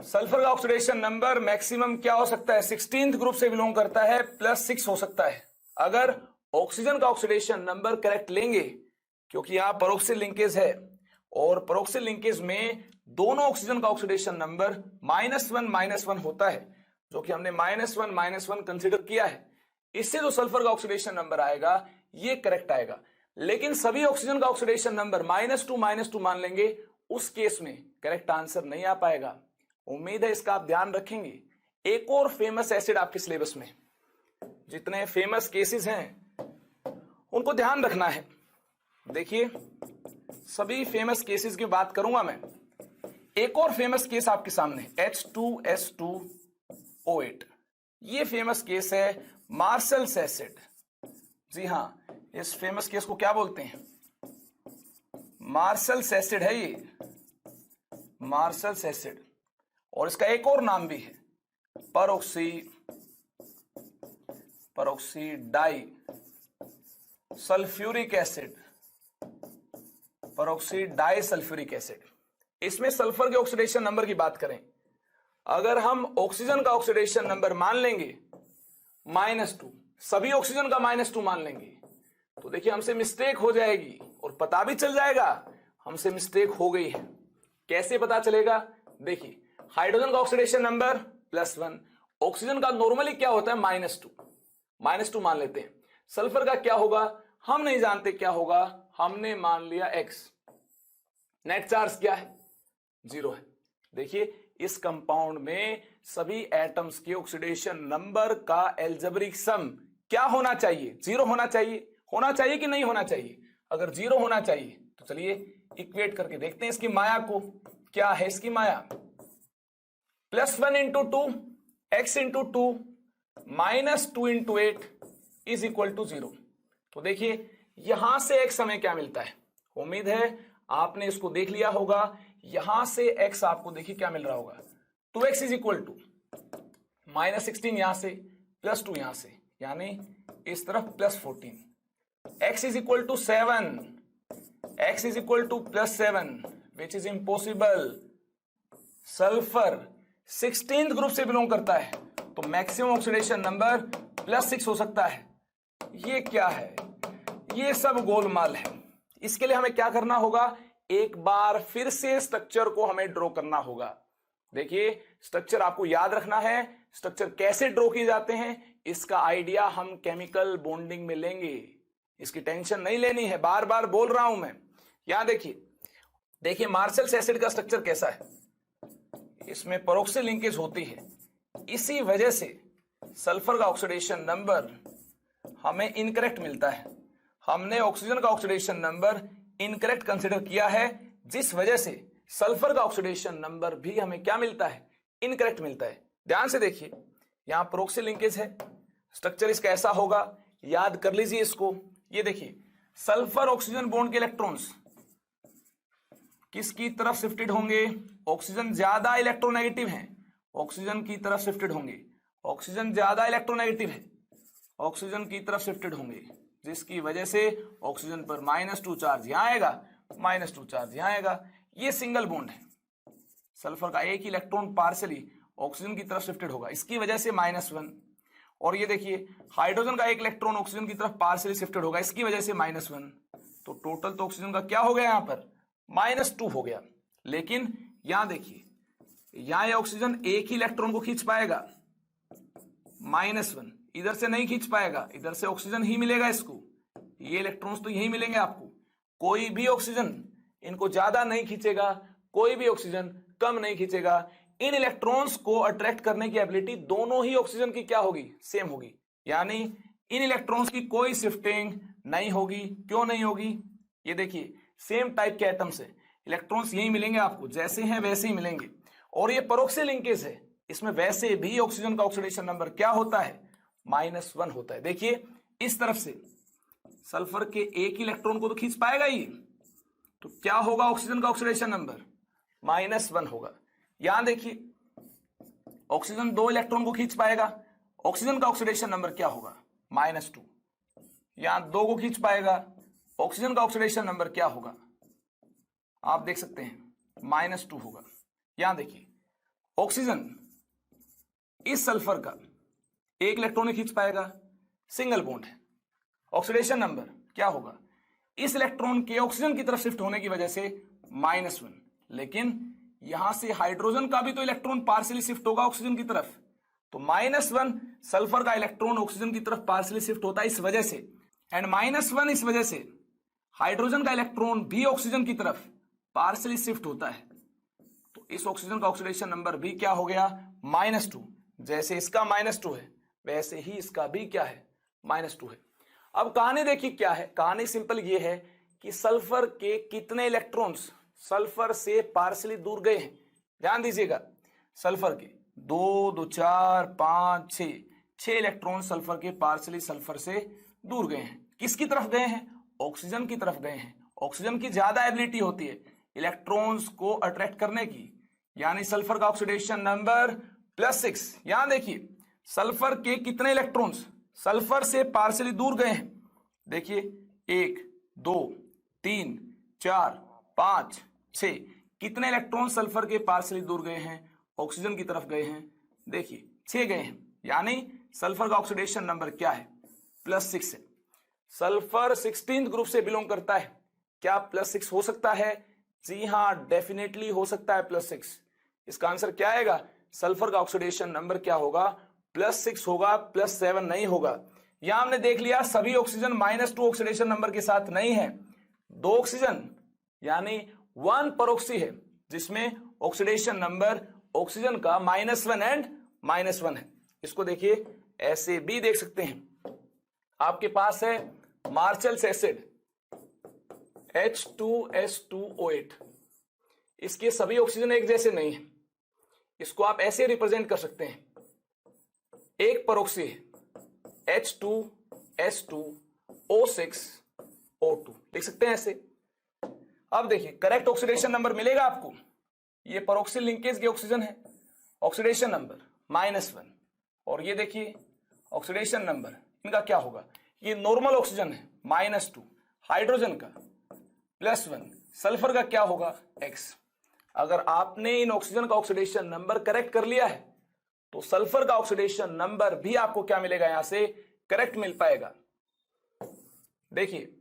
सल्फर का ऑक्सीडेशन नंबर मैक्सिमम क्या हो सकता है, 16th ग्रुप से बिलोंग करता है, +6 हो सकता है। अगर ऑक्सीजन का ऑक्सीडेशन नंबर करेक्ट लेंगे, क्योंकि यहां परोक्सिल लिंकेज है और परोक्सिल लिंकेज में दोनों ऑक्सीजन का ऑक्सीडेशन नंबर -1 होता है, जो कि हमने -1 कंसीडर किया है। इससे जो सल्फर का ऑक्सीडेशन नंबर आएगा ये करेक्ट आएगा। लेकिन सभी ऑक्सीजन का ऑक्सीडेशन नंबर -2 मान लेंगे, उस केस में करेक्ट आंसर नहीं आ पाएगा। उम्मीद है इसका आप ध्यान रखेंगे। एक और फेमस एसिड आपके सिलेबस में, जितने फेमस केसेस हैं उनको ध्यान रखना है। देखिए सभी फेमस केसेस की बात करूंगा मैं। एक और फेमस केस आपके सामने, H2S2O8। ये फेमस केस है मार्शल्स एसिड। जी हां, इस फेमस केस को क्या बोलते हैं, मार्शल्स एसिड है ये, मार्शल्स एसिड। और इसका एक और नाम भी है, peroxy di sulphuric acid, peroxy di sulphuric acid. इसमें सल्फर के ऑक्सीडेशन नंबर की बात करें, अगर हम ऑक्सीजन का ऑक्सीडेशन नंबर मान लेंगे -2, सभी ऑक्सीजन का -2 मान लेंगे, तो देखिए हमसे मिस्टेक हो जाएगी और पता भी चल जाएगा हमसे मिस्टेक हो गई है। कैसे पता चलेगा, देखिए हाइड्रोजन का ऑक्सीडेशन नंबर +1, ऑक्सीजन का नॉर्मली क्या होता है, -2 मान लेते हैं। सल्फर का क्या होगा हम नहीं जानते क्या होगा, हमने मान लिया X। नेट चार्ज क्या है, 0 है। देखिए इस कंपाउंड में सभी एटम्स के ऑक्सीडेशन नंबर का एल्जेब्रिक सम क्या होना चाहिए, 0 होना चाहिए। होना चाहिए कि नहीं होना चाहिए? अगर 0 होना चाहिए तो चलिए इक्वेट करके देखते हैं इसकी माया को। क्या है इसकी माया, +1 × 2 X × 2 -2 × 8 = 0। तो देखिए यहां से X हमें क्या मिलता है, उम्मीद है आपने इसको देख लिया होगा। यहां से X आपको देखिए क्या मिल रहा होगा, 2X = -16 यहां से, +2 यहां से, यानी इस तरफ +14। X = 7, X = +7 which is impossible. Sulphur 16th group से बिलोंग करता है, तो मैक्सिमम ऑक्सीडेशन नंबर +6 हो सकता है। ये क्या है, ये सब गोलमाल है। इसके लिए हमें क्या करना होगा, एक बार फिर से स्ट्रक्चर को हमें ड्रॉ करना होगा। देखिए स्ट्रक्चर आपको याद रखना है, स्ट्रक्चर कैसे ड्रॉ किए जाते हैं इसका आइडिया हम केमिकल बॉन्डिंग में लेंगे, इसकी टेंशन नहीं लेनी है, बार बार बोल रहा हूं मैं। यहां देखिए मार्शल्स एसिड का स्ट्रक्चर कैसा है, इसमें पेरोक्सिल लिंकेज होती है, इसी वजह से सल्फर का ऑक्सीडेशन नंबर हमें इनकरेक्ट मिलता है। हमने ऑक्सीजन का ऑक्सीडेशन नंबर इनकरेक्ट कंसीडर किया है, जिस वजह से सल्फर का ऑक्सीडेशन नंबर भी हमें क्या मिलता है, इनकरेक्ट मिलता है। ध्यान से देखिए यहां पेरोक्सिल लिंकेज है, स्ट्रक्चर इसका ऐसा होगा, याद कर लीजिए इसको। ये देखिए सल्फर ऑक्सीजन बॉन्ड के इलेक्ट्रॉन्स किसकी तरफ शिफ्टेड होंगे, ऑक्सीजन ज्यादा इलेक्ट्रोनेगेटिव है, ऑक्सीजन की तरफ शिफ्टेड होंगे। ऑक्सीजन ज्यादा इलेक्ट्रोनेगेटिव है, ऑक्सीजन की तरफ शिफ्टेड होंगे, जिसकी वजह से ऑक्सीजन पर -2 चार्ज यहां आएगा, -2 चार्ज यहां आएगा। ये सिंगल बॉन्ड है, सल्फर का एक इलेक्ट्रॉन पार्शियली ऑक्सीजन की तरफ शिफ्टेड होगा, इसकी वजह से -1। और ये देखिए हाइड्रोजन का एक इलेक्ट्रॉन ऑक्सीजन की तरफ पार्शियली शिफ्टेड होगा, इसकी वजह से -1। तो टोटल तो ऑक्सीजन का क्या हो गया, यहां पर -2 हो गया। लेकिन यहां देखिए यहां ऑक्सीजन एक ही इलेक्ट्रॉन को खींच पाएगा, -1, इधर से नहीं खींच पाएगा, इधर से ऑक्सीजन ही मिलेगा इसको, ये इलेक्ट्रॉन्स तो यही मिलेंगे आपको। कोई भी ऑक्सीजन इनको ज्यादा नहीं खींचेगा, कोई भी ऑक्सीजन कम नहीं खींचेगा। इन इलेक्ट्रॉन्स को अट्रैक्ट करने की एबिलिटी दोनों ही ऑक्सीजन की क्या होगी, सेम होगी। यानी इन इलेक्ट्रॉन्स की कोई शिफ्टिंग नहीं होगी। क्यों नहीं होगी, ये देखिए सेम टाइप के एटम से इलेक्ट्रॉन्स यही मिलेंगे आपको, जैसे हैं वैसे ही मिलेंगे। और ये परोक्ष लिंकेज है, इसमें वैसे भी ऑक्सीजन का ऑक्सीडेशन नंबर क्या होता है, -1 होता है। देखिए इस तरफ से सल्फर के एक इलेक्ट्रॉन को तो खींच पाएगा ही, तो क्या होगा ऑक्सीजन का ऑक्सीडेशन नंबर, -1 होगा। यहां देखिए ऑक्सीजन 2 इलेक्ट्रॉन को खींच पाएगा, ऑक्सीजन का ऑक्सीडेशन नंबर क्या होगा, -2। यहां 2 को खींच पाएगा, ऑक्सीजन का ऑक्सीडेशन नंबर क्या होगा, आप देख सकते हैं -2 होगा। यहां देखिए ऑक्सीजन इस सल्फर का एक इलेक्ट्रॉन खींच पाएगा, सिंगल बॉन्ड है, ऑक्सीडेशन नंबर क्या होगा, इस इलेक्ट्रॉन के ऑक्सीजन की तरफ शिफ्ट होने की वजह से -1। लेकिन यहां से हाइड्रोजन का भी तो इलेक्ट्रॉन पार्शियली शिफ्ट होगा ऑक्सीजन की तरफ, तो -1 सल्फर का इलेक्ट्रॉन ऑक्सीजन की तरफ पार्शियली शिफ्ट होता है इस वजह से, एंड -1 इस वजह से हाइड्रोजन का इलेक्ट्रॉन भी ऑक्सीजन की तरफ पार्शियली शिफ्ट होता है। तो इस ऑक्सीजन का ऑक्सीडेशन नंबर भी क्या हो गया, -2। जैसे इसका -2 है वैसे ही इसका भी क्या है, -2 है। अब कहानी देखिए क्या है, कहानी सिंपल ये है कि सल्फर के कितने इलेक्ट्रॉन्स सल्फर से पार्शियली दूर गए हैं। ध्यान दीजिएगा, सल्फर के 2, 2, 4, 5, 6 इलेक्ट्रॉन सल्फर के पार्शियली सल्फर से दूर गए हैं। किसकी तरफ गए हैं, ऑक्सीजन की तरफ गए हैं। ऑक्सीजन की ज्यादा एबिलिटी होती है इलेक्ट्रॉन्स को अट्रैक्ट करने की, यानी सल्फर का ऑक्सीडेशन नंबर +6। यहां देखिए सल्फर के कितने इलेक्ट्रॉन्स सल्फर से पार्शियली दूर गए हैं, देखिए 1, 2, 3, 4, 5, 6 कितने इलेक्ट्रॉन सल्फर के पार्शियली दूर गए हैं, ऑक्सीजन की तरफ गए हैं, देखिए 6 गए हैं। यानी सल्फर का ऑक्सीडेशन नंबर क्या है, +6 है। सल्फर 16th ग्रुप से बिलोंग करता है, क्या +6 हो सकता है, जी हां डेफिनेटली हो सकता है +6। इसका आंसर क्या आएगा, सल्फर का ऑक्सीडेशन नंबर क्या होगा, +6 होगा, +7 नहीं होगा। यहां हमने देख लिया सभी ऑक्सीजन -2 ऑक्सीडेशन नंबर के साथ नहीं है। 2 ऑक्सीजन यानी 1 परोक्सी है जिसमें ऑक्सीडेशन नंबर ऑक्सीजन का -1 एंड -1 है। इसको देखिए ऐसे भी देख सकते हैं, आपके पास है मार्शल्स एसिड H2S2O8, इसके सभी ऑक्सीजन एक जैसे नहीं है, इसको आप ऐसे रिप्रेजेंट कर सकते हैं, एक परोक्सी है H2S2O6O2, लिख सकते हैं ऐसे। अब देखिए करेक्ट ऑक्सीडेशन नंबर मिलेगा आपको, ये परोक्सिल लिंकेज के ऑक्सीजन है, ऑक्सीडेशन नंबर -1, और ये देखिए ऑक्सीडेशन नंबर इनका क्या होगा, ये नॉर्मल ऑक्सीजन है -2, हाइड्रोजन का +1, सल्फर का क्या होगा X। अगर आपने इन ऑक्सीजन का ऑक्सीडेशन नंबर करेक्ट कर लिया है तो सल्फर का ऑक्सीडेशन नंबर भी आपको क्या मिलेगा, यहां से करेक्ट मिल पाएगा। देखिए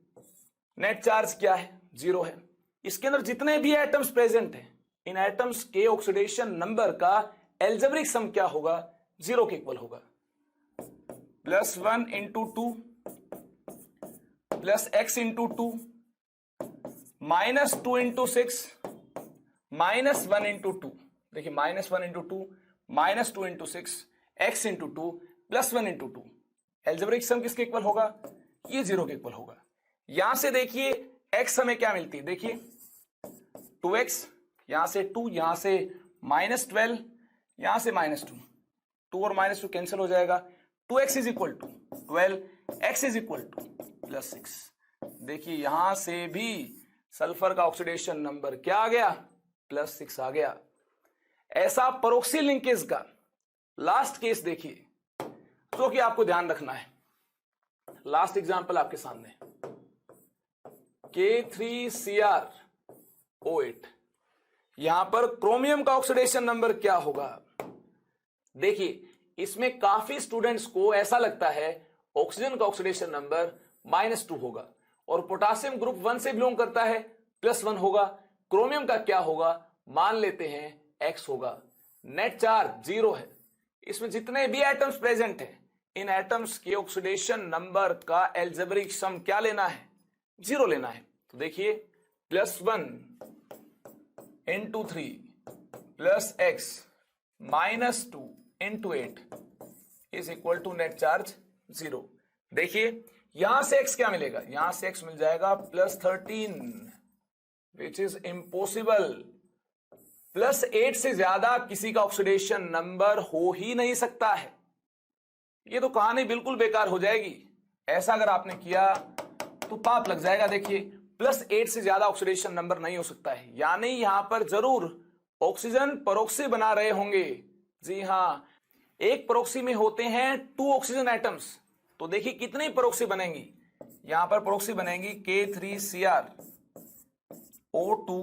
नेट चार्ज क्या है, 0 है। इसके अंदर जितने भी एटम्स प्रेजेंट हैं, इन एटम्स के ऑक्सीडेशन नंबर का एल्जेब्रिक सम क्या होगा, 0 के इक्वल होगा। +1 × 2 +x × 2 -2 × 6 -1 × 2, देखिए -1 × 2 -2 × 6 x × 2 +1 × 2, एल्जेब्रिक सम किसके इक्वल होगा, ये 0 के इक्वल होगा। यहां से देखिए x हमें क्या मिलती है, देखिए 2x, यहां से 2, यहां से -12, यहां से -2, 2 और -2 कैंसिल हो जाएगा, 2x = 12, x = +6। देखिए यहां से भी सल्फर का ऑक्सीडेशन नंबर क्या आ गया, +6 आ गया। ऐसा परोक्सिल लिंकेज का लास्ट केस देखिए जो कि आपको ध्यान रखना है। लास्ट एग्जांपल आपके सामने, K3Cr O8, यहां पर क्रोमियम का ऑक्सीडेशन नंबर क्या होगा। देखिए इसमें काफी स्टूडेंट्स को ऐसा लगता है ऑक्सीजन का ऑक्सीडेशन नंबर -2 होगा, और पोटासियम ग्रुप 1 से बिलोंग करता है, +1 होगा। क्रोमियम का क्या होगा, मान लेते हैं X होगा। नेट चार्ज 0 है, इसमें जितने भी एटम्स प्रेजेंट हैं इन एटम्स के ऑक्सीडेशन नंबर का एल्जेब्रिक सम क्या लेना है, 0 लेना है। तो देखिए +1 into 3 plus x minus 2 into 8 is equal to net charge 0। देखिए यहां से x क्या मिलेगा, यहां से x मिल जाएगा +13 विच इज इम्पॉसिबल। +8 से ज्यादा किसी का ऑक्सीडेशन नंबर हो ही नहीं सकता है। ये तो कहानी बिल्कुल बेकार हो जाएगी। ऐसा अगर आपने किया तो पाप लग जाएगा। देखिए +8 से ज्यादा ऑक्सीडेशन नंबर नहीं हो सकता है, यानी यहां पर जरूर ऑक्सीजन परोक्सी बना रहे होंगे। जी हां, एक परोक्सी में होते हैं 2 ऑक्सीजन एटम्स। तो देखिए कितनी परोक्सी बनेंगी, यहां पर परोक्सी बनेंगी K3Cr O2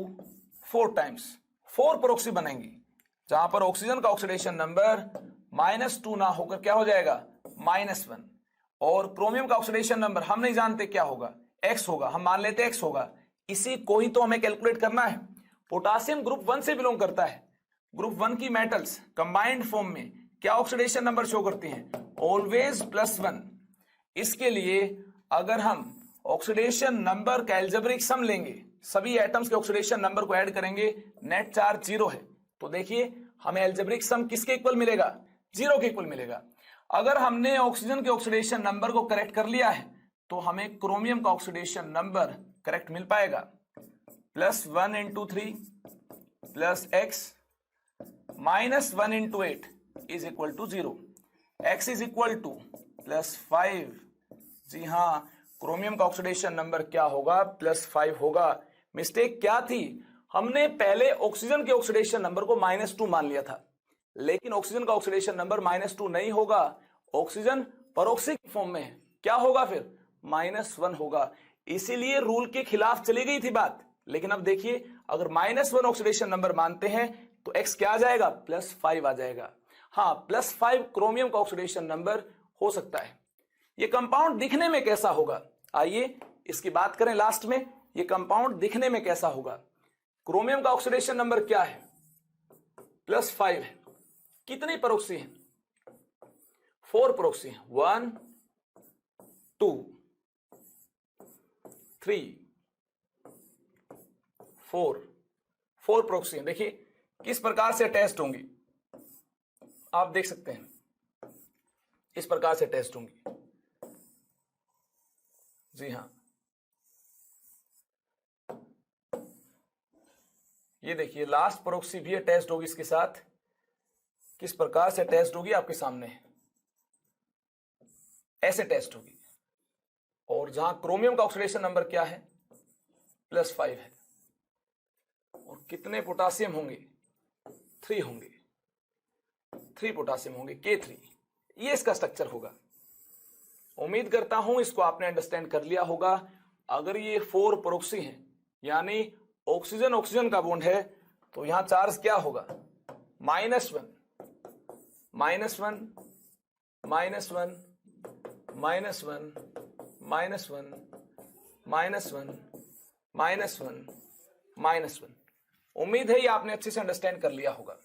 4 टाइम्स, 4 परोक्सी बनेंगी, जहां पर ऑक्सीजन का ऑक्सीडेशन नंबर -2 ना होकर क्या हो जाएगा -1। और क्रोमियम का ऑक्सीडेशन नंबर हम नहीं जानते क्या होगा, x होगा, हम मान लेते x होगा। इसी को ही तो हमें कैलकुलेट करना है। पोटासियम ग्रुप 1 से बिलोंग करता है। ग्रुप 1 की मेटल्स कंबाइंड फॉर्म में क्या ऑक्सीडेशन नंबर शो करती हैं, ऑलवेज +1। इसके लिए अगर हम ऑक्सीडेशन नंबर का एल्जेब्रिक सम लेंगे, सभी एटम्स के ऑक्सीडेशन नंबर को ऐड करेंगे, नेट चार्ज 0 है। तो देखिए हमें एल्जेब्रिक सम किसके इक्वल मिलेगा, 0 के इक्वल मिलेगा। अगर हमने ऑक्सीजन के ऑक्सीडेशन नंबर को करेक्ट कर लिया है तो हमें क्रोमियम का ऑक्सीडेशन नंबर करेक्ट मिल पाएगा। +1 into 3 plus x minus 1 into 8 is equal to 0। x is equal to +5। जी हां, क्रोमियम का ऑक्सीडेशन नंबर क्या होगा, +5 होगा। मिस्टेक क्या थी, हमने पहले ऑक्सीजन के ऑक्सीडेशन नंबर को -2 मान लिया था, लेकिन ऑक्सीजन का ऑक्सीडेशन नंबर -2 नहीं होगा। ऑक्सीजन परोक्सिक फॉर्म में है, क्या होगा फिर -1 होगा। इसीलिए रूल के खिलाफ चली गई थी बात। लेकिन अब देखिए अगर -1 ऑक्सीडेशन नंबर मानते हैं तो x क्या आ जाएगा, +5 आ जाएगा। हाँ, +5 क्रोमियम का ऑक्सीडेशन नंबर हो सकता है। ये कंपाउंड दिखने में कैसा होगा, आइए इसकी बात करें लास्ट में। ये कंपाउंड दिखने में कैसा होगा, क्रोमियम का ऑक्सीडेशन नंबर क्या है, +5 है। कितनी परोक्सी है, 4 परोक्सी है, 1 2 3 4 परोक्सी है। देखिए किस प्रकार से टेस्ट होंगी, आप देख सकते हैं इस प्रकार से टेस्ट होंगी। जी हां, ये देखिए लास्ट परोक्सी भी टेस्ट होगी इसके साथ। किस प्रकार से टेस्ट होगी आपके सामने है, ऐसे टेस्ट होगी। और जहां क्रोमियम का ऑक्सीडेशन नंबर क्या है, +5 है। और कितने पोटासियम होंगे, 3 होंगे, 3 पोटासियम होंगे, K3। ये इसका स्ट्रक्चर होगा। उम्मीद करता हूं इसको आपने अंडरस्टैंड कर लिया होगा। अगर ये 4 परोक्सी हैं, यानी ऑक्सीजन ऑक्सीजन का बॉन्ड है, तो यहां चार्ज क्या होगा, -1 -1 -1 -1 -1 उम्मीद है ये आपने अच्छे से अंडरस्टैंड कर लिया होगा।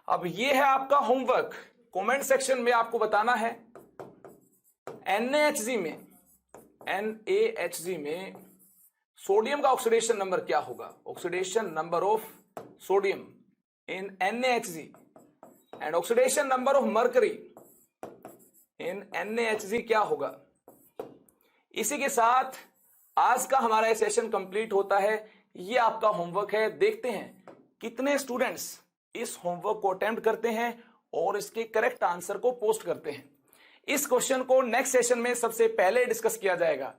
अब ये है आपका होमवर्क। कमेंट सेक्शन में आपको बताना है NaHg में सोडियम का ऑक्सीडेशन नंबर क्या होगा, oxidation number of sodium in NaHg and oxidation number of mercury in NaHg क्या होगा। इसी के साथ आज का हमारा सेशन कंप्लीट होता है। ये आपका होमवर्क है। देखते हैं कितने स्टूडेंट्स इस होमवर्क को अटेम्प्ट करते हैं और इसके करेक्ट आंसर को पोस्ट करते हैं। इस क्वेश्चन को नेक्स्ट सेशन में सबसे पहले डिस्कस किया जाएगा।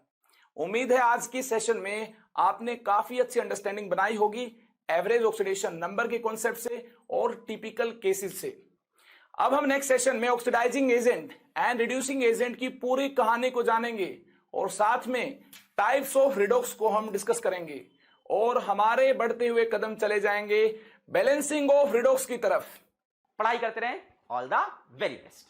उम्मीद है आज की सेशन में आपने काफी अच्छी अंडरस्टैंडिंग बनाई होगी एवरेज ऑक्सीडेशन नंबर के कॉन्सेप्ट से और टिपिकल केसेस से। अब हम नेक्स्ट सेशन में oxidising agent and reducing agent की पूरी कहानी को जानेंगे और साथ में टाइप्स ऑफ रिडॉक्स को हम डिस्कस करेंगे और हमारे बढ़ते हुए कदम चले जाएंगे बैलेंसिंग ऑफ रिडॉक्स की तरफ। पढ़ाई करते रहें। All the very best.